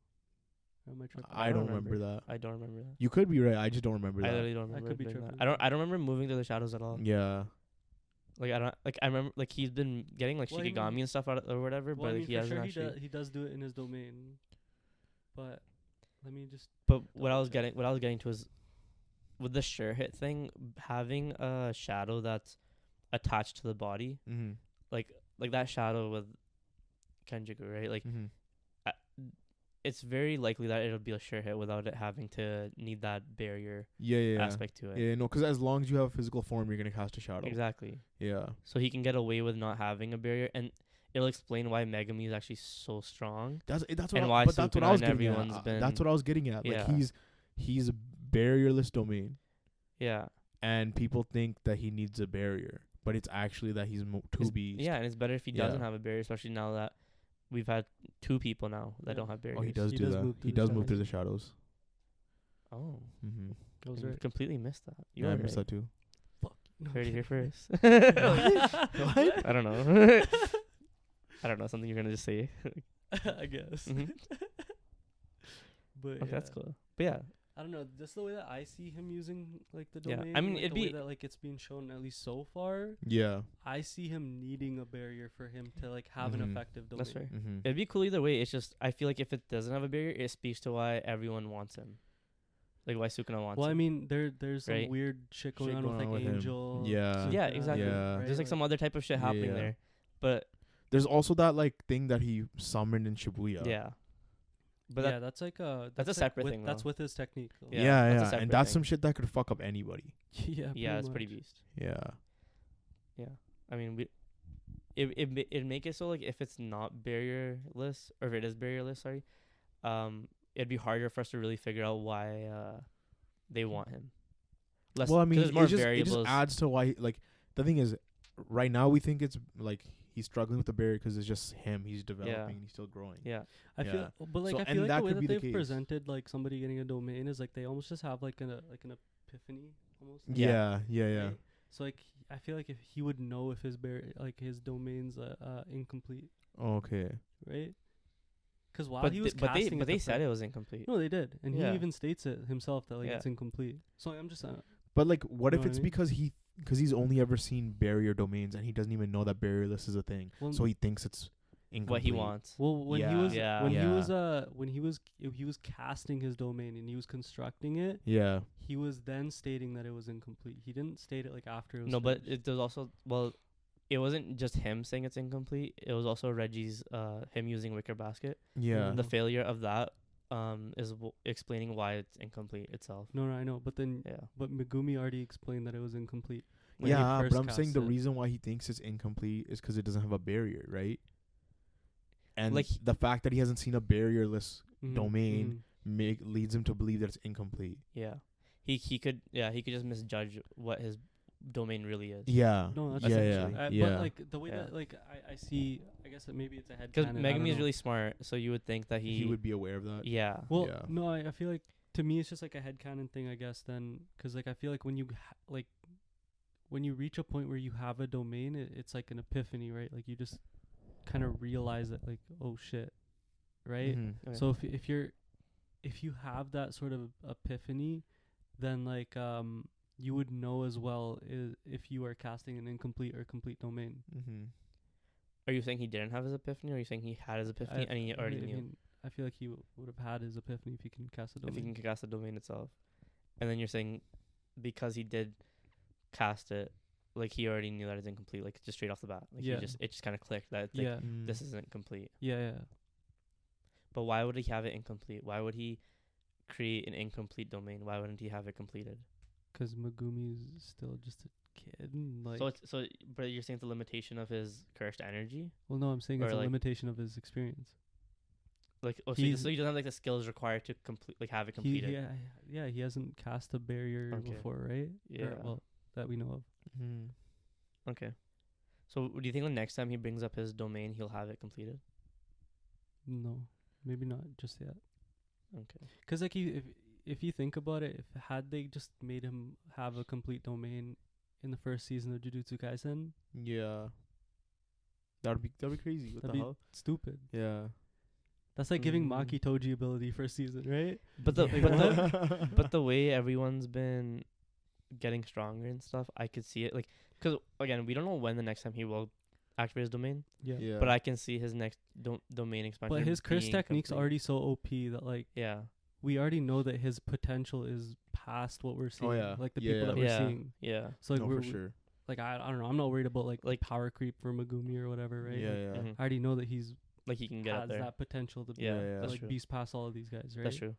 Or am I tripping? I don't remember that. I don't remember that. You could be right. I just don't remember I that. literally don't remember. could be doing that. tripping. I don't remember moving through the shadows at all. Yeah. Like I remember like he's been getting like Well, I Shikigami mean- and stuff out or whatever, Well, but I mean, he for hasn't sure actually. he does do it in his domain. But let me just. But what I was double check. getting to is with the sure hit thing, having a shadow that's attached to the body, Mm-hmm. like that shadow with Kenjiku, right? Like Mm-hmm. it's very likely that it'll be a sure hit without it having to need that barrier Yeah, yeah, yeah. aspect to it. Yeah, no, because as long as you have physical form, you're gonna cast a shadow. Exactly. Yeah. So he can get away with not having a barrier, and it'll explain why Megami is actually so strong. That's what. And I, why but that's what Sukuna I was and getting at. everyone's been- That's what I was getting at. Yeah. Like he's a barrierless domain, Yeah. and people think that he needs a barrier, but it's actually that he's too beast. Yeah, and it's better if he Yeah. doesn't have a barrier, especially now that we've had 2 people now that Yeah. don't have barriers. Oh, he does He do does that. move through He the does move shadows. through the shadows. Oh, Mm-hmm. I was I right. completely missed that. You Yeah, I are missed right. that too. No, Heard it here first. What? I don't know. I don't know. Something you're gonna just say. I guess. Mhm. But Okay, that's cool. But yeah, I don't know. Just the way that I see him using like the Yeah, domain. I mean, like, it'd the way be- that like it's being shown at least so far. Yeah. I see him needing a barrier for him to like have Mhm. an effective domain. that's fair. Mm-hmm. It'd be cool either way. It's just I feel like if it doesn't have a barrier, it speaks to why everyone wants him. Like why Sukuna wants Well, I him. mean, there's some Right? weird shit going Shit on going with on like with him. Angel. Yeah. Yeah, Sukuna, exactly. Yeah. right? There's like some other type of shit happening Yeah. there. But There's also that like thing that he summoned in Shibuya. yeah. But yeah, that, that's like that's a like separate with, thing, That's though. with his technique. Though. Yeah, Yeah, that's a yeah. separate And that's thing. some shit that could fuck up anybody. yeah, it's pretty much. beast. Yeah. Yeah. I mean, it'd make it so like if it's not barrierless or if it is barrierless, sorry, it'd be harder for us to really figure out why they want him. Less, Well, I mean, there's more it just variables. adds to why. Like the thing is, right now we think it's like he's struggling with the barrier because it's just him. He's developing. He's still growing. yeah. I Yeah. feel, but like So- I and feel like that the way could that be the they've case. presented like somebody getting a domain is like they almost just have like an epiphany almost. Yeah. Yeah. right? So like I feel like if he would know if his his domain's incomplete, Okay. right? Because while But he was but casting they the said fir- it was incomplete. No, they did, and Yeah. he even states it himself that like Yeah. it's incomplete. So I'm just But like, what Know if what I it's mean? because he's only ever seen barrier domains and he doesn't even know that barrierless is a thing, well, so he thinks it's incomplete. What he wants. well when he Yeah. was Yeah. when he Yeah. was when he was casting his domain and he was constructing it, Yeah. he was then stating that it was incomplete. He didn't state it like after it was No, but finished. there's also it wasn't just him saying it's incomplete. It was also Reggie's him using Wicker Basket. Yeah. The failure of that is explaining why it's incomplete itself. No, I know, but then Yeah. but Megumi already explained that it was incomplete. when he Yeah, first but I'm saying cast the it. reason why he thinks it's incomplete is because it doesn't have a barrier, right? And Like the fact that he hasn't seen a barrierless Mhm, domain leads him to believe that it's incomplete. yeah, he could just misjudge what his domain really is. Yeah. No, that's yeah, essentially. yeah, But yeah. like the way Yeah. that like I see, I guess that maybe it's a head. Because Megumi is really smart, so you would think that he would be aware of that. Yeah. Well, Yeah. no, I feel like to me it's just like a headcanon thing, I guess. Then, because like I feel like when you when you reach a point where you have a domain, it's like an epiphany, right? Like you just kind of realize that, like, oh shit, right? Mhm. Okay. So if you have that sort of epiphany, then like you would know as well if you are casting an incomplete or complete domain. Mhm. Are you saying he didn't have his epiphany, or are you saying he had his epiphany and he already knew? mean, I feel like he would have had his epiphany if he can cast a If he domain. can cast the domain itself, and then you're saying because he did cast it, like he already knew that it's incomplete, like just straight off the bat. Like Yeah. it just kind of clicked that like, Yeah, this isn't complete. yeah. But why would he have it incomplete? Why would he create an incomplete domain? Why wouldn't he have it completed? Because Megumi's still just a kid. And like, But you're saying it's a limitation of his cursed energy. well, no, I'm saying or it's a like- limitation of his experience. Like, so He's- he doesn't have like the skills required to complete, like have it He, completed. yeah, he hasn't cast a barrier Okay. before, right? Yeah. Well, that we know of. Mhm. Okay. So do you think the next time he brings up his domain, he'll have it completed? No, maybe not just yet. Okay. Because like if you think about it, if had they just made him have a complete domain in the first season of Jujutsu Kaisen, Yeah. That'd be crazy. What That'd the be- hell? stupid. Yeah. That's like giving Mm. Maki Toji ability first season, right? But the Yeah. but the way everyone's been getting stronger and stuff, I could see it. Like, because again, we don't know when the next time he will activate his domain, Yeah. but I can see his next domain expansion. But his curse being technique's complete. already so OP that like Yeah. we already know that his potential is past what we're seeing. yeah. Like the Yeah, people yeah. that we're Yeah. seeing. Yeah. So like no, we're for sure. like I don't know. I'm not worried about like Like- power creep for Megumi or whatever, right? Yeah, Like, yeah. Mhm. I already know that he's Like he can get up has there. that potential to Yeah, Yeah, that's like true. beast past all of these guys, right? That's true.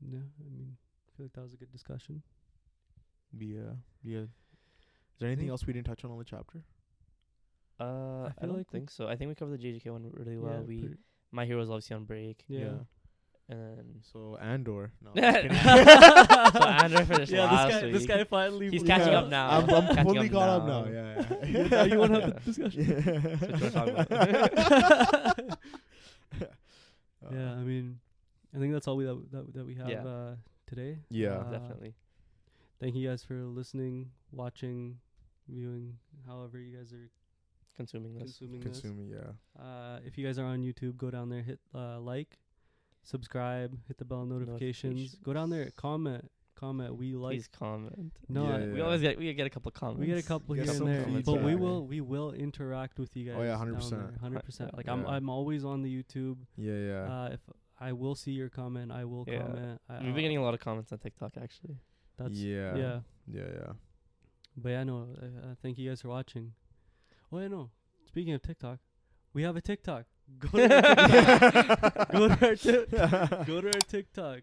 Yeah, I mean, I feel like that was a good discussion. Yeah. Yeah. Is there anything think- else we didn't touch on the chapter? I feel don't like we- think so. I think we covered the JJK one really well. Yeah, pretty- My Hero's obviously on break, yeah. and So Andor. No. so I'm kidding. Andor finished Yeah, last this week. guy finally. He's catching Yeah. up now. I'm Catching fully up caught up now. now. Yeah. Yeah, now you want to have the discussion. That's what you wanna talk about. Yeah, I mean, I think that's all that we have Yeah. today. Yeah. Definitely. Thank you guys for listening, watching, viewing, however you guys are Consuming this. consuming this. Consuming. Yeah. If you guys are on YouTube, go down there, hit like, subscribe, hit the bell notifications. Go down there, comment. We like. Please comment. No, Yeah, I- We always get a couple comments. we get a couple Get here and some there, feedback. but we will interact with you guys. Oh, yeah, down 100%. there, 100%. Like Yeah. I'm always on the YouTube. Yeah. Yeah. If I will see your comment, I will Yeah. comment. We've been getting a lot of comments on TikTok actually. That's Yeah. yeah. Yeah. But yeah, no. Thank you guys for watching. Oh yeah, no. Speaking of TikTok, we have a TikTok. Go to our TikTok. Go to our TikTok.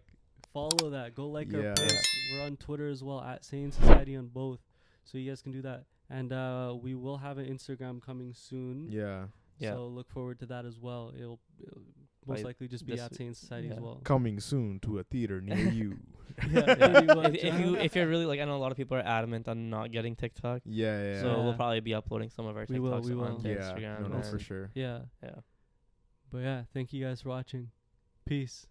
Follow that. Go like our Yeah. posts. We're on Twitter as well at Sane Society on both, so you guys can do that. And we will have an Instagram coming soon. Yeah. Yeah. So look forward to that as well. It'll most Like likely just be this at Sane Society as yeah. well. Coming soon to a theater near you. Yeah, Yeah. pretty much. if you're really like, I know a lot of people are adamant on not getting TikTok, Yeah. so Yeah. we'll probably be uploading some of our We will, TikToks we will. onto Yeah. Instagram. No, and for sure. Yeah. Yeah. But yeah, thank you guys for watching. Peace.